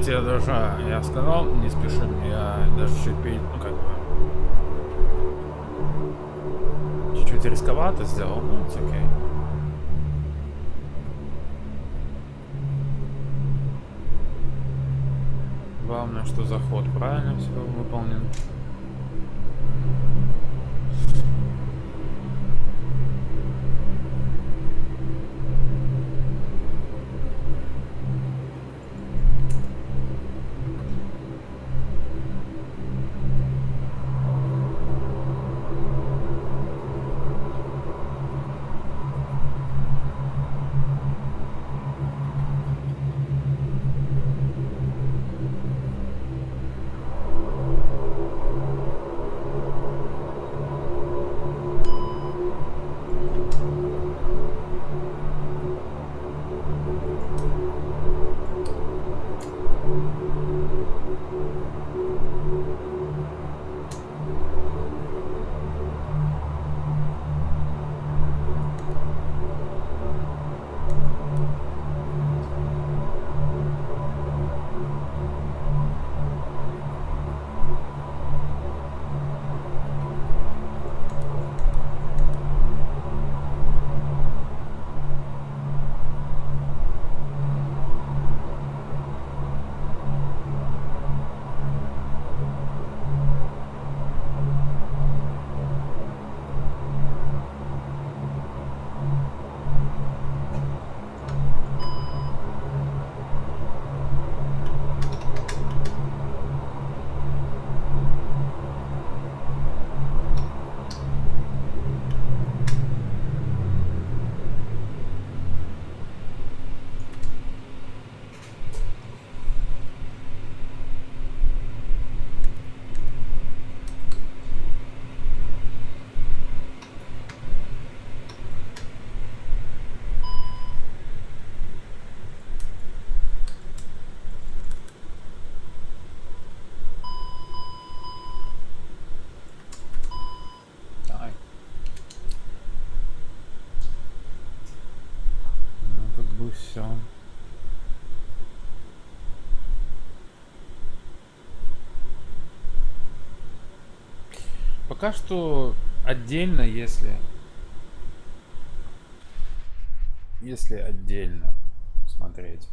Здравствуйте, душа. Я сказал, не спешим. Я даже чуть ну как бы чуть-чуть рисковато сделал, но it's окей. Главное, что заход правильно все выполнен. Давай. Ну, как бы все. Пока что отдельно, если отдельно смотреть,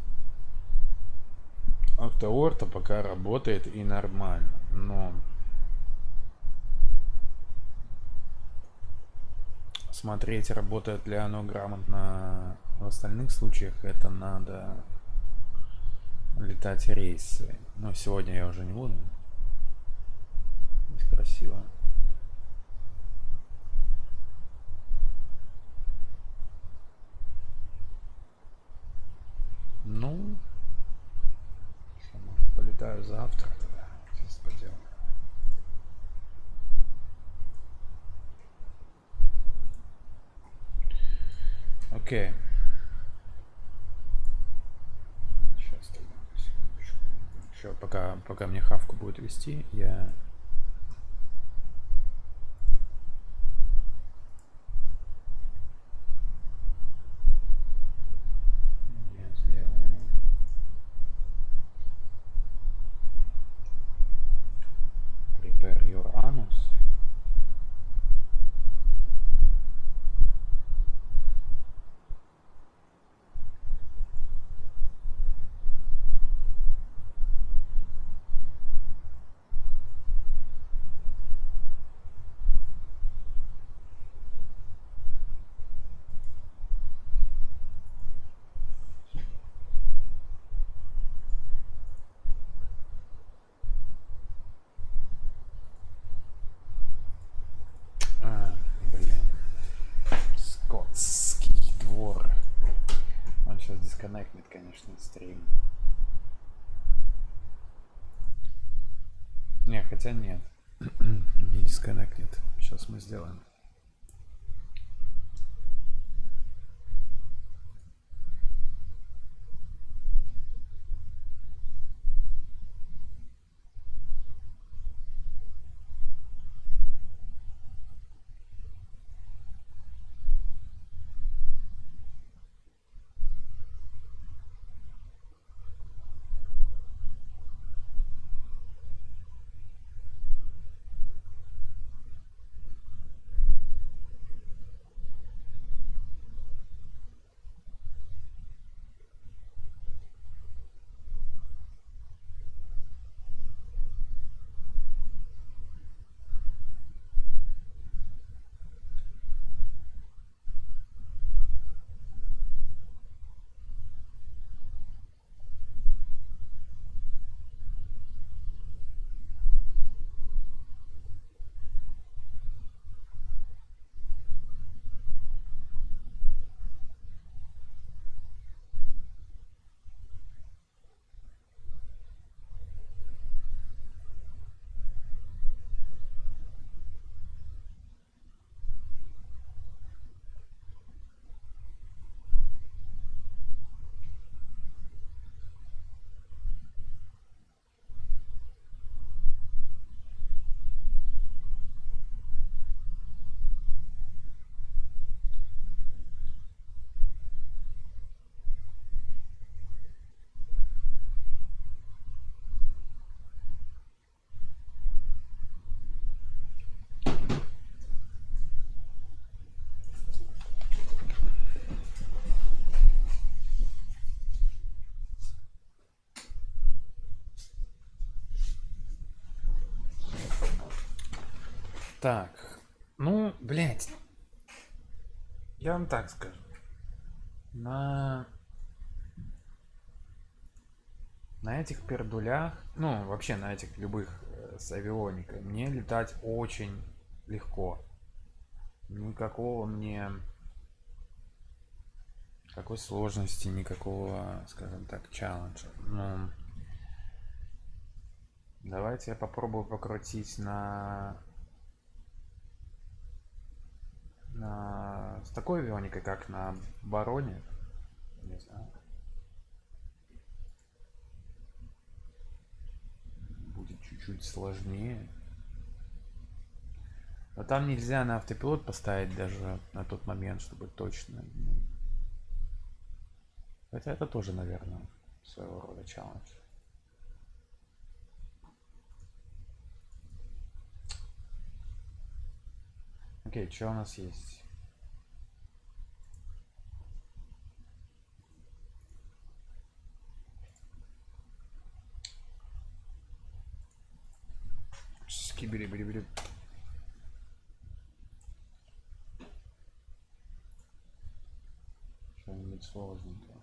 автоорта пока работает и нормально, но смотреть, работает ли оно грамотно в остальных случаях, это надо летать рейсы. Но сегодня я уже не буду. Здесь красиво. Ну, что, может, полетаю завтра тогда. Сейчас поделаю. Окей. Сейчас тогда. Еще пока мне хавку будет вести, я сделаю. Prepare your anus. Блин. Скотский двор. Он сейчас дисконнектит, конечно, стрим. Не, хотя нет. Не дисконнектит. Сейчас мы сделаем. Так, ну, блядь, я вам так скажу. На этих пердулях, ну, вообще на этих любых с авионикой, мне летать очень легко. Никакого мне... Какой сложности, никакого, скажем так, челленджа. Ну, давайте я попробую покрутить с такой авионикой, как на Бароне. Не знаю. Будет чуть-чуть сложнее. Но там нельзя на автопилот поставить даже на тот момент, чтобы точно. Хотя это тоже, наверное, своего рода челлендж. Окей, что у нас есть? Скибери-бери-бери. Что-нибудь сложненькое.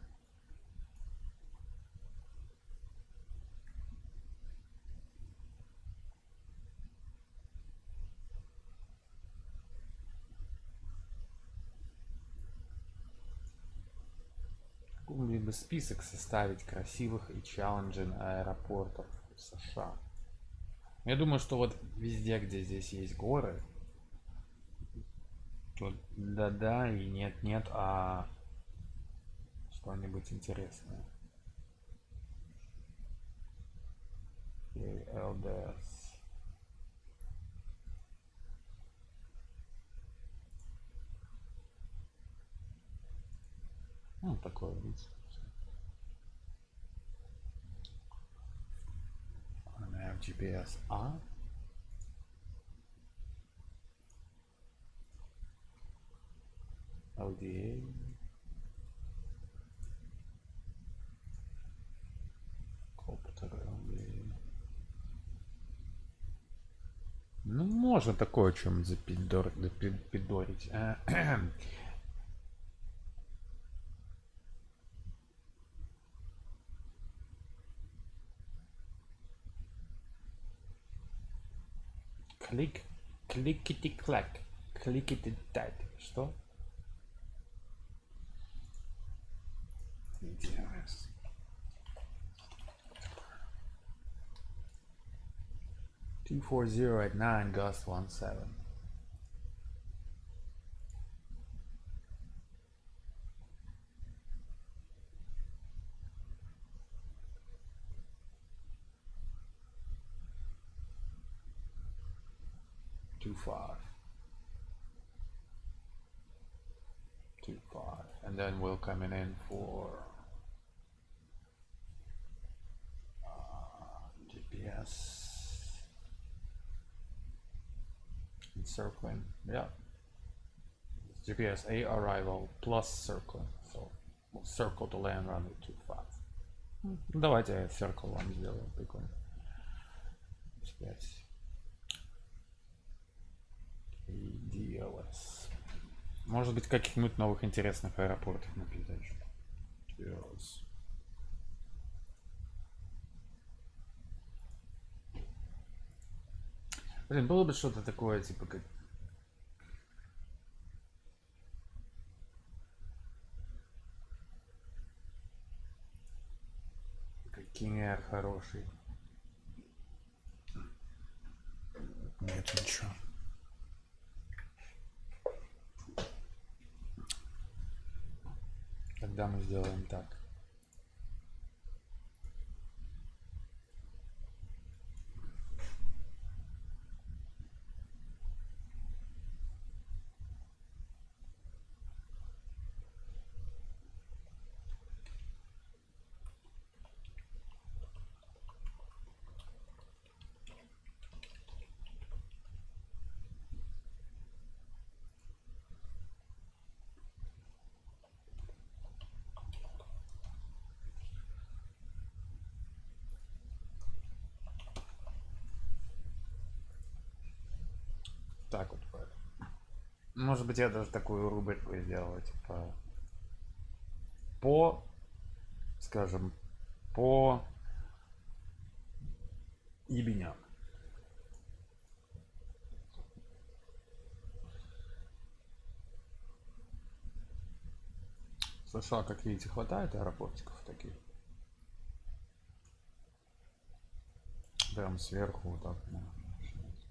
Какой-либо список составить красивых и челленджин аэропортов в США. Я думаю, что вот везде, где здесь есть горы, тут да-да и нет-нет, а что-нибудь интересное. И ЛДС. Ну, такой вид. I have GPS A. LDA. Коптер LDA. Ну, можно такое о чем запидорить. Клик. Кликити-клак. Кликити-тайт. Что? Интересно. Two 4089 Gust 17. Two 5, and then we're coming in for GPS encircling. Yeah, GPS A arrival plus circling, so we'll circle to land runway 25. Давайте circle вам сделаем, прикольно. 5 DLS. Может быть, каких-нибудь новых интересных аэропортов написать. DLS. Блин, было бы что-то такое, типа как... King Air хороший. Нет ничего. Тогда мы сделаем так. Так вот. Может быть, я даже такую рубрику сделаю, типа по, скажем, по ебеням. В США, как видите, хватает аэропортиков таких. Прям сверху вот так можно начинать.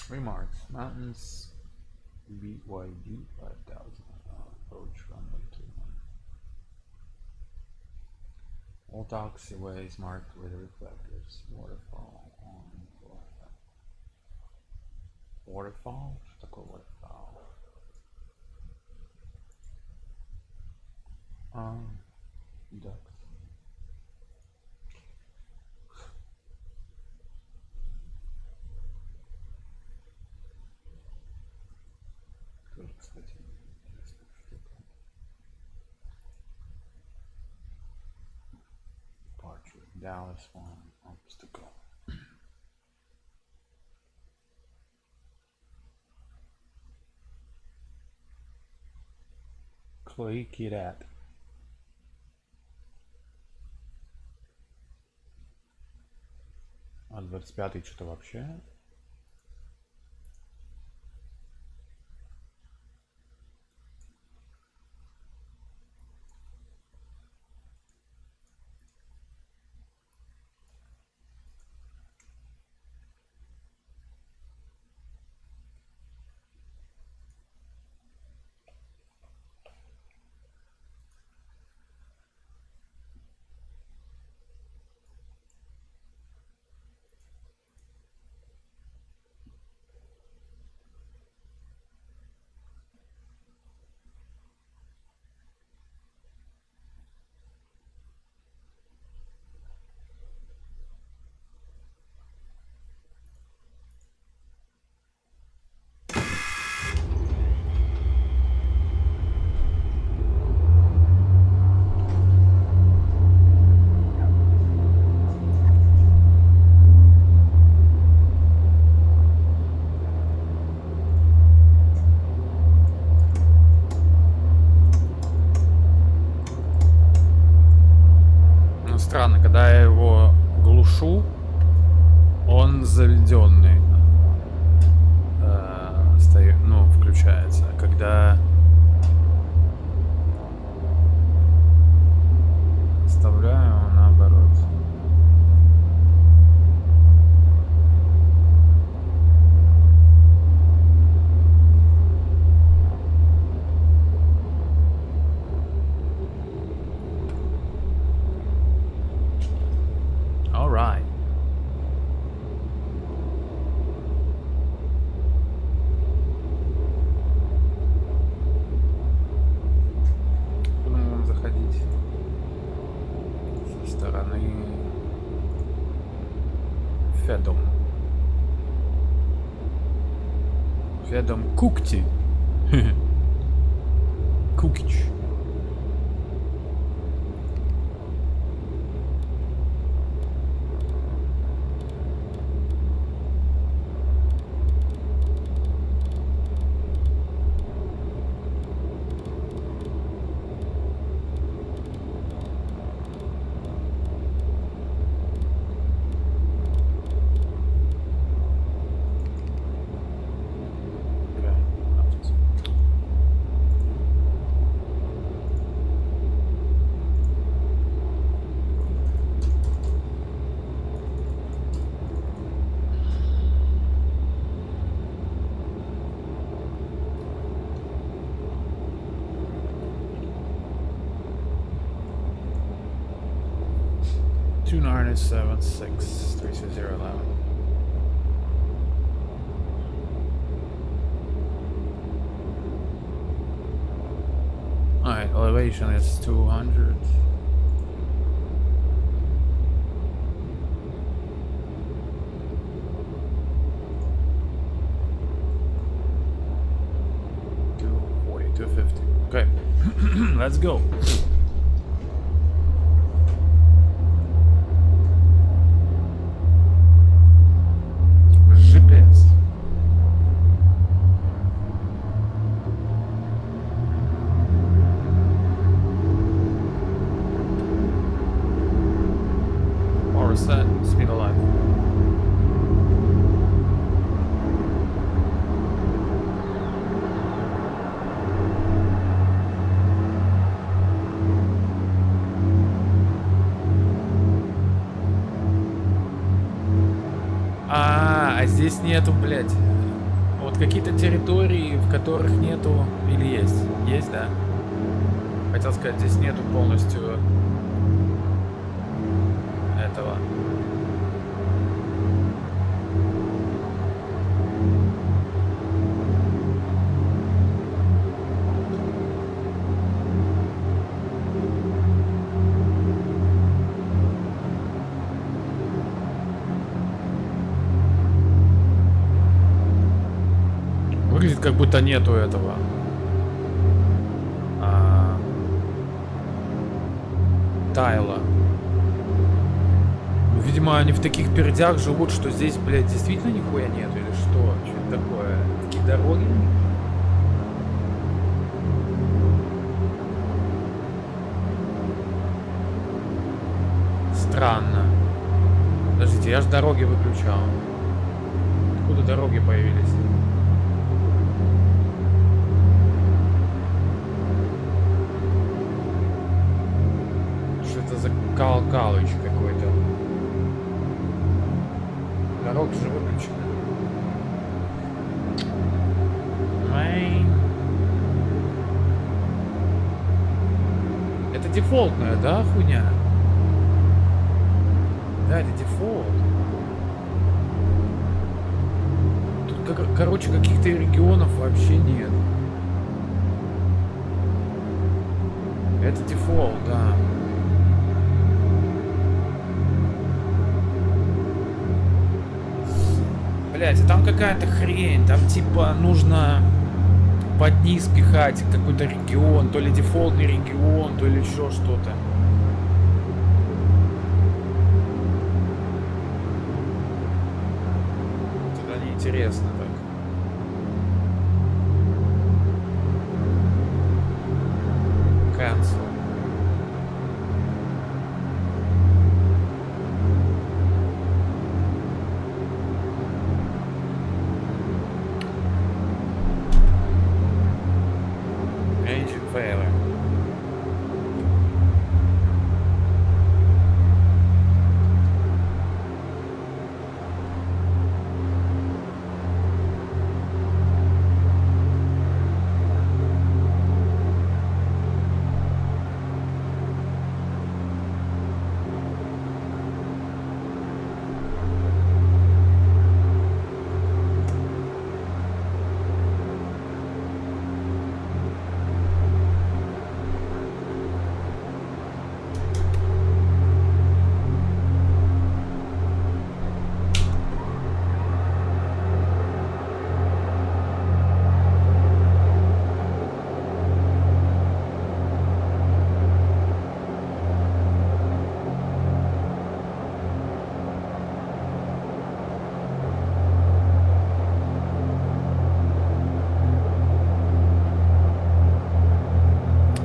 Remarks. Mountains BYD 5000. Approach runway 21. All taxiways marked with reflectors. Waterfall on Waterfall? Что такое waterfall? Ducks. Тоже, кстати, интересная штука. Departure. Dallas one obstacle. Chloe Kirat. А 25-й что-то вообще? Ну, странно, когда я его глушу, он заведенный ну, включается. Когда вставляю, наоборот. All right. Куда мы будем заходить? Со стороны Федом. Федом Кукти. Кукич. Two 976 36011. Alright, elevation is 200. 250. Okay. Let's go. GPS. Power set, speed alive. А здесь нету, блядь. Вот какие-то территории, в которых нету, или есть? Есть, да? Хотел сказать, здесь нету полностью этого. Выглядит, как будто нету этого. Тайла. Ну, видимо, они в таких пердях живут, что здесь, блядь, действительно нихуя нету, или что? Что это такое? Такие дороги? Странно. Подождите, я же дороги выключал. Откуда дороги появились? Что это за Калыч какой-то? Дороги же выключены. Это дефолтная, да, хуйня? Да, это дефолт. Тут, короче, каких-то регионов вообще нет. Это дефолт, да. Блять, а там какая-то хрень. Там типа нужно под низ пихать какой-то регион. То ли дефолтный регион, то ли еще что-то. Это неинтересно так. Cancel. Engine failure.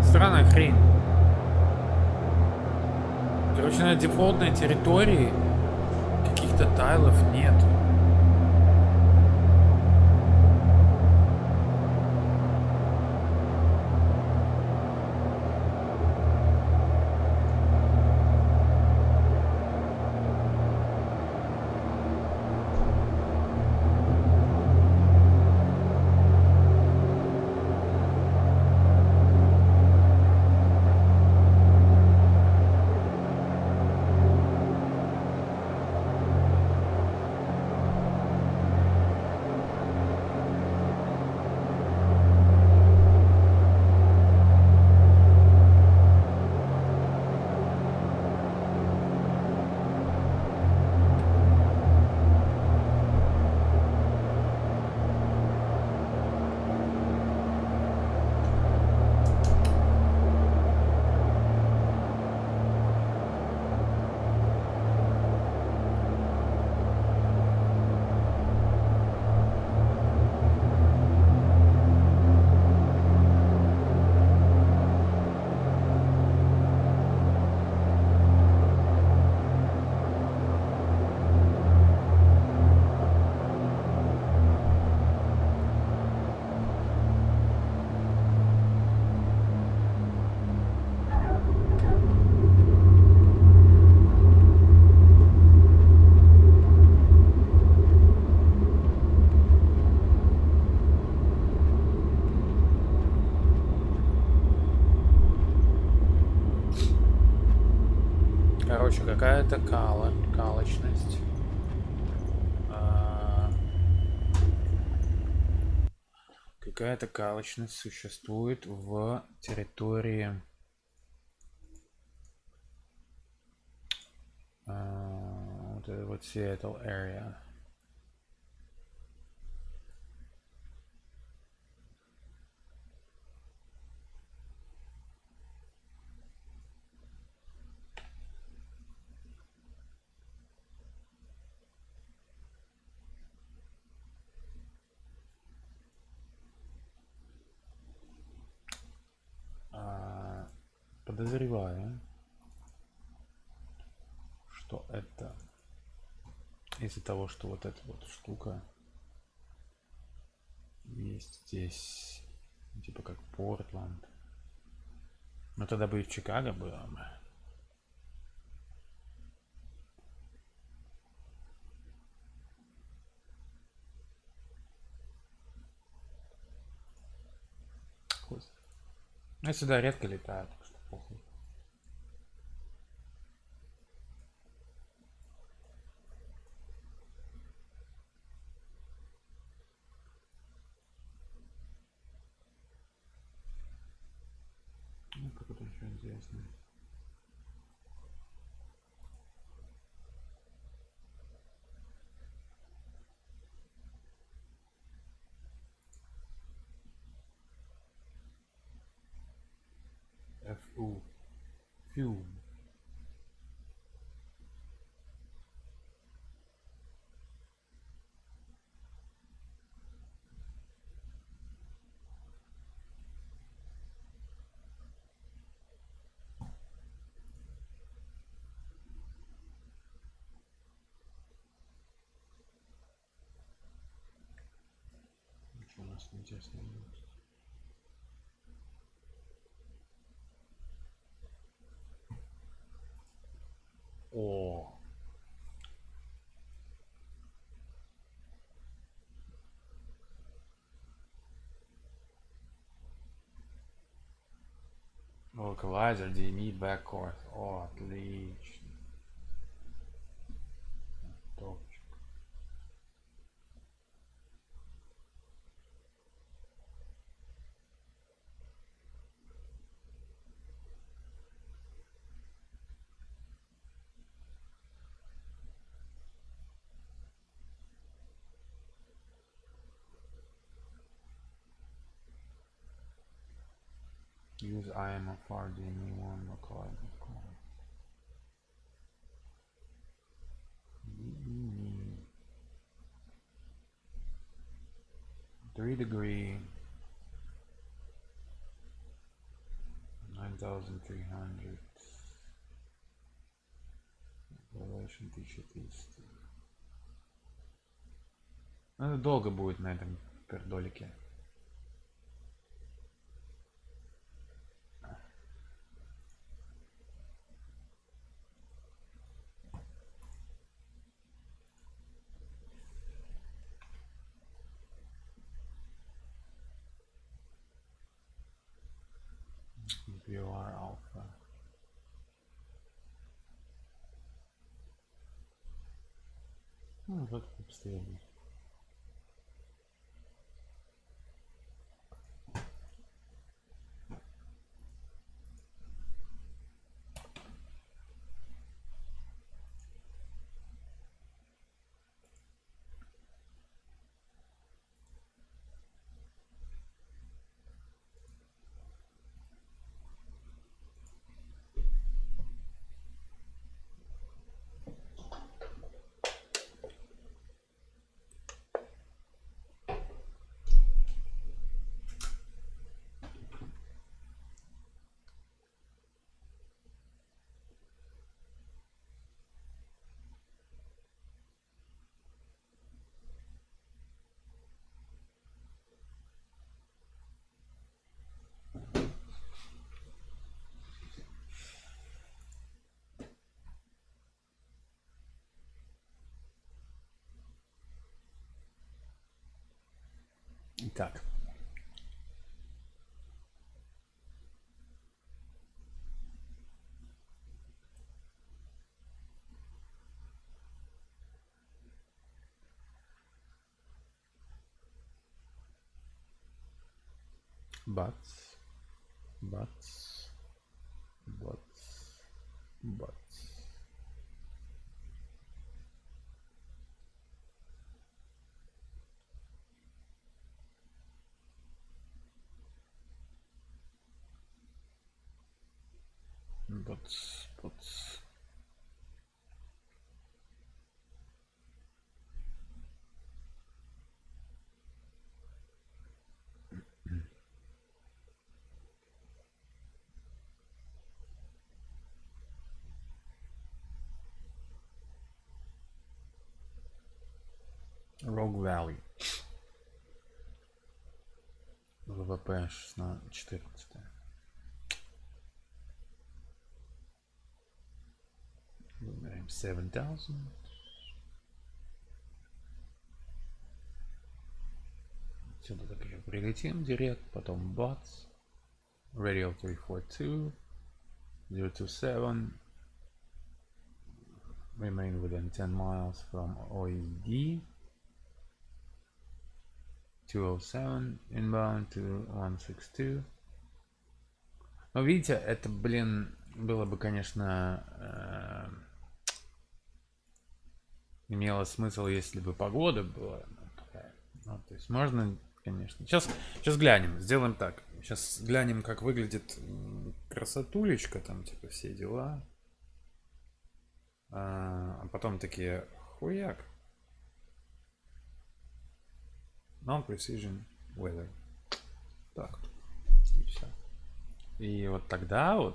Странная хрень. Короче, на дефолтной территории каких-то тайлов нет. Короче, какая-то калочность. Какая-то калочность существует в территории вот это вот Seattle area. Подозреваю, что это из-за того, что вот эта вот штука есть здесь, типа как Портланд. Но тогда бы и в Чикаго было бы. Я сюда редко летаю, так что похуй. Ну, как это еще интересно. FU. Fume. Что у нас интересно есть? О. Localizer, DME, backcourt. О, отлично. Топчик. Use IMFR DME1 localizer. DME. 3 degree. 9300. Relation 1300. Ну, это долго будет на этом пердолике. VR Alpha. Ну, вот обстоятельно. Итак. Бац. Бац. Бац. Бац. Бац. Бац. Rogue Valley. ВВП 14. Выбираем 7000. Сюда так еще прилетим директ, потом бац. Radio 342. 027. Remain within 10 miles from OED. 207 inbound to 162. Но видите, это, блин, было бы, конечно, имело смысл, если бы погода была такая. Ну, то есть можно, конечно. Сейчас глянем, сделаем так. Сейчас глянем, как выглядит красотулечка, там, типа, все дела. А потом такие, хуяк. Non-precision weather. Так. И все. И вот тогда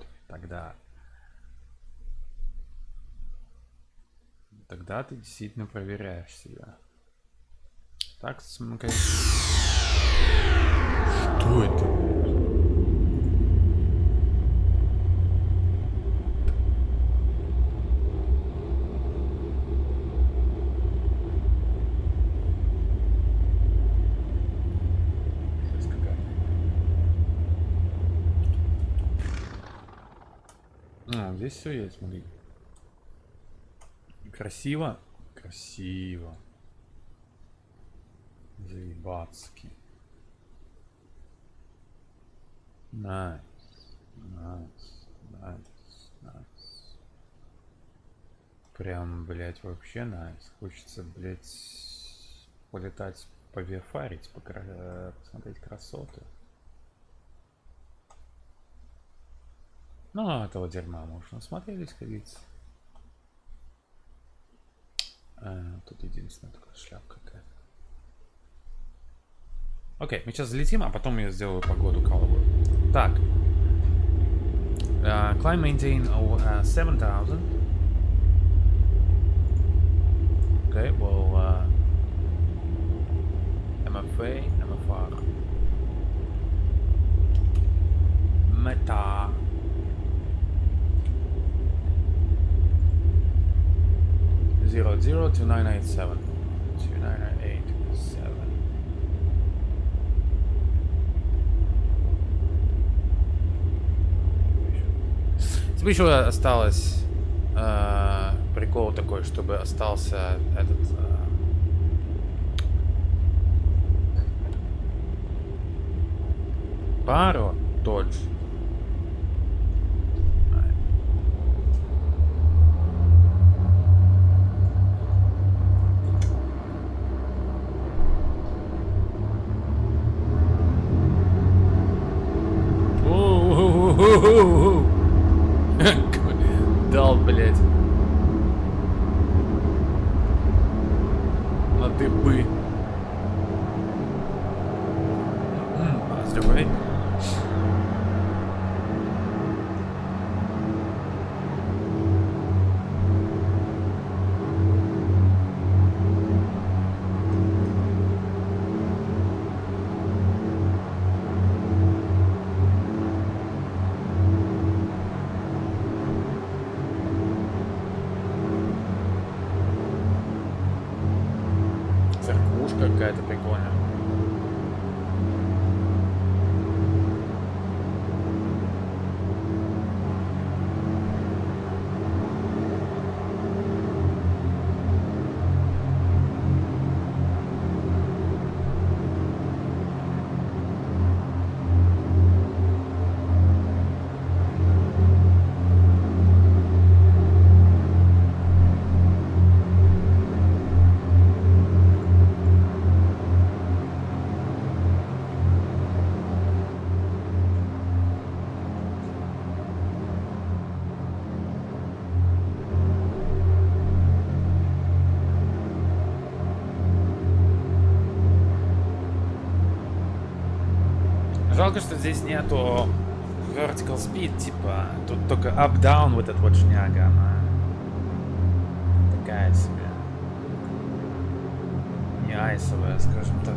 тогда ты действительно проверяешь себя. Так, смотри. Что это? Здесь все есть, смотри. Красиво. Красиво. Заебацки. Найс. Найс. Найс. Найс. Прям, блять, вообще найс. Хочется, блять, полетать, повефарить, посмотреть красоты. Ну, этого дерьма мы уже насмотрелись, как говорится. Тут единственная такая шляпка какая-то. Окей, мы сейчас взлетим, а потом я сделаю погоду коловую. Так. Climb maintain 7000. Okay, well, MFA, MFR. Meta. Zero 2987. 2987. Типа еще осталось прикол такой, чтобы остался этот пару додж. Дал, блять. На дыбы. Здравствуй. Жалко, что здесь нету vertical speed, типа, тут только up-down вот эта вот шняга, она такая себе. Не айсовая, скажем так.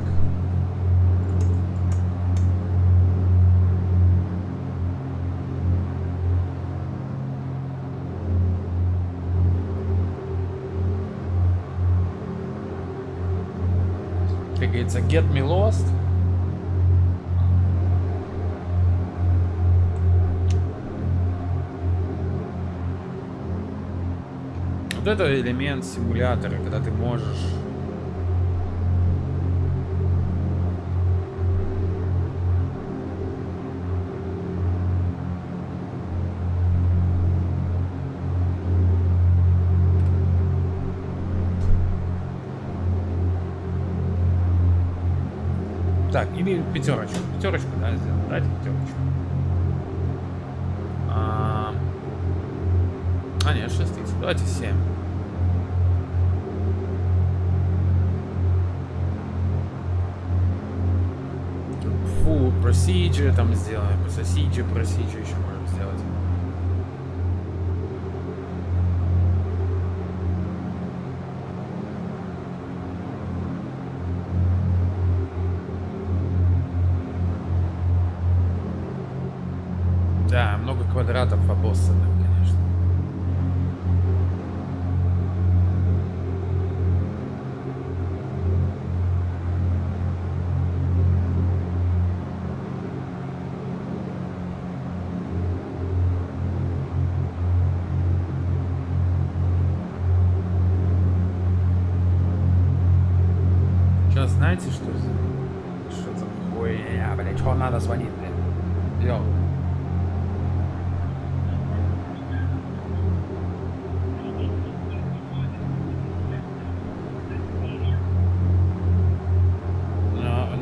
Как говорится, get me lost. Вот это элемент симулятора, когда ты можешь так, или пятерочку. Пятерочку, да, сделаем. Давайте пятерочку. Нет, 6 тысяч. Давайте 7. Full procedure там сделаем. Procedure еще можем сделать. Да, много квадратов обоссанных, конечно. Сейчас знаете, что за хуйня, блядь, что надо звонить, блядь? Йоу.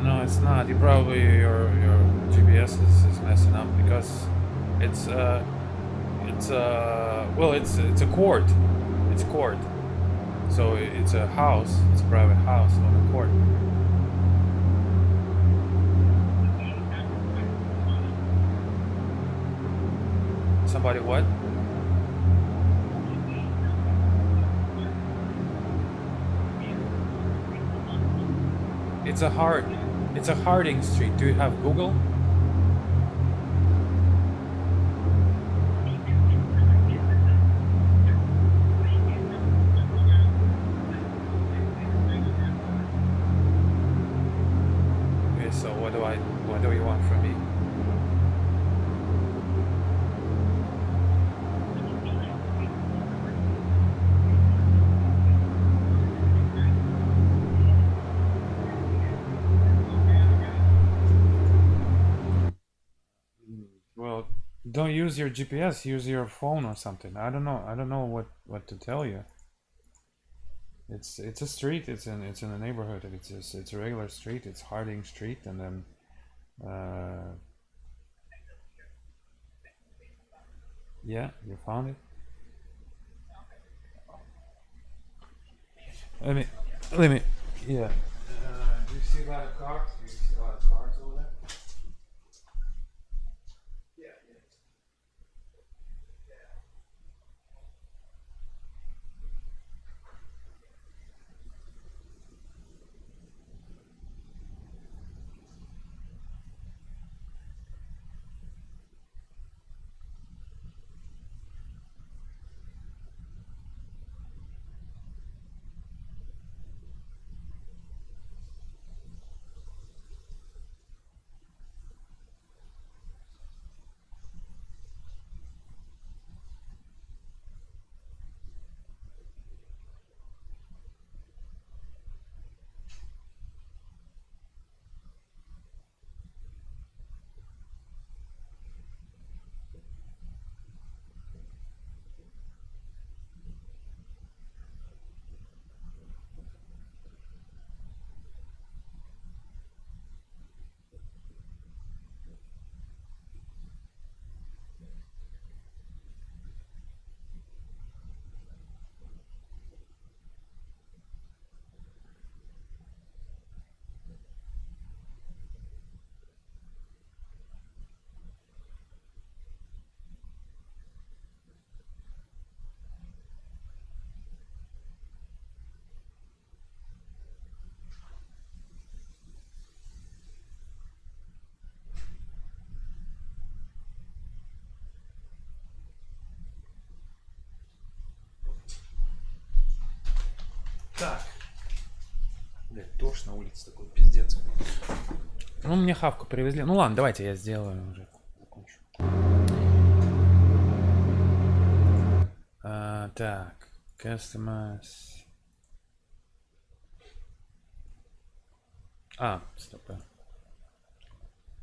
No, it's not. You probably your GPS is messing up because it's well, it's a court. It's court. So it's a house. It's a private house on a court. Somebody what? It's a Harding Street. Do you have Google? Okay, so what do you want from me? Well, don't use your GPS, use your phone or something. I don't know. I don't know what to tell you. It's a street. It's in a neighborhood. It's a regular street. It's Harding Street, and then yeah, you found it. Let me. Yeah. Do you see a lot of cars? Do you see a lot of cars over there? Так. Блядь, дождь на улице такой, пиздец. Ну, мне хавку привезли. Ну ладно, давайте я сделаю уже. Закончу. Так. Customize. Стоп.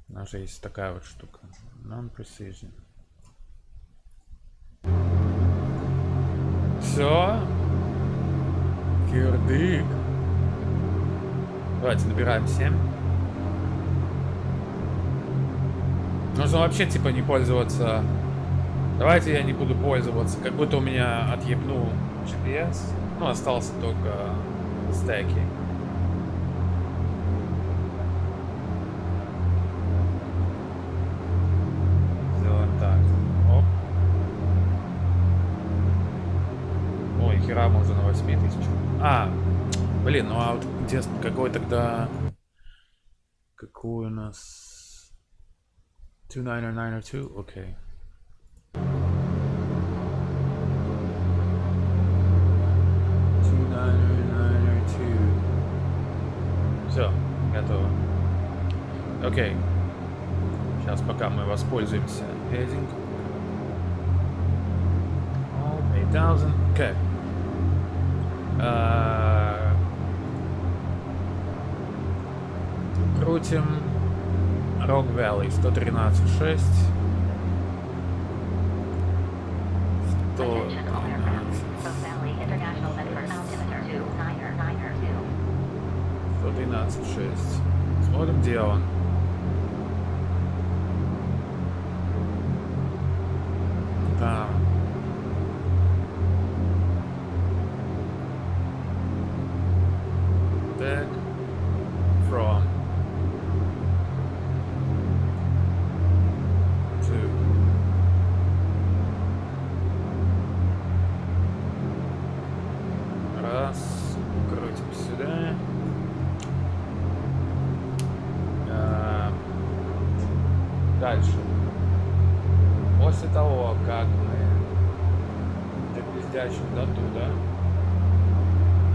У нас же есть такая вот штука. Non-precision. Все. Кирдык. Давайте набираем 7. Нужно вообще типа не пользоваться. Давайте я не буду пользоваться. Как будто у меня отъебнул GPS. Ну, остался только стеки. Сделаем так. Оп. Ой, хера можно на 8000. Блин, ну а вот интересно, какой тогда... Какой у нас... 29902? Окей. Все, готово. Окей. Сейчас пока мы воспользуемся heading. 8000. Окей. Крутим Rock Valley 113.6. 113.6. Смотрим, где он. Там. Back from to раз, крутим сюда. Дальше. После того, как мы допиздячим до туда,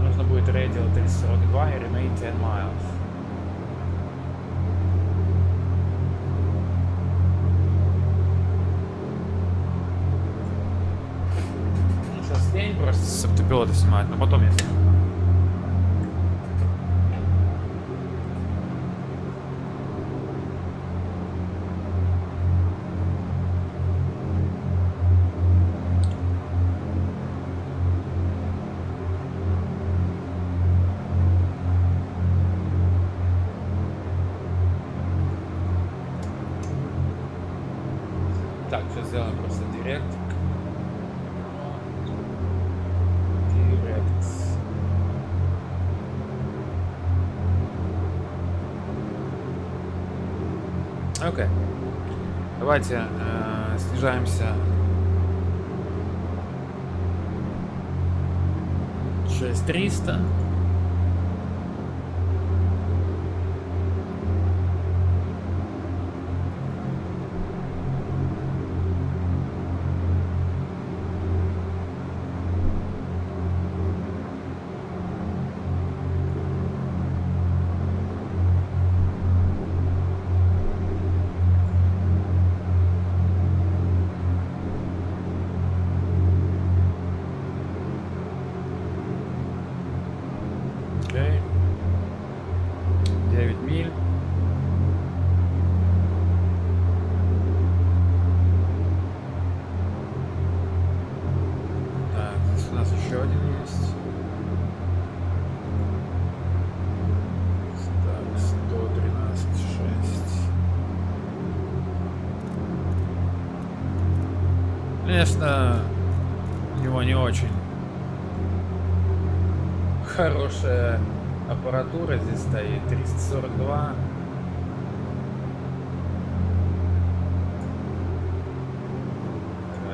нужно будет radial 342 и remain 10 miles. Сейчас лень просто с автопилота снимать, но потом я сниму. Так, сейчас сделаем просто директ. Окей. Давайте снижаемся. 6300. Окей. 9 миль. Так, здесь у нас еще один есть. Так, 113.6. Конечно, у него не очень хорошая аппаратура здесь стоит. 342.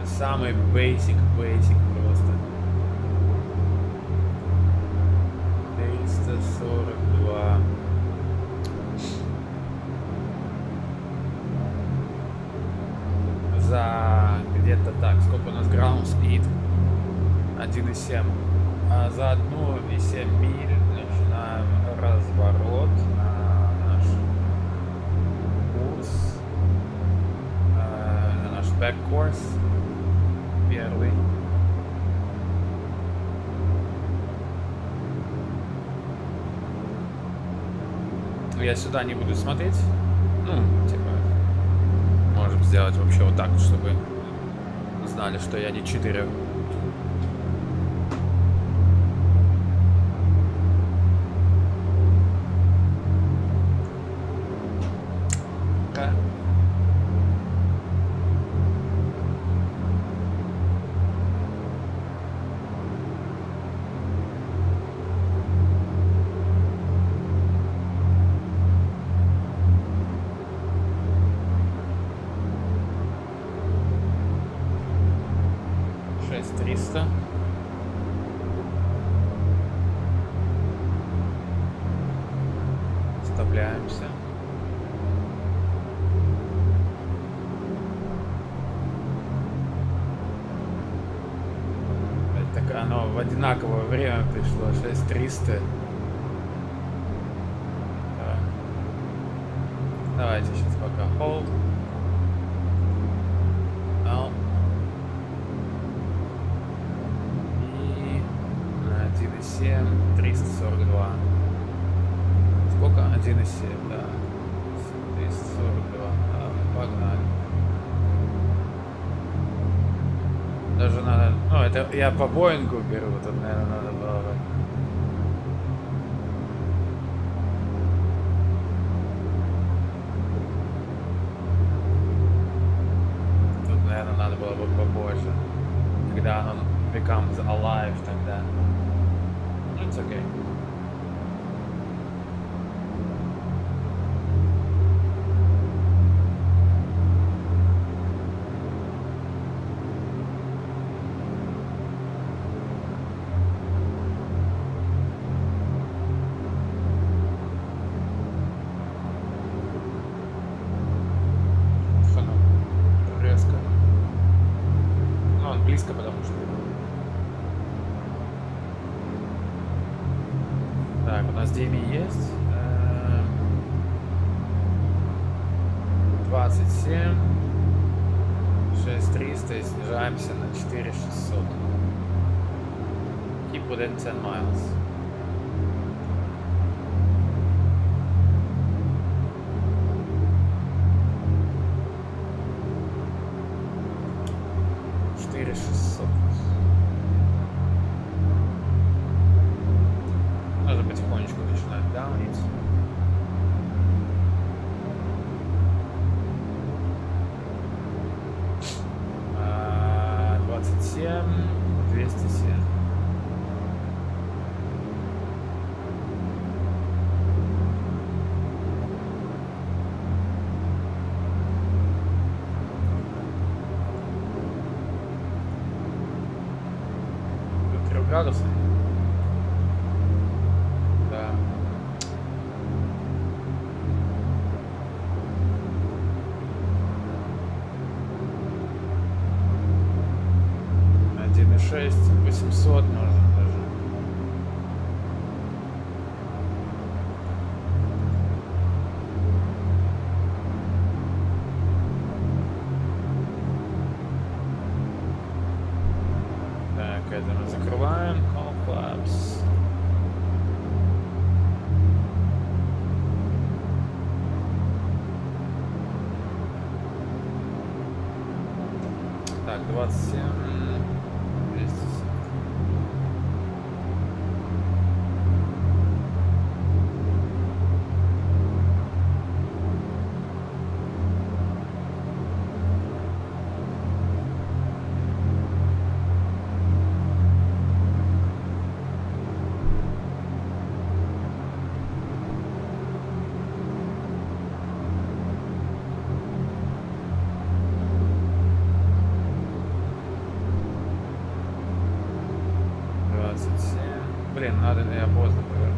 Самый basic просто. 342. За где-то так. Сколько у нас ground speed? 1,7. За 1,7 миль начинаем разворот на наш курс, на наш бэк-курс первый. Я сюда не буду смотреть. Ну, типа, можем сделать вообще вот так, чтобы знали, что я не читерю. Да. Триста. Вставляемся. Так оно в одинаковое время пришло. 6300. Давайте сейчас пока hold. И 1,7, 342. Сколько? 1,7, да. 342. Погнали. Даже надо... Ну, это я по Боингу беру. Тут, наверное, надо было бы... Тут, наверное, надо было бы побольше. Когда оно becomes alive, тогда... It's okay. Резко. Ну, он близко, потому что... Так, у нас Деми есть. 27. 6300 и снижаемся на 4600. Keep within 10 miles. Надо потихонечку начинать даунить. А, 27, 207. Тут 3 градуса. Да. Один и 6, 800 можно даже. Так, это мы закрываем. All flaps. Так, 27, 207. Блин, надо, я поздно повернул.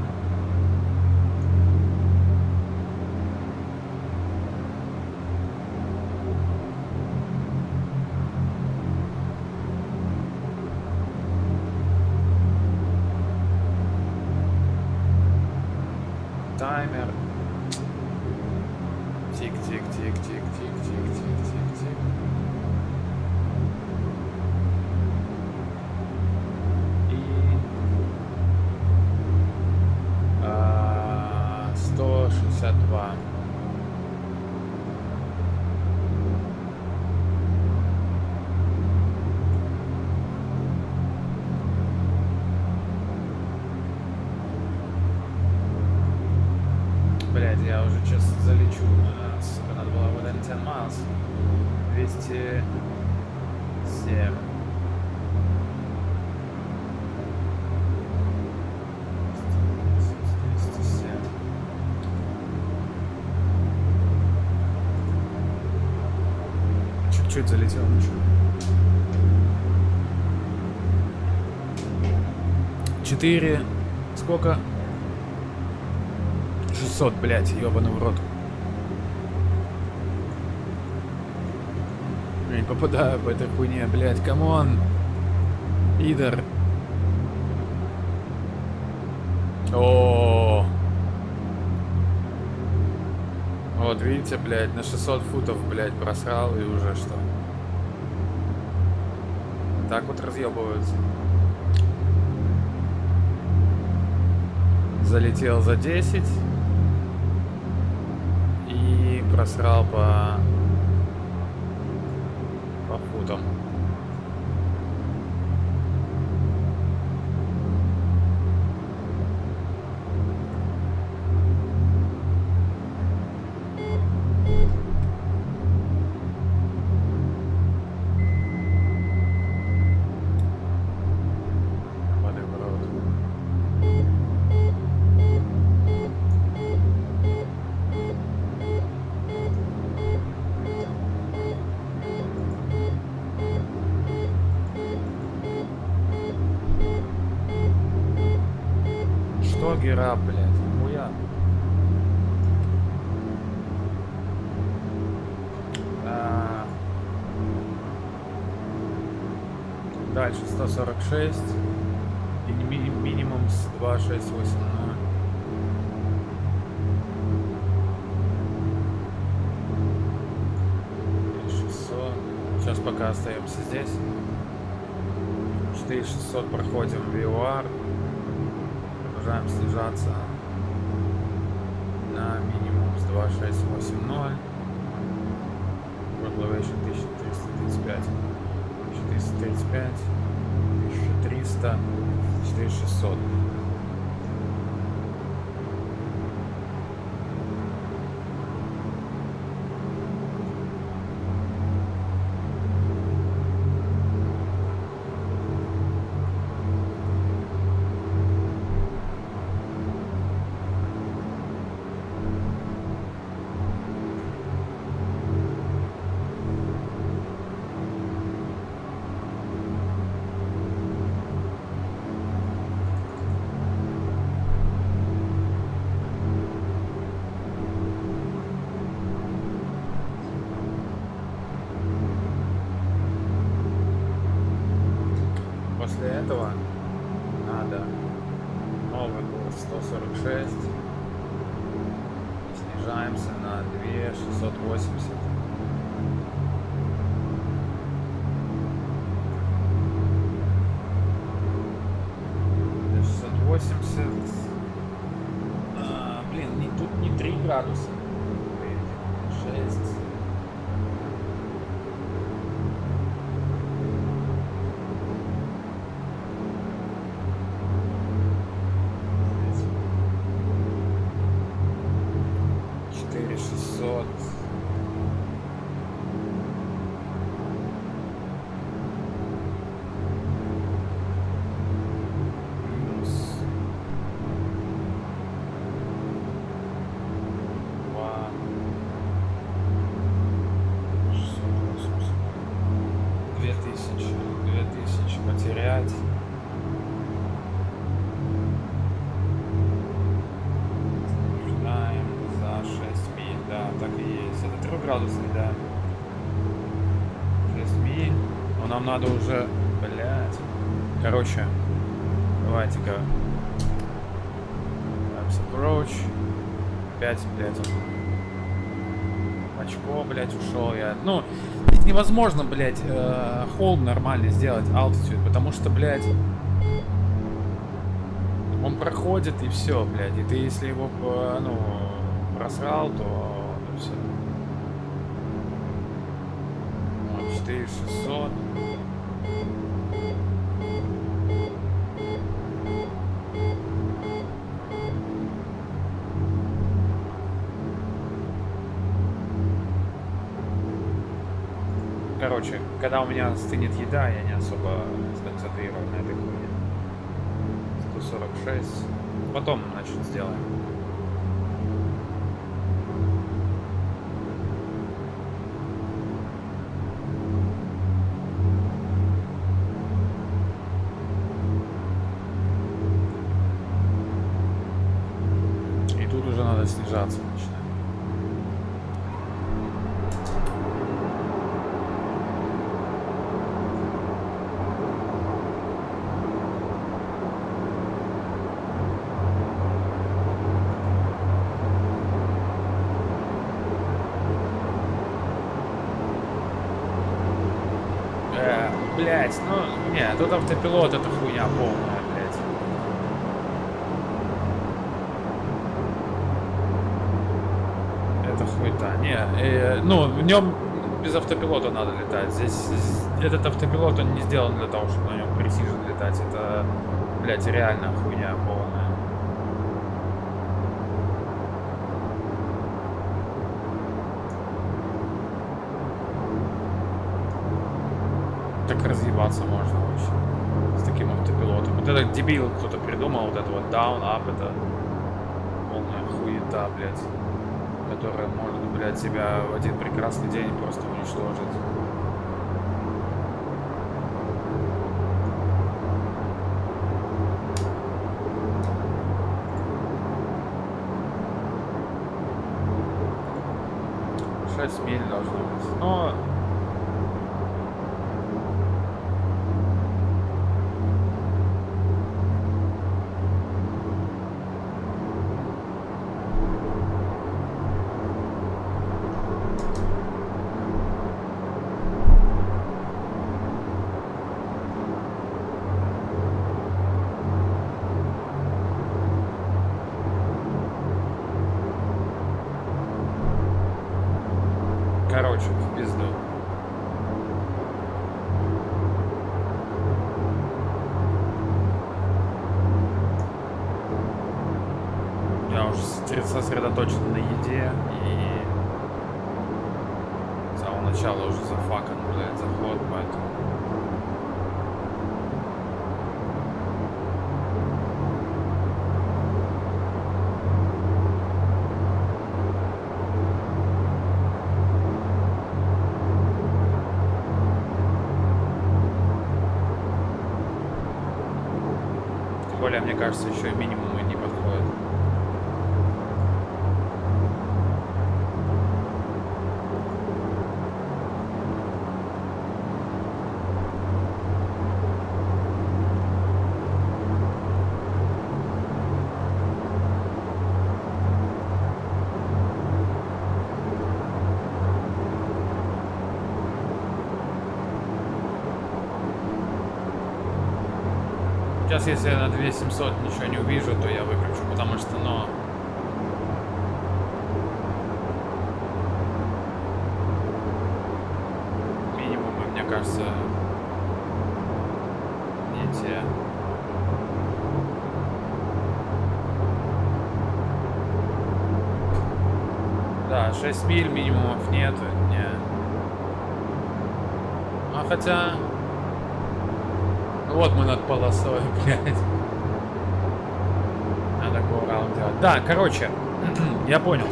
Тик-тик-тик-тик-тик-тик-тик-тик-тик. 162. Блядь, я уже сейчас залечу. Сука, надо было within 10 miles. 207. Чуть-чуть залетел еще. 4. Сколько? 600, блядь, ебаный в рот. Я не попадаю по этой хуйне, блядь, камон. Идор. О. Вот, видите, блядь, на 600 футов, блядь, просрал и уже что? Так вот разъебываются. Залетел за 10 и просрал по футам. Гера, блядь, хуя. Дальше 146 и минимум с 2680. 600. Сейчас пока остаемся здесь. 4600 проходим VOR. Продолжаем снижаться на минимум с 2680. Elevation 1335, 1335, 1300, 4600. После этого надо новый курс 146, снижаемся на 2680. Блин, тут не 3 градуса, 6. Потерять. Ждаем за 6 миль, да, так и есть. Это 3-градусный, да. 6 миль. Но нам надо уже, блять. Короче, давайте-ка. Approach. 5, блять. очко, блядь, ушел я. Ну, невозможно, блядь, холд нормально сделать, altitude, потому что, блядь, он проходит и все, блядь. И ты, если его, ну, просрал, то все. 4600. Короче, когда у меня стынет еда, я не особо сконцентрирован на этой хуйне. 146. Потом, значит, сделаем. И тут уже надо снижаться начинать. Блять, ну, не, тут автопилот это хуйня полная, блять. Это хуйта. Не, ну, в нем без автопилота надо летать. Здесь этот автопилот, он не сделан для того, чтобы на нем пресижен летать. Это, блять, реально хуйня полная. Так разъебаться можно вообще с таким автопилотом. Вот этот дебил кто-то придумал, вот это вот down, up, это полная хуета, блядь, которая может, блядь, себя в один прекрасный день просто уничтожить. Шесть миль должно быть. Но короче, в пизду. Я уже сосредоточен на еде и с самого начала уже зафакан, блядь, заход, поэтому... Тем более, мне кажется, еще и минимумы не подходят. Сейчас, если я на 2700 ничего не увижу, то я выключу, потому что, ну... Минимумы, мне кажется, не те. Да, 6 миль минимумов нет, не. А хотя... Вот мы над полосой, блядь. Надо go-round делать. Да, короче, я понял.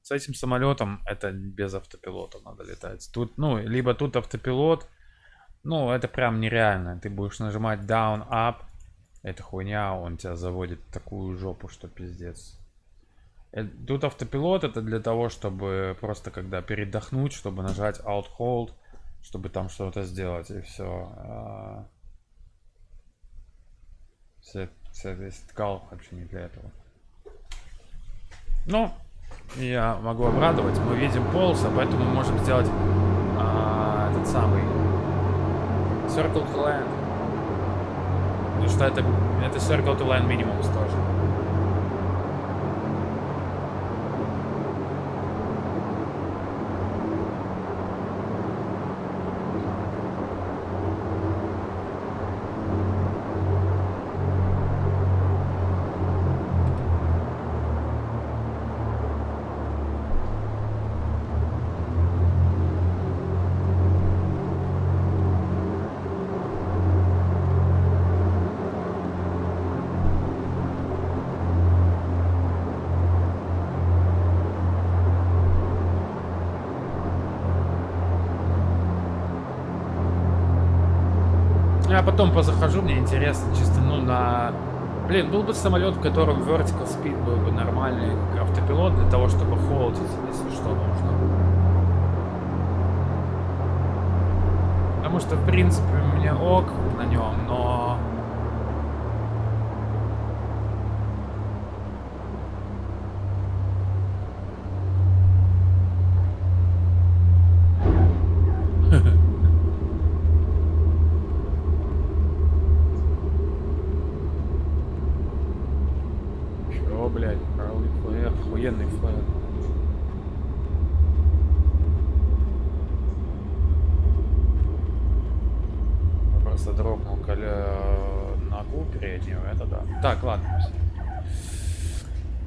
С этим самолетом это без автопилота надо летать. Тут, ну, либо тут автопилот, ну, это прям нереально. Ты будешь нажимать down, up, эта хуйня, он тебя заводит в такую жопу, что пиздец. Тут автопилот это для того, чтобы просто когда передохнуть, чтобы нажать out hold, чтобы там что-то сделать, и все. Весь ткал вообще не для этого. Ну, Я могу обрадовать. Мы видим полосы, поэтому мы можем сделать этот самый Circle to Land. Потому что это Circle to Land минимум тоже. Я потом позахожу, мне интересно, чисто, ну, на... Блин, был бы самолет, в котором vertical speed был бы нормальный автопилот для того, чтобы холдить, если что нужно. Потому что, в принципе, у меня ок на нем, но... Чё, блядь, правый флэр, охуенный флэр. Просто дропнул ногу переднюю, это да. Так, ладно.